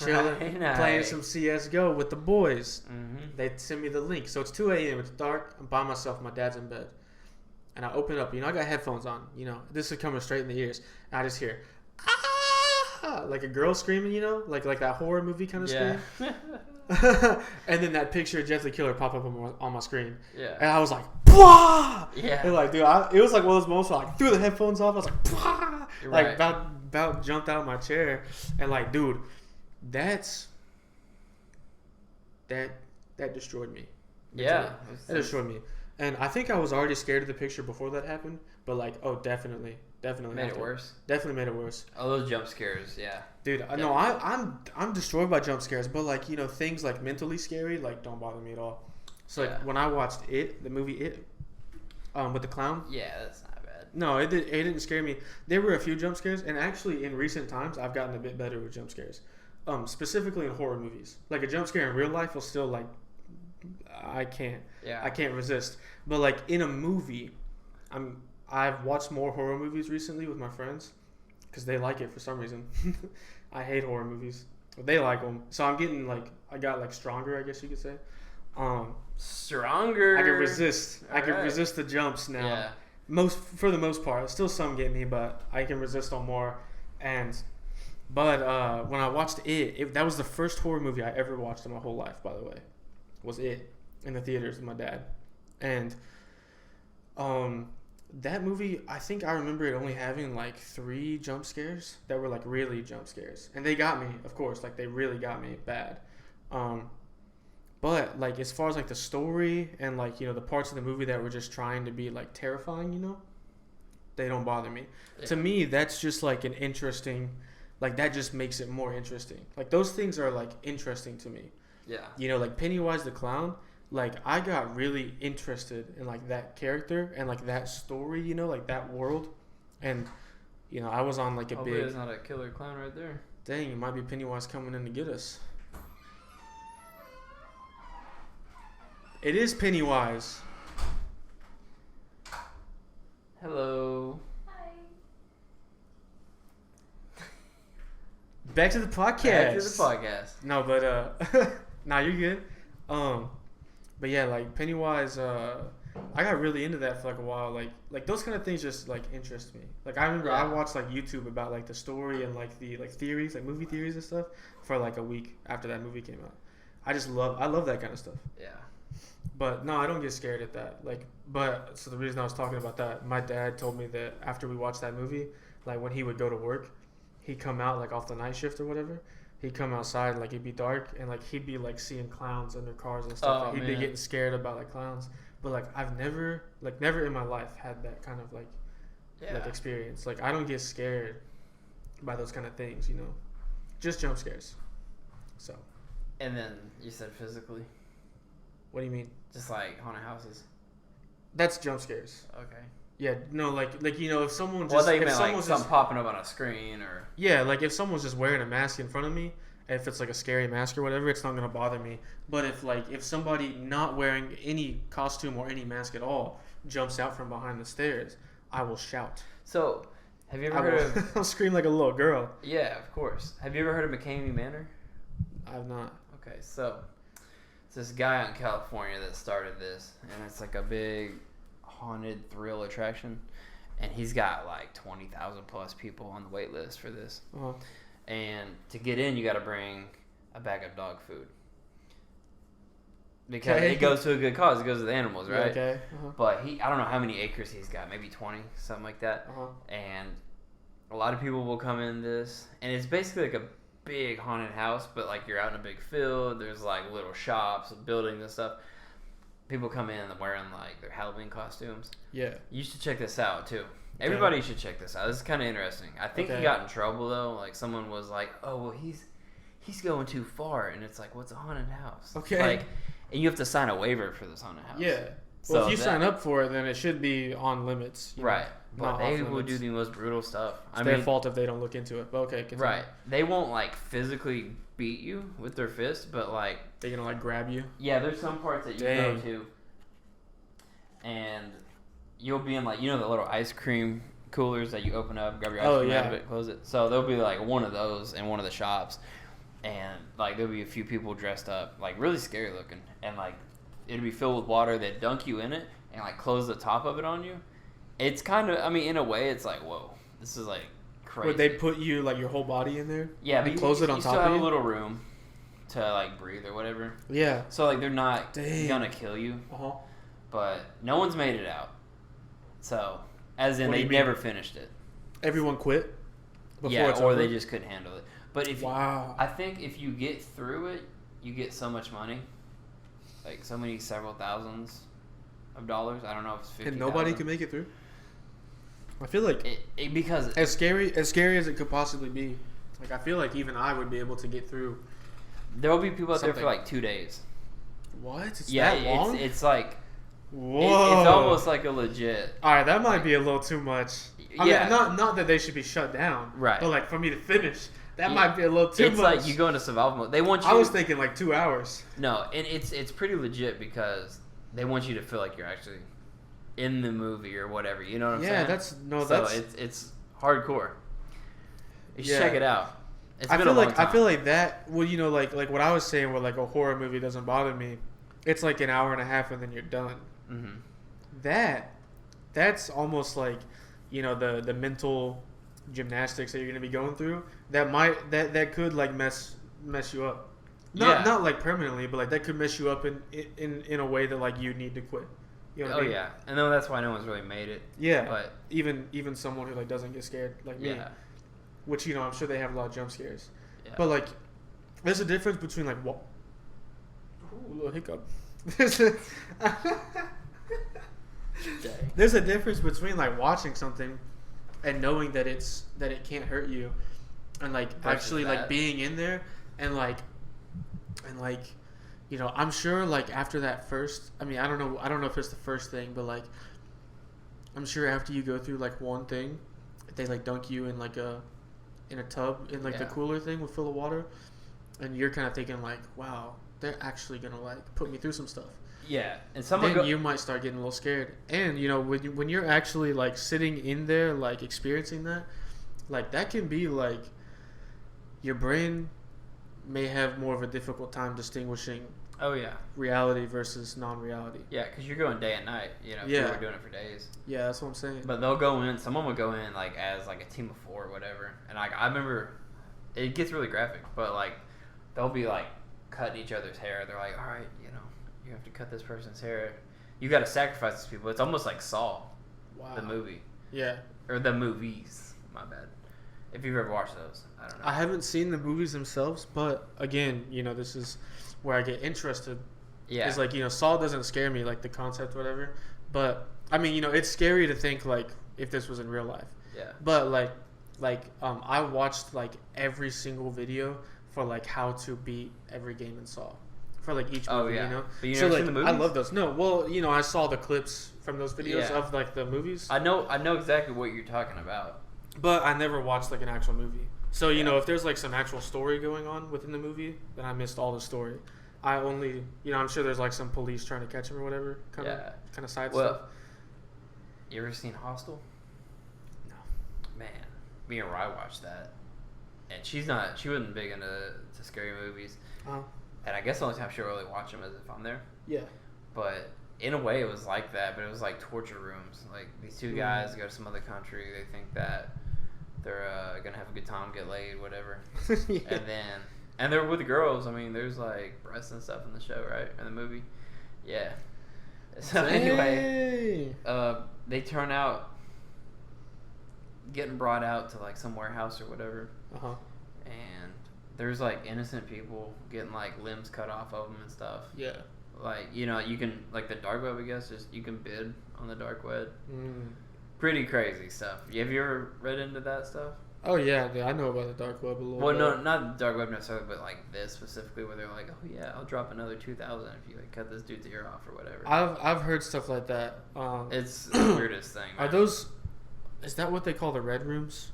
[SPEAKER 2] chilling, playing some CSGO with the boys.
[SPEAKER 1] Mm-hmm.
[SPEAKER 2] They send me the link. So it's 2 a.m. It's dark. I'm by myself. My dad's in bed. And I open up. I got headphones on. This is coming straight in the ears. And I just hear, ah! Like a girl screaming, like that horror movie kind of scream. And then that picture of Jeff the Killer pop up on my screen.
[SPEAKER 1] Yeah.
[SPEAKER 2] And I was like, "Bwah!"
[SPEAKER 1] Yeah.
[SPEAKER 2] And like, dude, it was like one of those moments where I threw the headphones off. I was like, "Bwah!"
[SPEAKER 1] Right.
[SPEAKER 2] Like about jumped out of my chair. And like, dude, that destroyed me.
[SPEAKER 1] Yeah.
[SPEAKER 2] That destroyed me. And I think I was already scared of the picture before that happened. But like, oh, definitely
[SPEAKER 1] made it worse.
[SPEAKER 2] Definitely made it worse.
[SPEAKER 1] Oh, those jump scares, yeah.
[SPEAKER 2] Dude, no, I'm destroyed by jump scares, but like things like mentally scary like don't bother me at all. So like when I watched the movie It, with the clown.
[SPEAKER 1] Yeah, that's not bad.
[SPEAKER 2] No, it didn't scare me. There were a few jump scares, and actually in recent times, I've gotten a bit better with jump scares. Specifically in horror movies. Like a jump scare in real life will still like, I can't resist. But like in a movie, I've watched more horror movies recently with my friends because they like it for some reason. I hate horror movies, but they like them. So I'm getting like, I got like stronger, I guess you could say.
[SPEAKER 1] Stronger.
[SPEAKER 2] I can resist. I can resist the jumps now. Yeah. For the most part, still some get me, but I can resist on more. But when I watched that was the first horror movie I ever watched in my whole life. By the way, was It in the theaters with my dad, and that movie, I think I remember it only having like 3 jump scares that were like really jump scares, and they got me, of course, like they really got me bad. But like as far as like the story and like the parts of the movie that were just trying to be like terrifying, they don't bother me. Yeah. To me, that's just like an interesting, like that just makes it more interesting. Like those things are like interesting to me. Yeah. Like Pennywise the Clown, like I got really interested in like that character and like that story, like that world, and I was on like a
[SPEAKER 1] Hopefully there's not a killer clown right there.
[SPEAKER 2] Dang, it might be Pennywise coming in to get us. It is Pennywise.
[SPEAKER 1] Hello.
[SPEAKER 3] Hi.
[SPEAKER 2] Back to the podcast.
[SPEAKER 1] Back to the podcast.
[SPEAKER 2] No, but nah, you're good. But yeah, like Pennywise, I got really into that for like a while. Like those kind of things just like interest me. Like I remember I watched like YouTube about like the story and like the like theories, like movie theories and stuff for like a week after that movie came out. I love that kind of stuff.
[SPEAKER 1] Yeah.
[SPEAKER 2] But no, I don't get scared at that. So the reason I was talking about that, my dad told me that after we watched that movie, like when he would go to work, he'd come out like off the night shift or whatever. He'd come outside, like it'd be dark, and like he'd be like seeing clowns under cars and stuff. Like, he'd be getting scared about like clowns. But like I've never in my life had that kind of like experience. Like I don't get scared by those kind of things, just jump scares. So.
[SPEAKER 1] And then you said physically.
[SPEAKER 2] What do you mean?
[SPEAKER 1] Just like haunted houses.
[SPEAKER 2] That's jump scares.
[SPEAKER 1] Okay.
[SPEAKER 2] Yeah, no, like if someone just...
[SPEAKER 1] Well, I thought you meant like something popping up on a screen or...
[SPEAKER 2] Yeah, like if someone's just wearing a mask in front of me, if it's like a scary mask or whatever, it's not going to bother me. But if somebody not wearing any costume or any mask at all jumps out from behind the stairs, I will shout.
[SPEAKER 1] So, have you ever heard of...
[SPEAKER 2] I'll scream like a little girl.
[SPEAKER 1] Yeah, of course. Have you ever heard of McCamey Manor?
[SPEAKER 2] I've not.
[SPEAKER 1] Okay, so... It's this guy out in California that started this, and it's like a big haunted thrill attraction, and he's got like 20,000 plus people on the wait list for this.
[SPEAKER 2] Uh-huh.
[SPEAKER 1] And to get in, you got to bring a bag of dog food because it goes to a good cause. It goes to the animals, right?
[SPEAKER 2] Okay. Uh-huh.
[SPEAKER 1] But I don't know how many acres he's got, maybe 20, something like that.
[SPEAKER 2] Uh-huh.
[SPEAKER 1] And a lot of people will come in this, and it's basically like a big haunted house, but like you're out in a big field. There's like little shops, buildings and stuff. People come in wearing like their Halloween costumes.
[SPEAKER 2] Yeah.
[SPEAKER 1] You should check this out too. Everybody should check this out. This is kind of interesting. I think he got in trouble though. Like someone was like, "Oh, well, he's going too far," and it's like, "What's a haunted house?"
[SPEAKER 2] Okay.
[SPEAKER 1] Like, and you have to sign a waiver for this haunted house.
[SPEAKER 2] Yeah. Well, if you sign up for it, then it should be on limits.
[SPEAKER 1] Right. But they will do the most brutal stuff.
[SPEAKER 2] It's their fault if they don't look into it. But okay, continue.
[SPEAKER 1] Right. They won't like physically beat you with their fist, but like
[SPEAKER 2] they're gonna like grab you.
[SPEAKER 1] Yeah, there's some parts that you go to, and you'll be in like the little ice cream coolers that you open up, grab your ice cream out of it, close it. So there'll be like one of those in one of the shops, and like there'll be a few people dressed up like really scary looking, and like it'll be filled with water. They dunk you in it and like close the top of it on you. It's kind of, I mean, in a way, it's like, whoa, this is like crazy.
[SPEAKER 2] Would they put you like your whole body in there?
[SPEAKER 1] Yeah, but
[SPEAKER 2] close it on top of you. You
[SPEAKER 1] still have a little room to like breathe or whatever.
[SPEAKER 2] Yeah.
[SPEAKER 1] So like they're not gonna kill you.
[SPEAKER 2] Uh-huh.
[SPEAKER 1] But no one's made it out. So as in they never finished it.
[SPEAKER 2] Everyone quit.
[SPEAKER 1] Or they just couldn't handle it. But
[SPEAKER 2] I
[SPEAKER 1] think if you get through it, you get so much money, like several thousands of dollars. I don't know if it's 50,000.
[SPEAKER 2] And nobody can make it through. I feel like
[SPEAKER 1] because
[SPEAKER 2] as scary as it could possibly be, like I feel like even I would be able to get through.
[SPEAKER 1] There will be people out there for like 2 days.
[SPEAKER 2] What? It's that long?
[SPEAKER 1] It's like
[SPEAKER 2] Whoa.
[SPEAKER 1] It's almost like a legit.
[SPEAKER 2] All right, that might be a little too much. I mean, not that they should be shut down,
[SPEAKER 1] right?
[SPEAKER 2] But like for me to finish, that might be a little too much.
[SPEAKER 1] It's like you go into survival mode. They want you.
[SPEAKER 2] I was thinking like 2 hours.
[SPEAKER 1] No, and it's pretty legit because they want you to feel like you're actually in the movie or whatever. You know what I'm saying?
[SPEAKER 2] Yeah,
[SPEAKER 1] that's it's hardcore. You should check it out.
[SPEAKER 2] I feel like that. Well, you know, like what I was saying, where like a horror movie doesn't bother me. It's like an hour and a half and then you're done. Mm-hmm. That's almost like, you know, the mental gymnastics that you're gonna be going through. That could like mess you up. Not like permanently, but like that could mess you up in a way that like you need to quit. You know what I mean?
[SPEAKER 1] Yeah, and then that's why no one's really made it.
[SPEAKER 2] Yeah,
[SPEAKER 1] but
[SPEAKER 2] even someone who like doesn't get scared like me, which, you know, I'm sure they have a lot of jump scares. Yeah. But like, there's a difference between like what. Ooh, a little hiccup. There's a difference between like watching something and knowing that it can't hurt you, and like actually like being in there and like you know, I'm sure like after that first, I mean, I don't know if it's the first thing, but like I'm sure after you go through like one thing, they like dunk you in like in a tub in like the cooler thing full of water, and you're kind of thinking like, wow, they're actually gonna like put me through some stuff.
[SPEAKER 1] Yeah, and
[SPEAKER 2] then you might start getting a little scared. And you know, when you're actually like sitting in there, like experiencing that, like that can be like your brain may have more of a difficult time distinguishing.
[SPEAKER 1] Oh yeah,
[SPEAKER 2] reality versus non-reality.
[SPEAKER 1] Yeah, because you're going day and night. You know, people are doing it for days.
[SPEAKER 2] Yeah, that's what I'm saying.
[SPEAKER 1] But they'll go in. Someone will go in like as like a team of 4 or whatever. And like I remember, it gets really graphic. But like they'll be like cutting each other's hair. They're like, all right, you know, you have to cut this person's hair. You got to sacrifice these people. It's almost like Saw, the movie.
[SPEAKER 2] Yeah.
[SPEAKER 1] Or the movies. My bad. If you've ever watched those, I don't know.
[SPEAKER 2] I haven't seen the movies themselves, but again, you know, this is where I get interested. Yeah. It's like, you know, Saw doesn't scare me, like the concept, whatever. But I mean, you know, it's scary to think like if this was in real life.
[SPEAKER 1] Yeah.
[SPEAKER 2] But I watched like every single video for like how to beat every game in Saw. For like each movie, you know.
[SPEAKER 1] But you never seen the movies?
[SPEAKER 2] I love those. No, well, you know, I saw the clips from those videos of like the movies.
[SPEAKER 1] I know exactly what you're talking about.
[SPEAKER 2] But I never watched like an actual movie. So, you know, if there's like some actual story going on within the movie, then I missed all the story. I only, you know, I'm sure there's like some police trying to catch him or whatever, kind of side stuff.
[SPEAKER 1] You ever seen Hostel?
[SPEAKER 2] No.
[SPEAKER 1] Man, me and Rye watched that, and she wasn't big into scary movies.
[SPEAKER 2] Uh-huh.
[SPEAKER 1] And I guess the only time she'll really watch them is if I'm there.
[SPEAKER 2] Yeah.
[SPEAKER 1] But in a way, it was like that, but it was like torture rooms. Like these 2 guys go to some other country, they think that they're gonna have a good time, get laid, whatever, and they're with the girls. I mean, there's like breasts and stuff in the show, right? In the movie, yeah. So anyway, they turn out getting brought out to like some warehouse or whatever, and there's like innocent people getting like limbs cut off of them and stuff.
[SPEAKER 2] Yeah.
[SPEAKER 1] Like, you know, you can like the dark web, I guess, just you can bid on the dark web. Pretty crazy stuff. Have you ever read into that stuff?
[SPEAKER 2] Oh yeah, I know about the dark web a little bit.
[SPEAKER 1] Well, no, not the dark web necessarily, but like this specifically, where they're like, oh yeah, I'll drop another 2,000 if you like cut this dude's ear off or whatever.
[SPEAKER 2] I've heard stuff like that.
[SPEAKER 1] It's the weirdest thing. Man.
[SPEAKER 2] Are those? Is that what they call the red rooms?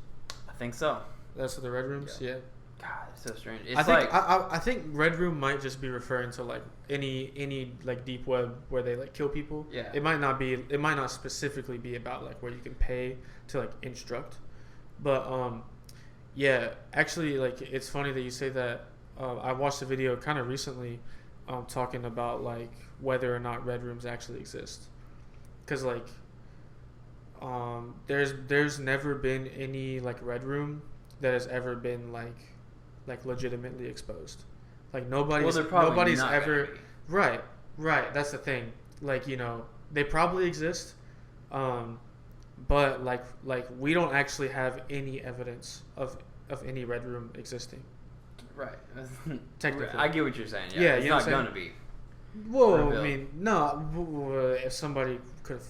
[SPEAKER 1] I think so.
[SPEAKER 2] That's what the red rooms. Yeah.
[SPEAKER 1] God, it's so strange. It's
[SPEAKER 2] I think red room might just be referring to like any like deep web where they like kill people.
[SPEAKER 1] Yeah.
[SPEAKER 2] It might not specifically be about like where you can pay to like instruct, but yeah, actually like it's funny that you say that. I watched a video kind of recently, talking about like whether or not red rooms actually exist, because like there's never been any like red room that has ever been like legitimately exposed. Like nobody's ever right. That's the thing. Like, you know, they probably exist, but like we don't actually have any evidence of any red room existing.
[SPEAKER 1] Right.
[SPEAKER 2] Technically,
[SPEAKER 1] I get what you're saying.
[SPEAKER 2] Yeah,
[SPEAKER 1] it's not gonna be.
[SPEAKER 2] Well,
[SPEAKER 1] revealed.
[SPEAKER 2] I mean, no. If somebody could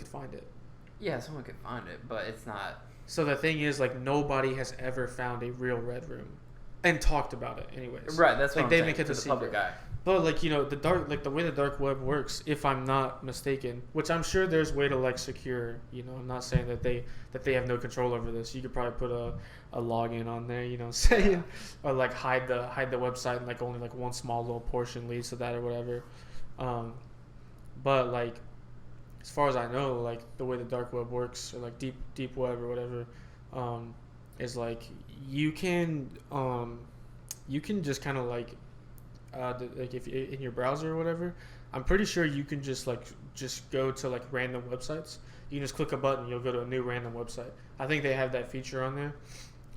[SPEAKER 2] find it.
[SPEAKER 1] Yeah, someone could find it, but it's not.
[SPEAKER 2] So the thing is, like, nobody has ever found a real red room and talked about it anyways.
[SPEAKER 1] Right, that's
[SPEAKER 2] like
[SPEAKER 1] what
[SPEAKER 2] they
[SPEAKER 1] I'm
[SPEAKER 2] make
[SPEAKER 1] saying.
[SPEAKER 2] it
[SPEAKER 1] To the public eye.
[SPEAKER 2] But like the way the dark web works, if I'm not mistaken, which I'm sure there's a way to like secure. I'm not saying that they have no control over this. You could probably put a login on there, saying or like hide the website and like only like one small little portion leads to that or whatever. But like as far as I know, like the way the dark web works or like deep web or whatever, is like you can just kind of like if in your browser or whatever, I'm pretty sure you can just go to like random websites. You can just click a button, you'll go to a new random website. I think they have that feature on there.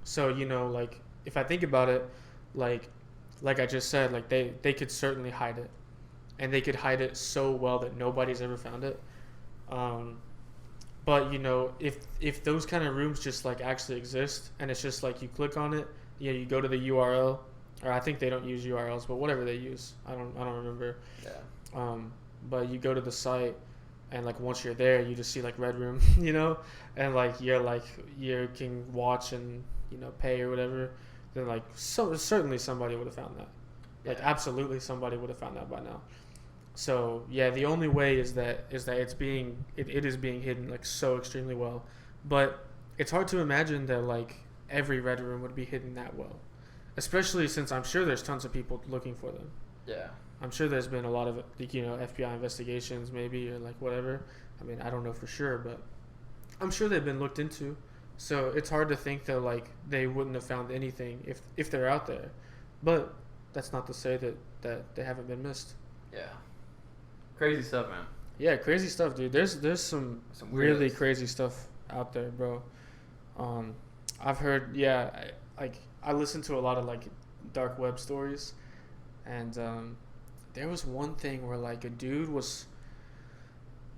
[SPEAKER 2] So like if I think about it, like I just said, like they could certainly hide it, and they could hide it so well that nobody's ever found it. But if those kind of rooms just like actually exist, and it's just like you click on it, you go to the URL. Or I think they don't use URLs, but whatever they use, I don't remember. Yeah. But you go to the site, and like once you're there, you just see like Red Room, and like you can watch and pay or whatever. Then like certainly somebody would have found that. Like absolutely somebody would have found that by now. So yeah, the only way is that it is being hidden like so extremely well, but it's hard to imagine that like every Red Room would be hidden that well. Especially since I'm sure there's tons of people looking for them.
[SPEAKER 1] Yeah.
[SPEAKER 2] I'm sure there's been a lot of FBI investigations maybe or like whatever. I mean, I don't know for sure, but I'm sure they've been looked into. So it's hard to think that like they wouldn't have found anything if they're out there. But that's not to say that they haven't been missed.
[SPEAKER 1] Yeah. Crazy stuff, man.
[SPEAKER 2] Yeah, crazy stuff, dude. There's some really crazy stuff out there, bro. I've heard, I listen to a lot of like dark web stories, and there was one thing where like a dude was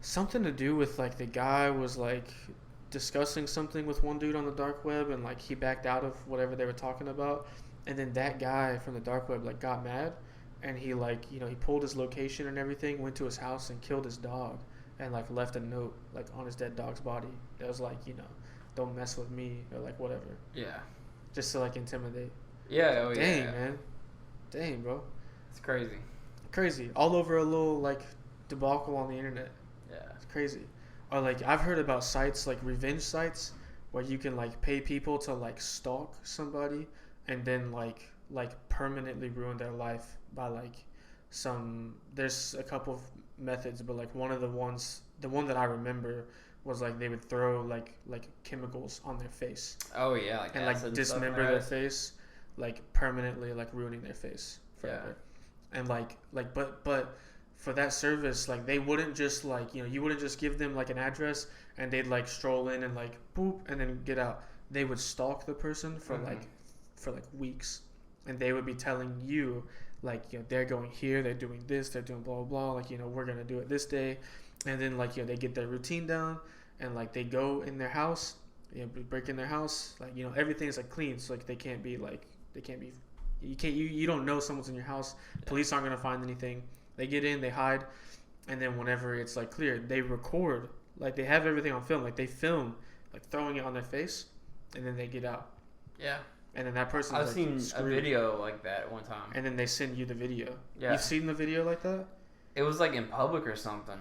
[SPEAKER 2] something to do with like the guy was like discussing something with one dude on the dark web, and like he backed out of whatever they were talking about, and then that guy from the dark web like got mad, and he like he pulled his location and everything, went to his house and killed his dog, and like left a note like on his dead dog's body that was like don't mess with me or like whatever.
[SPEAKER 1] Yeah.
[SPEAKER 2] Just to like intimidate.
[SPEAKER 1] Yeah. Oh,
[SPEAKER 2] Dang,
[SPEAKER 1] yeah.
[SPEAKER 2] man. Dang, bro.
[SPEAKER 1] It's crazy.
[SPEAKER 2] Crazy. All over a little like debacle on the internet.
[SPEAKER 1] Yeah.
[SPEAKER 2] It's crazy. Or like I've heard about sites like revenge sites where you can like pay people to like stalk somebody and then like permanently ruin their life by like there's a couple of methods, but like the one that I remember was like they would throw like chemicals on their face.
[SPEAKER 1] Oh yeah, like
[SPEAKER 2] and like dismember their face, like permanently like ruining their face forever. Yeah. And like but for that service, like they wouldn't just like you wouldn't just give them like an address and they'd like stroll in and like boop and then get out. They would stalk the person for like weeks, and they would be telling you like they're going here, they're doing this, they're doing blah blah blah, like we're gonna do it this day. And then like they get their routine down, and like they go in their house, break in their house, like everything's like clean, so like you don't know someone's in your house. Police aren't gonna find anything. They get in, they hide, and then whenever it's like clear, they record, like they have everything on film, like they film like throwing it on their face, and then they get out.
[SPEAKER 1] Yeah.
[SPEAKER 2] And then that person.
[SPEAKER 1] I've seen a video like that one time.
[SPEAKER 2] And then they send you the video.
[SPEAKER 1] Yeah.
[SPEAKER 2] You've seen the video like that?
[SPEAKER 1] It was like in public or something.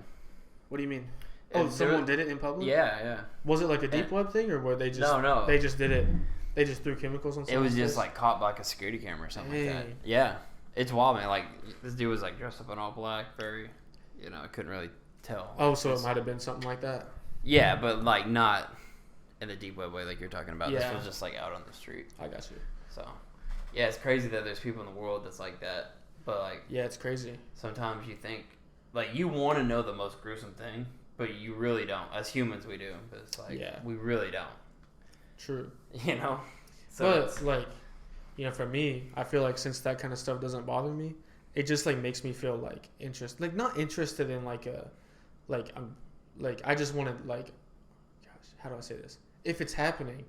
[SPEAKER 2] What do you mean? Oh, someone did it in public?
[SPEAKER 1] Yeah.
[SPEAKER 2] Was it like a deep web thing, or were they just...
[SPEAKER 1] No.
[SPEAKER 2] They just did it... They just threw chemicals on something?
[SPEAKER 1] It was just like caught by like a security camera or something like that. Yeah. It's wild, man. Like, this dude was like dressed up in all black, very... I couldn't really tell.
[SPEAKER 2] Oh, so it might have been something like that?
[SPEAKER 1] Yeah, but like not in the deep web way like you're talking about. Yeah. This was just like out on the street.
[SPEAKER 2] I got you.
[SPEAKER 1] So, yeah, it's crazy that there's people in the world that's like that. But like...
[SPEAKER 2] Yeah, it's crazy.
[SPEAKER 1] Sometimes you think... Like, you want to know the most gruesome thing, but you really don't. As humans, we do. But it's like, we really don't.
[SPEAKER 2] True.
[SPEAKER 1] So
[SPEAKER 2] but, it's like, for me, I feel like since that kind of stuff doesn't bother me, it just, like, makes me feel, like, interested. Like, not interested in, like, I just want to, like, gosh, how do I say this? If it's happening,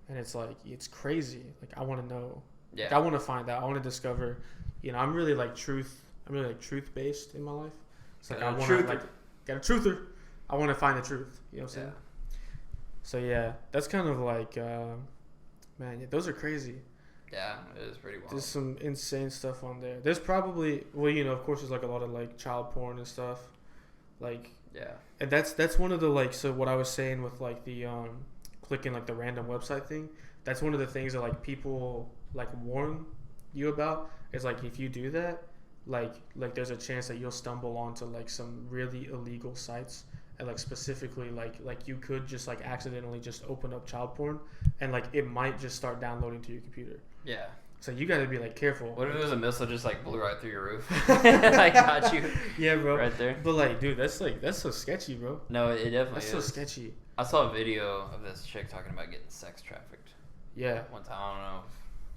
[SPEAKER 2] and it's, like, it's crazy, like, I want to know.
[SPEAKER 1] Yeah.
[SPEAKER 2] Like, I want to find out. I want to discover. I'm really, like, truth-based in my life. It's like, I want to, like, got a truther. I want to find the truth. You know what I'm saying? So, yeah, that's kind of like, man, those are crazy.
[SPEAKER 1] Yeah, it is pretty wild.
[SPEAKER 2] There's some insane stuff on there. There's probably, well, you know, of course, there's like a lot of like child porn and stuff, like.
[SPEAKER 1] Yeah.
[SPEAKER 2] And that's one of the like, so what I was saying with like the clicking like the random website thing. That's one of the things that like people like warn you about is like if you do that, like there's a chance that you'll stumble onto like some really illegal sites. And like specifically like you could just like accidentally just open up child porn and like it might just start downloading to your computer.
[SPEAKER 1] Yeah.
[SPEAKER 2] So you gotta be like careful.
[SPEAKER 1] What if it was a missile just like blew right through your roof? I got you.
[SPEAKER 2] Yeah, bro.
[SPEAKER 1] Right there.
[SPEAKER 2] But like, dude, that's so sketchy, bro.
[SPEAKER 1] No, it definitely
[SPEAKER 2] that's
[SPEAKER 1] is.
[SPEAKER 2] So sketchy.
[SPEAKER 1] I saw a video of this chick talking about getting sex trafficked.
[SPEAKER 2] Yeah.
[SPEAKER 1] One time, I don't know.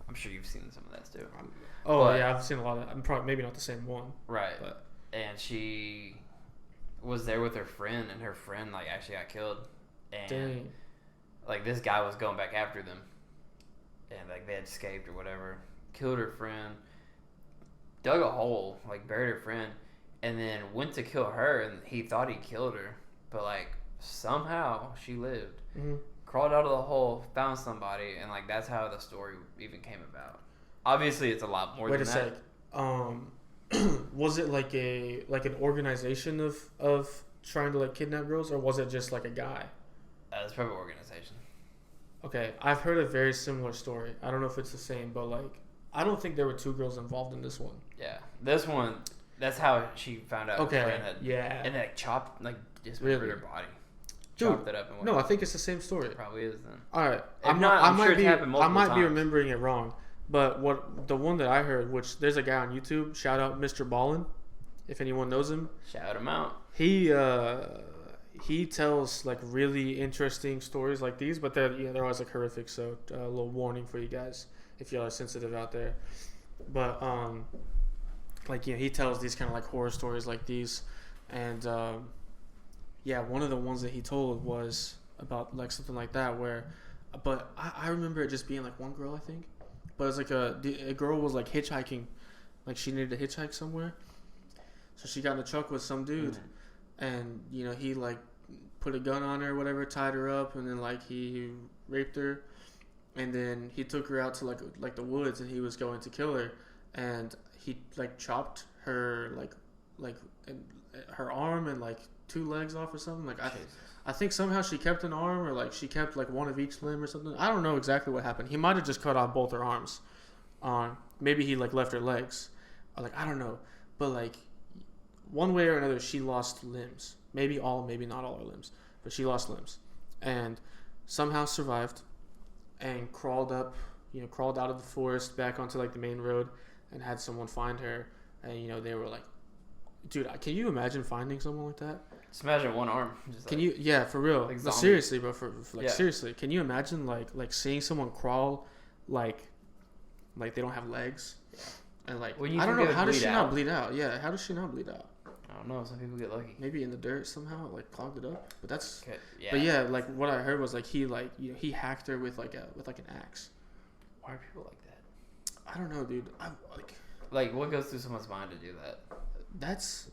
[SPEAKER 1] I'm sure you've seen some of that too.
[SPEAKER 2] Yeah, I've seen a lot of. I'm probably maybe not the same one.
[SPEAKER 1] Right.
[SPEAKER 2] But.
[SPEAKER 1] And she was there with her friend, and her friend like actually got killed. And
[SPEAKER 2] dang.
[SPEAKER 1] Like this guy was going back after them, and like they had escaped or whatever. Killed her friend, dug a hole, like buried her friend, and then went to kill her. And he thought he killed her, but like somehow she lived.
[SPEAKER 2] Mm-hmm.
[SPEAKER 1] Crawled out of the hole, found somebody, and like that's how the story even came about. Obviously, it's a lot more than that.
[SPEAKER 2] Wait a sec. Was it like an organization of trying to like kidnap girls, or was it just like a guy?
[SPEAKER 1] It's probably an organization.
[SPEAKER 2] Okay, I've heard a very similar story. I don't know if it's the same, but like I don't think there were 2 girls involved in this one.
[SPEAKER 1] Yeah, this one. That's how she found out.
[SPEAKER 2] Okay.
[SPEAKER 1] Her friend had,
[SPEAKER 2] yeah.
[SPEAKER 1] And like chopped, like dismembered her body. Chopped it up and went.
[SPEAKER 2] No, I think it's the same story.
[SPEAKER 1] It probably is then.
[SPEAKER 2] All right,
[SPEAKER 1] I'm sure it's happened multiple
[SPEAKER 2] I might be
[SPEAKER 1] times.
[SPEAKER 2] remembering it wrong, but the one that I heard, which there's a guy on YouTube, shout out Mr. Ballin, if anyone knows him.
[SPEAKER 1] Shout him out.
[SPEAKER 2] He tells like really interesting stories like these, but they're always like horrific. So a little warning for you guys if y'all are sensitive out there. But like he tells these kind of like horror stories like these, and one of the ones that he told was about like something like that but I remember it just being like one girl, I think, but it was like a girl was like hitchhiking, like she needed to hitchhike somewhere, so she got in a truck with some dude. Mm-hmm. And, he, like, put a gun on her or whatever, tied her up, and then, like, he raped her. And then he took her out to, like the woods, and he was going to kill her. And he, like, chopped her, like her arm and, like, 2 legs off or something. Like, I think somehow she kept an arm or, like, she kept, like, one of each limb or something. I don't know exactly what happened. He might have just cut off both her arms. Maybe he, like, left her legs. Like, I don't know. But, like, one way or another, she lost limbs. Maybe not all her limbs, but she lost limbs, and somehow survived, and crawled out of the forest back onto like the main road, and had someone find her, and they were like, dude, can you imagine finding someone like that?
[SPEAKER 1] Just imagine one arm. Just
[SPEAKER 2] can you? Yeah, for real.
[SPEAKER 1] Like
[SPEAKER 2] seriously, bro. Seriously, can you imagine like seeing someone crawl, like they don't have legs, and like I don't know, how does she not bleed out? Yeah, how does she not bleed out?
[SPEAKER 1] I don't know. Some people get lucky.
[SPEAKER 2] Maybe in the dirt somehow, like clogged it up. But that's.
[SPEAKER 1] Okay. Yeah.
[SPEAKER 2] But yeah, like what I heard was like he hacked her with an axe.
[SPEAKER 1] Why are people like that?
[SPEAKER 2] I don't know, dude.
[SPEAKER 1] Like what goes through someone's mind to do that?
[SPEAKER 2] That's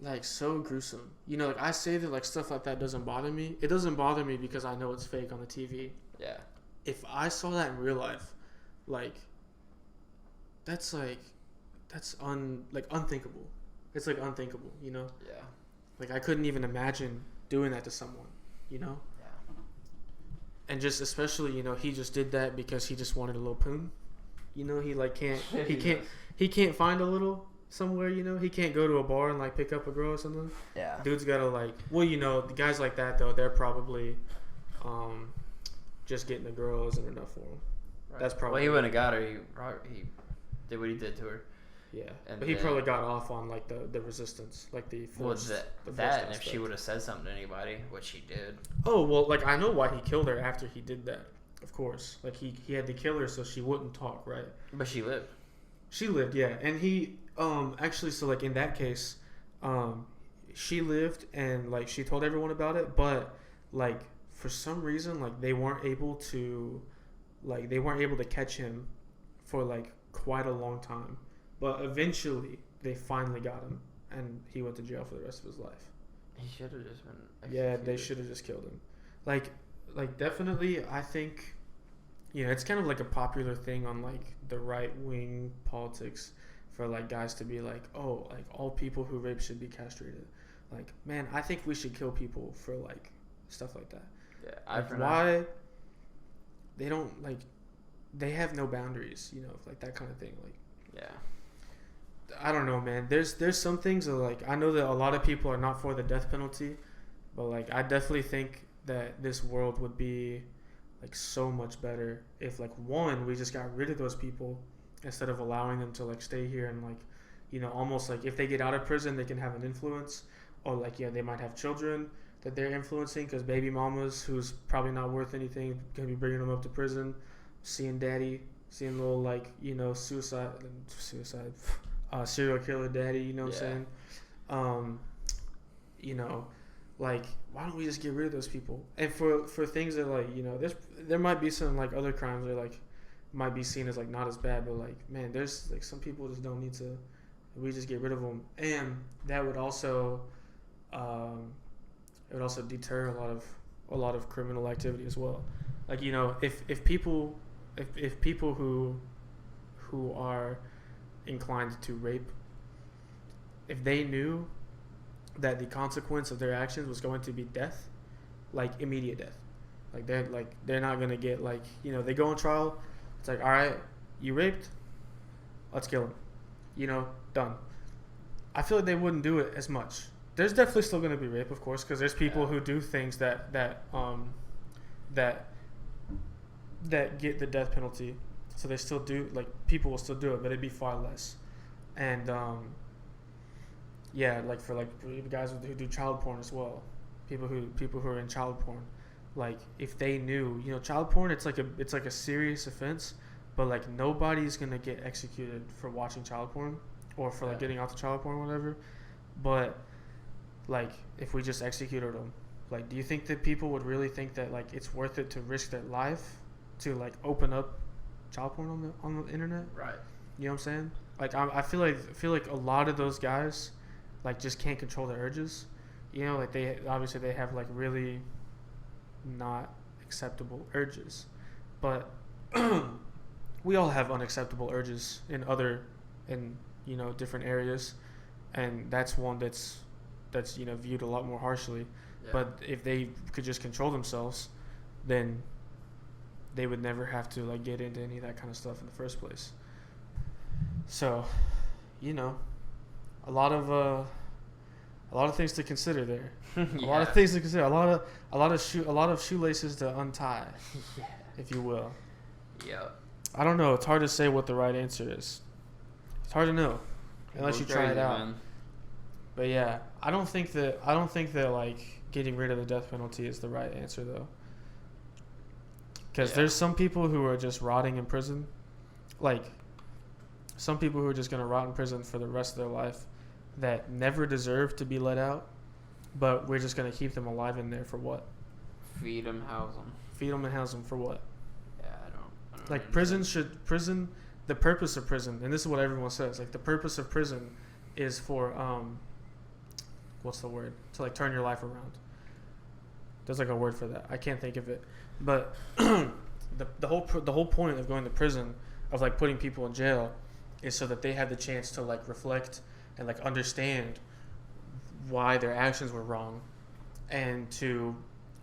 [SPEAKER 2] like so gruesome. Like I say that like stuff like that doesn't bother me. It doesn't bother me because I know it's fake on the TV.
[SPEAKER 1] Yeah.
[SPEAKER 2] If I saw that in real life, like that's unthinkable. It's like unthinkable,
[SPEAKER 1] Yeah.
[SPEAKER 2] Like I couldn't even imagine doing that to someone, Yeah. And just especially, he just did that because he just wanted a little poon. He like he can't find a little somewhere, he can't go to a bar and like pick up a girl or something.
[SPEAKER 1] Yeah.
[SPEAKER 2] Dude's gotta like, the guys like that though, they're probably just getting the girl isn't enough for him. Right. That's probably.
[SPEAKER 1] Well, he wouldn't have got her. He did what he did to her.
[SPEAKER 2] Yeah, but he probably got off on like the resistance, like the force.
[SPEAKER 1] And if she would have said something to anybody, which she did.
[SPEAKER 2] Oh well, like I know why he killed her after he did that. Of course, like he had to kill her so she wouldn't talk, right?
[SPEAKER 1] But she lived.
[SPEAKER 2] She lived, yeah, and he actually so like in that case, she lived and like she told everyone about it, but like for some reason like they weren't able to catch him for like quite a long time. But eventually, they finally got him, and he went to jail for the rest of his life.
[SPEAKER 1] He should have just been executed.
[SPEAKER 2] Yeah, they should have just killed him. Like definitely, I think, it's kind of like a popular thing on like the right wing politics for like guys to be like, oh, like all people who rape should be castrated. Like, man, I think we should kill people for like stuff like that.
[SPEAKER 1] Yeah,
[SPEAKER 2] like, why they don't like they have no boundaries, like that kind of thing. Like,
[SPEAKER 1] yeah,
[SPEAKER 2] I don't know, man. There's some things that like I know that a lot of people are not for the death penalty, but like I definitely think that this world would be like so much better if like one, we just got rid of those people instead of allowing them to like stay here and like almost like if they get out of prison they can have an influence, or like they might have children that they're influencing because baby mamas who's probably not worth anything gonna be bringing them up to prison, seeing little like suicide serial killer daddy, what I'm saying, like why don't we just get rid of those people? And for things that like there might be some like other crimes that like might be seen as like not as bad, but like man, there's like some people just don't need to. We just get rid of them, and that would also deter a lot of criminal activity as well. Like if people who are inclined to rape, if they knew that the consequence of their actions was going to be death, like immediate death, like they're not gonna get like they go on trial, it's like, all right, you raped, let's kill him, done. I feel like they wouldn't do it as much. There's definitely still gonna be rape, of course, because there's people who do things that get the death penalty, so they still do, like people will still do it, but it'd be far less. And like for like guys who do child porn as well, people who are in child porn, like if they knew, child porn, it's like a serious offense, but like nobody's gonna get executed for watching child porn or for like getting out to child porn or whatever. But like if we just executed them, like do you think that people would really think that like it's worth it to risk their life to like open up child porn on the internet?
[SPEAKER 1] Right.
[SPEAKER 2] You know what I'm saying? Like I feel like a lot of those guys like just can't control their urges. Like they obviously have like really not acceptable urges, but we all have unacceptable urges in different areas, and that's one that's viewed a lot more harshly. Yeah. But if they could just control themselves, then they would never have to like get into any of that kind of stuff in the first place. So, a lot of things to consider there. A lot of things to consider. A lot of shoelaces to untie, if you will.
[SPEAKER 1] Yeah.
[SPEAKER 2] I don't know. It's hard to say what the right answer is. It's hard to know unless you try it out. Man. But yeah, I don't think that like getting rid of the death penalty is the right answer though. Because there's some people who are just rotting in prison, like some people who are just gonna rot in prison for the rest of their life, that never deserve to be let out, but we're just gonna keep them alive in there for what?
[SPEAKER 1] Feed them, house them.
[SPEAKER 2] Feed them and house them for what?
[SPEAKER 1] Yeah, I don't
[SPEAKER 2] like prison. The purpose of prison, and this is what everyone says, like the purpose of prison is for what's the word? To like turn your life around. There's like a word for that. I can't think of it, but the whole point of going to prison, of like putting people in jail, is so that they have the chance to like reflect and like understand why their actions were wrong, and to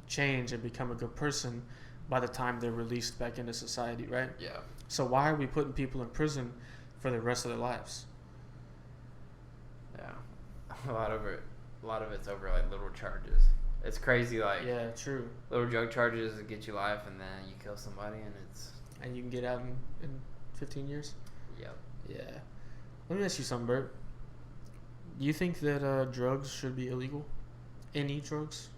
[SPEAKER 2] change and become a good person by the time they're released back into society, right?
[SPEAKER 1] Yeah.
[SPEAKER 2] So why are we putting people in prison for the rest of their lives?
[SPEAKER 1] Yeah. A lot of it's over like little charges. It's crazy, like,
[SPEAKER 2] yeah, true.
[SPEAKER 1] Little drug charges that get you life, and then you kill somebody,
[SPEAKER 2] and you can get out in 15 years.
[SPEAKER 1] Yep.
[SPEAKER 2] Yeah. Let me ask you something, Bert. Do you think that drugs should be illegal? Any drugs?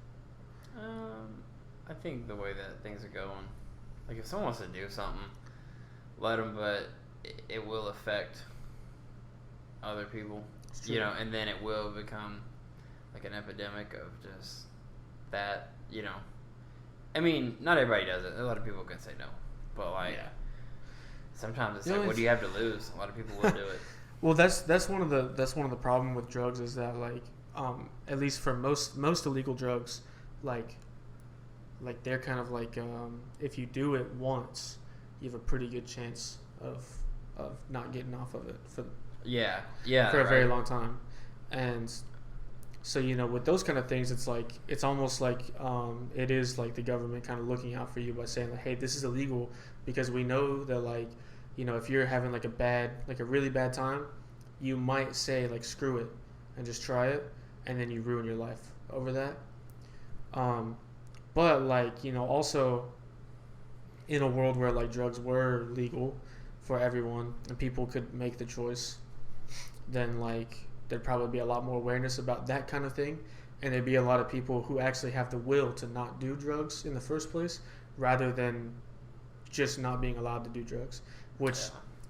[SPEAKER 1] I think the way that things are going, like if someone wants to do something, let them, but it will affect other people, and then it will become like an epidemic of just that, I mean, not everybody does it. A lot of people can say no, but like sometimes it's like, what do you have to lose? A lot of people will do it.
[SPEAKER 2] Well, that's one of the problem with drugs, is that like at least for most illegal drugs, like they're kind of like if you do it once, you have a pretty good chance of not getting off of it for
[SPEAKER 1] a
[SPEAKER 2] very long time. And so, you know, with those kind of things, it's almost like it is like the government kind of looking out for you by saying like, hey, this is illegal, because we know that, like, you know, if you're having like a really bad time, you might say like, screw it and just try it, and then you ruin your life over that. But like, you know, also in a world where like drugs were legal for everyone and people could make the choice, then like there'd probably be a lot more awareness about that kind of thing, and there'd be a lot of people who actually have the will to not do drugs in the first place, rather than just not being allowed to do drugs. Which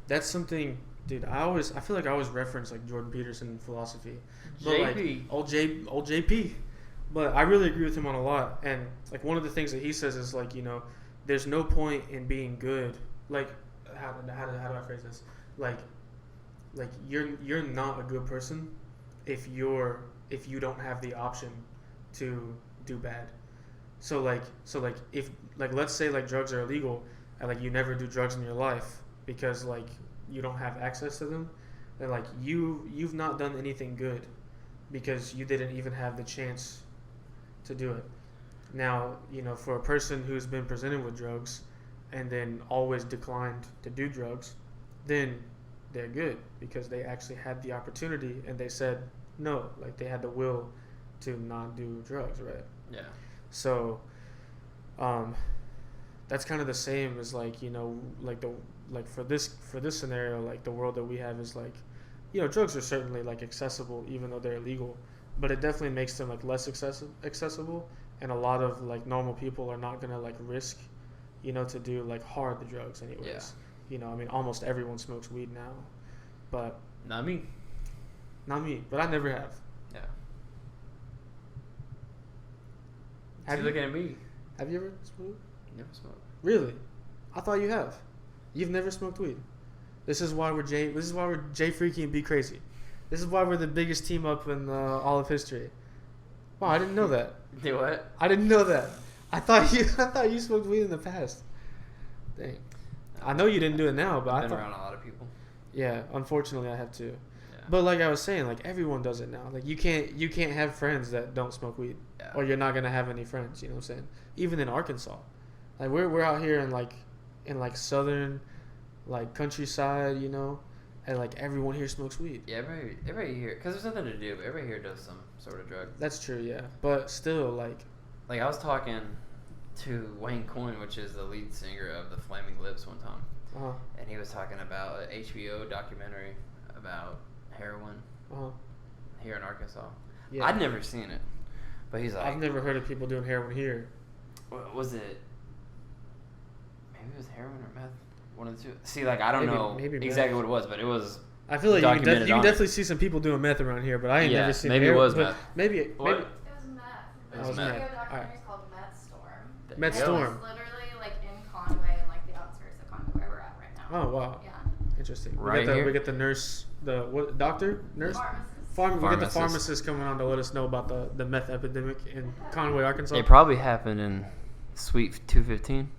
[SPEAKER 2] that's something, dude, I feel like I always reference like Jordan Peterson in philosophy, but
[SPEAKER 1] JP.
[SPEAKER 2] like old JP. But I really agree with him on a lot. And like one of the things that he says is like, you know, there's no point in being good. Like how do I phrase this? Like you're not a good person if you don't have the option to do bad. So like if like, let's say like drugs are illegal and like you never do drugs in your life because like you don't have access to them, then like you've not done anything good because you didn't even have the chance to do it. Now, you know, for a person who's been presented with drugs and then always declined to do drugs, then they're good because they actually had the opportunity and they said no. Like they had the will to not do drugs, right?
[SPEAKER 1] Yeah.
[SPEAKER 2] So that's kind of the same as like, you know, like for this scenario, like the world that we have is like, you know, drugs are certainly like accessible even though they're illegal, but it definitely makes them like less accessible, and a lot of like normal people are not gonna like risk, you know, to do like hard drugs anyways.
[SPEAKER 1] Yeah.
[SPEAKER 2] You know, I mean, almost everyone smokes weed now, but
[SPEAKER 1] Not me.
[SPEAKER 2] But I never have.
[SPEAKER 1] Yeah.
[SPEAKER 2] Have
[SPEAKER 1] you looking at me?
[SPEAKER 2] Have you ever smoked?
[SPEAKER 1] Never smoked.
[SPEAKER 2] Really? I thought you have. You've never smoked weed. This is why we're J Freaky and Be Crazy. This is why we're the biggest team up in all of history. Wow, I didn't know that.
[SPEAKER 1] Do what?
[SPEAKER 2] I didn't know that. I thought you smoked weed in the past. Dang. I know you didn't do it now, but
[SPEAKER 1] I've been around a lot of people.
[SPEAKER 2] Yeah, unfortunately I have too.
[SPEAKER 1] Yeah.
[SPEAKER 2] But like I was saying, like everyone does it now. Like you can't have friends that don't smoke weed, or you're not gonna have any friends. You know what I'm saying? Even in Arkansas, like we're out here in like southern, like countryside, you know, and like everyone here smokes weed.
[SPEAKER 1] Yeah, everybody here, because there's nothing to do, but everybody here does some sort of drug.
[SPEAKER 2] That's true, yeah. But still, like
[SPEAKER 1] I was talking to Wayne Coyne, which is the lead singer of the Flaming Lips, one time, and he was talking about an HBO documentary about heroin here in Arkansas. Yeah. I'd never seen it, but he's like,
[SPEAKER 2] I've never heard of people doing heroin here.
[SPEAKER 1] What was it? Maybe it was heroin or meth. One of the two. See, like I don't know exactly what it was, but it was.
[SPEAKER 2] I feel like you can definitely see some people doing meth around here, but I ain't never seen.
[SPEAKER 1] Maybe
[SPEAKER 2] heroin,
[SPEAKER 1] it was meth.
[SPEAKER 2] Maybe.
[SPEAKER 3] It was meth.
[SPEAKER 1] It was meth.
[SPEAKER 3] There's a documentary called Meth Storm.
[SPEAKER 2] Meth Storm.
[SPEAKER 3] It was literally like in Conway and like the outskirts of Conway where we're at right now.
[SPEAKER 2] Oh wow.
[SPEAKER 3] Yeah.
[SPEAKER 2] Interesting.
[SPEAKER 1] Right here.
[SPEAKER 2] We get the nurse, doctor, nurse,
[SPEAKER 3] Pharmacist.
[SPEAKER 2] We get the pharmacist coming on to let us know about the meth epidemic in Conway, Arkansas.
[SPEAKER 1] It probably happened in Suite 215.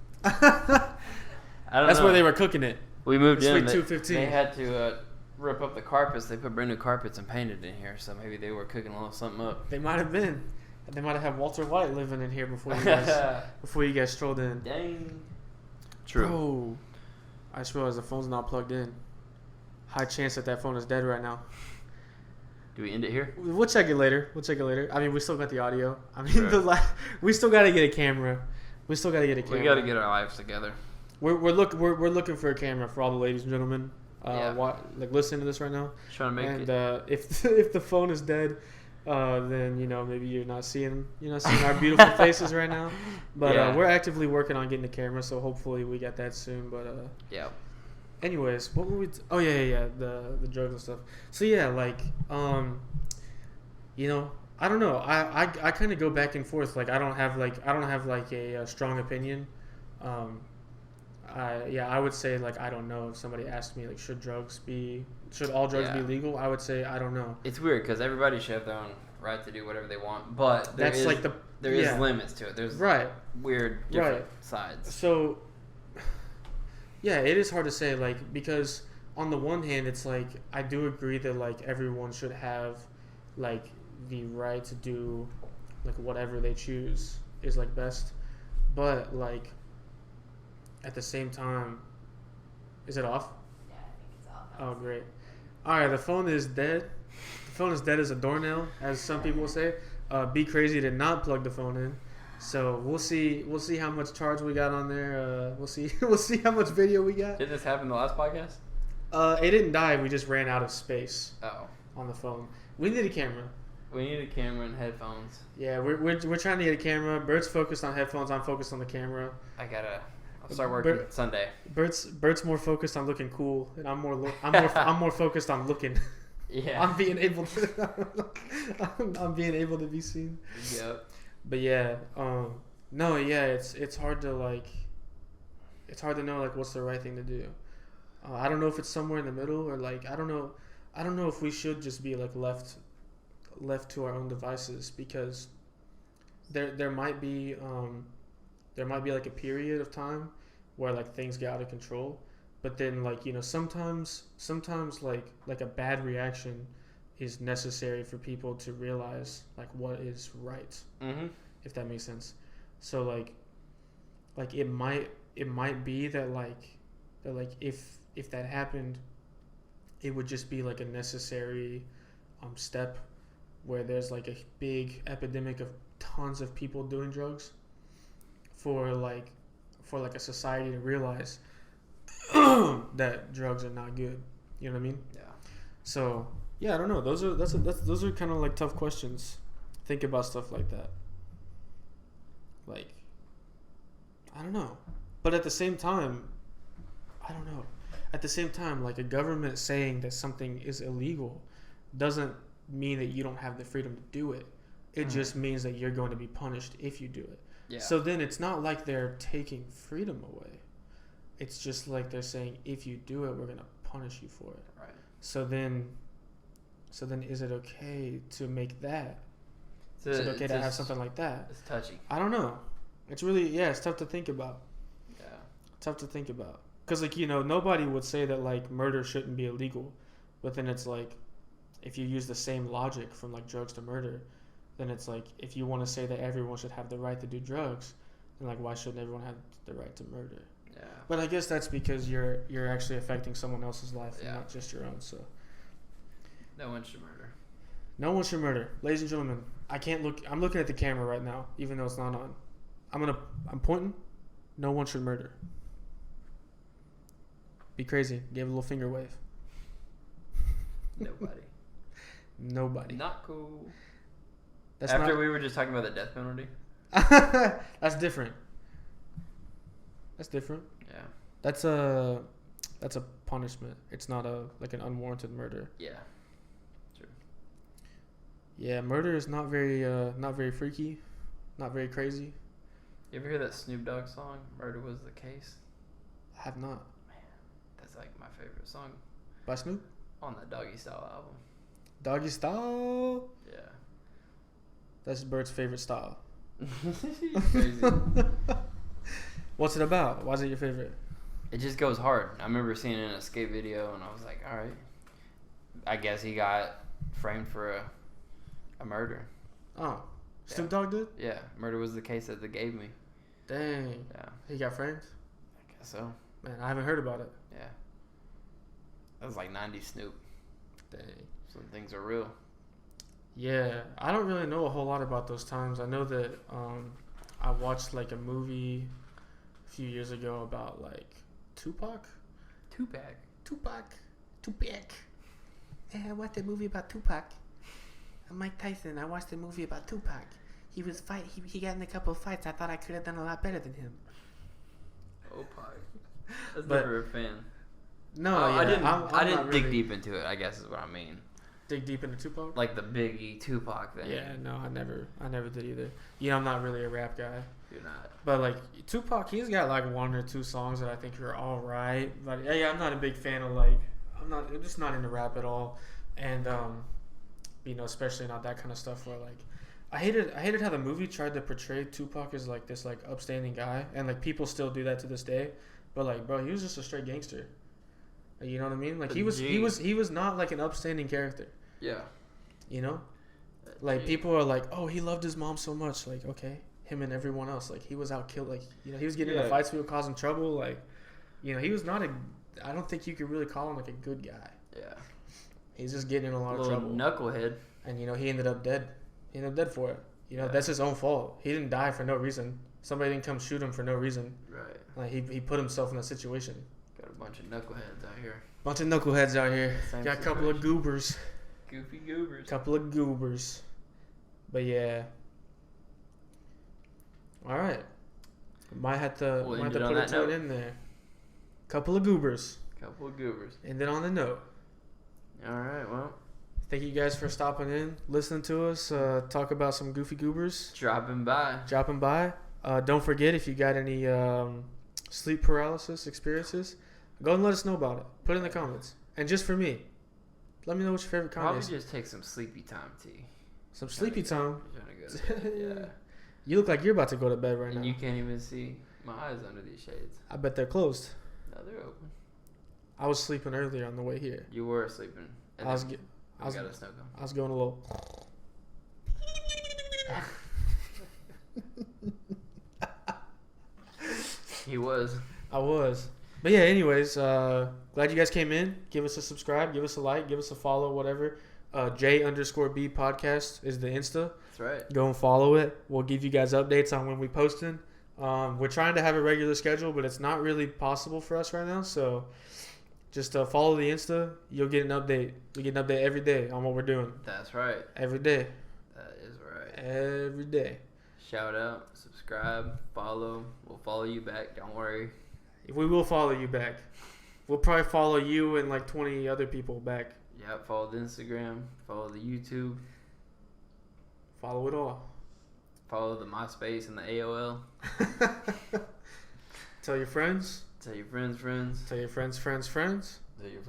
[SPEAKER 2] That's where they were cooking it.
[SPEAKER 1] We moved in.
[SPEAKER 2] Suite 215.
[SPEAKER 1] They had to rip up the carpets. They put brand new carpets and painted in here, so maybe they were cooking a little something up.
[SPEAKER 2] They might have been. They might have had Walter White living in here before you guys strolled in.
[SPEAKER 1] Dang. True.
[SPEAKER 2] Oh, I just realized the phone's not plugged in. High chance that phone is dead right now.
[SPEAKER 1] Do we end it here?
[SPEAKER 2] We'll check it later. I mean, we still got the audio. I mean, we still got to get a camera. We got to get
[SPEAKER 1] our lives together.
[SPEAKER 2] We're looking for a camera for all the ladies and gentlemen. Listening to this right now.
[SPEAKER 1] Trying to make it.
[SPEAKER 2] And if the phone is dead, then you know maybe you're not seeing our beautiful faces right now. But we're actively working on getting a camera, so hopefully we get that soon. But
[SPEAKER 1] yeah.
[SPEAKER 2] Anyways, what were we? The drugs and stuff. So yeah, like you know, I don't know. I kind of go back and forth. Like I don't have a strong opinion. I would say like I don't know. If somebody asked me like should all drugs be legal, I would say I don't know.
[SPEAKER 1] It's weird because everybody should have their own right to do whatever they want, but there is limits to it. There's weird different sides.
[SPEAKER 2] So Yeah, it is hard to say, like, because on the one hand, it's like I do agree that like everyone should have like the right to do like whatever they choose is like best, but like at the same time, is it off?
[SPEAKER 3] Yeah, I think it's off.
[SPEAKER 2] Oh, great. All right, the phone is dead. The phone is dead as a doornail, as some people say. Be Crazy did not plug the phone in, so we'll see. We'll see how much charge we got on there. We'll see. We'll see how much video we got.
[SPEAKER 1] Did this happen in the last podcast?
[SPEAKER 2] It didn't die. We just ran out of space
[SPEAKER 1] Oh.
[SPEAKER 2] on the phone. We need a camera.
[SPEAKER 1] We need a camera and headphones.
[SPEAKER 2] Yeah, we're trying to get a camera. Bert's focused on headphones. I'm focused on the camera.
[SPEAKER 1] I'll start working Sunday.
[SPEAKER 2] Bert's more focused on looking cool, and I'm more focused on looking.
[SPEAKER 1] Yeah.
[SPEAKER 2] I'm being able to be seen.
[SPEAKER 1] Yep.
[SPEAKER 2] But yeah, no, yeah, it's hard to like, it's hard to know like what's the right thing to do. I don't know if it's somewhere in the middle or like I don't know if we should just be like left to our own devices, because there might be like a period of time where like things get out of control, but then like, you know, sometimes like a bad reaction is necessary for people to realize like what is right.
[SPEAKER 1] Mm-hmm.
[SPEAKER 2] If that makes sense. So like it might be that if that happened, it would just be like a necessary step where there's like a big epidemic of tons of people doing drugs for like a society to realize that drugs are not good. You know what I mean?
[SPEAKER 1] Yeah.
[SPEAKER 2] So yeah, I don't know. Those are kind of like tough questions. Think about stuff like that. Like, I don't know. But at the same time, I don't know. At the same time, like a government saying that something is illegal doesn't mean that you don't have the freedom to do it. It just means that you're going to be punished if you do it.
[SPEAKER 1] Yeah.
[SPEAKER 2] So then it's not like they're taking freedom away. It's just like they're saying, if you do it, we're going to punish you for it.
[SPEAKER 1] Right.
[SPEAKER 2] So then is it okay to make that? Is it okay to have something like that?
[SPEAKER 1] It's touchy.
[SPEAKER 2] I don't know. It's really, it's tough to think about.
[SPEAKER 1] Yeah.
[SPEAKER 2] Tough to think about. Because, like, you know, nobody would say that, like, murder shouldn't be illegal. But then it's like, if you use the same logic from, like, drugs to murder, then it's like, if you want to say that everyone should have the right to do drugs, then, like, why shouldn't everyone have the right to murder?
[SPEAKER 1] Yeah.
[SPEAKER 2] But I guess that's because you're actually affecting someone else's life and not just your own, so.
[SPEAKER 1] No one should murder.
[SPEAKER 2] No one should murder. Ladies and gentlemen, I'm looking at the camera right now, even though it's not on. I'm pointing. No one should murder. Be Crazy. Gave a little finger wave.
[SPEAKER 1] Nobody.
[SPEAKER 2] Nobody.
[SPEAKER 1] Not cool.
[SPEAKER 2] That's
[SPEAKER 1] After we were just talking about the death penalty.
[SPEAKER 2] That's different. That's different.
[SPEAKER 1] Yeah.
[SPEAKER 2] That's a punishment. It's not like an unwarranted murder.
[SPEAKER 1] Yeah. True.
[SPEAKER 2] Yeah, murder is not very freaky, not very crazy.
[SPEAKER 1] You ever hear that Snoop Dogg song, "Murder Was the Case"?
[SPEAKER 2] I have not.
[SPEAKER 1] Man, that's like my favorite song
[SPEAKER 2] By Snoop?
[SPEAKER 1] on the Doggy Style album.
[SPEAKER 2] Doggy Style?
[SPEAKER 1] Yeah.
[SPEAKER 2] That's Bert's favorite style.
[SPEAKER 1] Crazy.
[SPEAKER 2] What's it about? Why is it your favorite?
[SPEAKER 1] It just goes hard. I remember seeing it in a skate video, and I was like, all right. I guess he got framed for a murder.
[SPEAKER 2] Oh. Snoop Dogg did?
[SPEAKER 1] Yeah. Murder was the case that they gave me.
[SPEAKER 2] Dang.
[SPEAKER 1] Yeah.
[SPEAKER 2] He got framed?
[SPEAKER 1] I guess so.
[SPEAKER 2] Man, I haven't heard about it.
[SPEAKER 1] Yeah. That was like 90s Snoop.
[SPEAKER 2] Dang.
[SPEAKER 1] Some things are real.
[SPEAKER 2] Yeah. I don't really know a whole lot about those times. I know that I watched like a movie a few years ago about like Tupac.
[SPEAKER 1] Tupac.
[SPEAKER 2] Yeah, I watched a movie about Tupac. I'm Mike Tyson. I watched a movie about Tupac. He got in a couple of fights. I thought I could have done a lot better than him.
[SPEAKER 1] Oh, Pac. That's
[SPEAKER 2] But-
[SPEAKER 1] never a fan.
[SPEAKER 2] No,
[SPEAKER 1] I didn't.
[SPEAKER 2] I'm
[SPEAKER 1] I didn't
[SPEAKER 2] not
[SPEAKER 1] dig
[SPEAKER 2] really
[SPEAKER 1] deep into it. I guess is what I mean.
[SPEAKER 2] Dig deep into Tupac.
[SPEAKER 1] Like the Biggie Tupac thing.
[SPEAKER 2] Yeah, no, I never did either. You know, I'm not really a rap guy.
[SPEAKER 1] You're not.
[SPEAKER 2] But like Tupac, he's got like one or two songs that I think are all right. But yeah, I'm not a big fan of like I'm just not into rap at all. And you know, especially not that kind of stuff where like I hated how the movie tried to portray Tupac as like this like upstanding guy, and like people still do that to this day. but like, bro, he was just a straight gangster. You know what I mean? Like, he
[SPEAKER 1] G.
[SPEAKER 2] was not like an upstanding character.
[SPEAKER 1] Yeah.
[SPEAKER 2] You know, like people are like, oh, he loved his mom so much. Like, okay, him and everyone else. Like, he was out killed. Like, you know, he was getting into fights, people causing trouble. Like, you know, he was not a. I don't think you could really call him like a good guy.
[SPEAKER 1] Yeah.
[SPEAKER 2] He's just getting in a lot of trouble.
[SPEAKER 1] Knucklehead.
[SPEAKER 2] And you know, he ended up dead. He ended up dead for it. You know, that's his own fault. He didn't die for no reason. Somebody didn't come shoot him for no reason.
[SPEAKER 1] Right.
[SPEAKER 2] Like, he put himself in that situation.
[SPEAKER 1] Got a bunch of knuckleheads out here.
[SPEAKER 2] Bunch of knuckleheads out here.
[SPEAKER 1] Same
[SPEAKER 2] Got a couple of goobers.
[SPEAKER 1] Goofy goobers.
[SPEAKER 2] Couple of goobers. But yeah. All right. Might have to put a toad in there. Couple of goobers.
[SPEAKER 1] Couple of goobers.
[SPEAKER 2] And then on the note.
[SPEAKER 1] All right. Well.
[SPEAKER 2] Thank you guys for stopping in, listening to us, talk about some goofy goobers.
[SPEAKER 1] Dropping by.
[SPEAKER 2] Don't forget, if you got any sleep paralysis experiences, go and let us know about it. Put it in the comments. And just for me, let me know what your favorite comment is.
[SPEAKER 1] Probably just take some sleepy time tea.
[SPEAKER 2] Some sleepy time?
[SPEAKER 1] Yeah.
[SPEAKER 2] You look like you're about to go to bed right now.
[SPEAKER 1] And you can't even see my eyes under these shades.
[SPEAKER 2] I bet they're closed.
[SPEAKER 1] No, they're open.
[SPEAKER 2] I was sleeping earlier on the way here.
[SPEAKER 1] You were sleeping.
[SPEAKER 2] I was going a little.
[SPEAKER 1] He was.
[SPEAKER 2] I was. But yeah, anyways, glad you guys came in. Give us a subscribe, give us a like, give us a follow, whatever. J&B Podcast is the Insta.
[SPEAKER 1] That's right.
[SPEAKER 2] Go and follow it. We'll give you guys updates on when we posting. We're trying to have a regular schedule, but it's not really possible for us right now. So just follow the Insta. You'll get an update. You get an update every day on what we're doing.
[SPEAKER 1] That's right.
[SPEAKER 2] Every day.
[SPEAKER 1] That is right.
[SPEAKER 2] Every day.
[SPEAKER 1] Shout out, subscribe, follow. We'll follow you back. Don't worry.
[SPEAKER 2] We will follow you back. We'll probably follow you and like 20 other people back.
[SPEAKER 1] Yep. Follow the Instagram. Follow the YouTube.
[SPEAKER 2] Follow it all.
[SPEAKER 1] Follow the MySpace and the AOL.
[SPEAKER 2] Tell your friends.
[SPEAKER 1] Tell your friends.
[SPEAKER 2] Tell your friends.
[SPEAKER 1] Tell your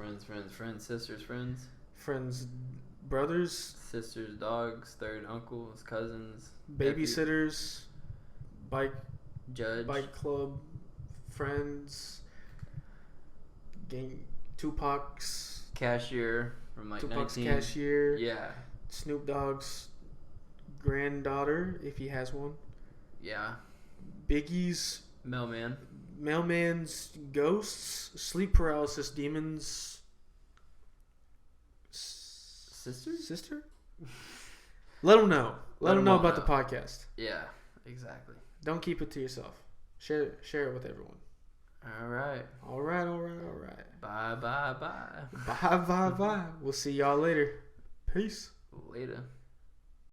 [SPEAKER 1] friends, sisters, friends.
[SPEAKER 2] Friends, brothers.
[SPEAKER 1] Sisters, dogs, third uncles, cousins.
[SPEAKER 2] Babysitters. Bike club. Friends. Gang. Tupac's.
[SPEAKER 1] Cashier from like
[SPEAKER 2] Tupac's
[SPEAKER 1] 19.
[SPEAKER 2] cashier.
[SPEAKER 1] Yeah.
[SPEAKER 2] Snoop Dogg's granddaughter, if he has one.
[SPEAKER 1] Yeah.
[SPEAKER 2] Biggie's mailman's ghosts, sleep paralysis demons. Sister? Let them know. Let them know about the podcast.
[SPEAKER 1] Yeah, exactly.
[SPEAKER 2] Don't keep it to yourself. Share it with everyone.
[SPEAKER 1] All right.
[SPEAKER 2] Bye.
[SPEAKER 1] Bye.
[SPEAKER 2] Bye. We'll see y'all later. Peace.
[SPEAKER 1] Later.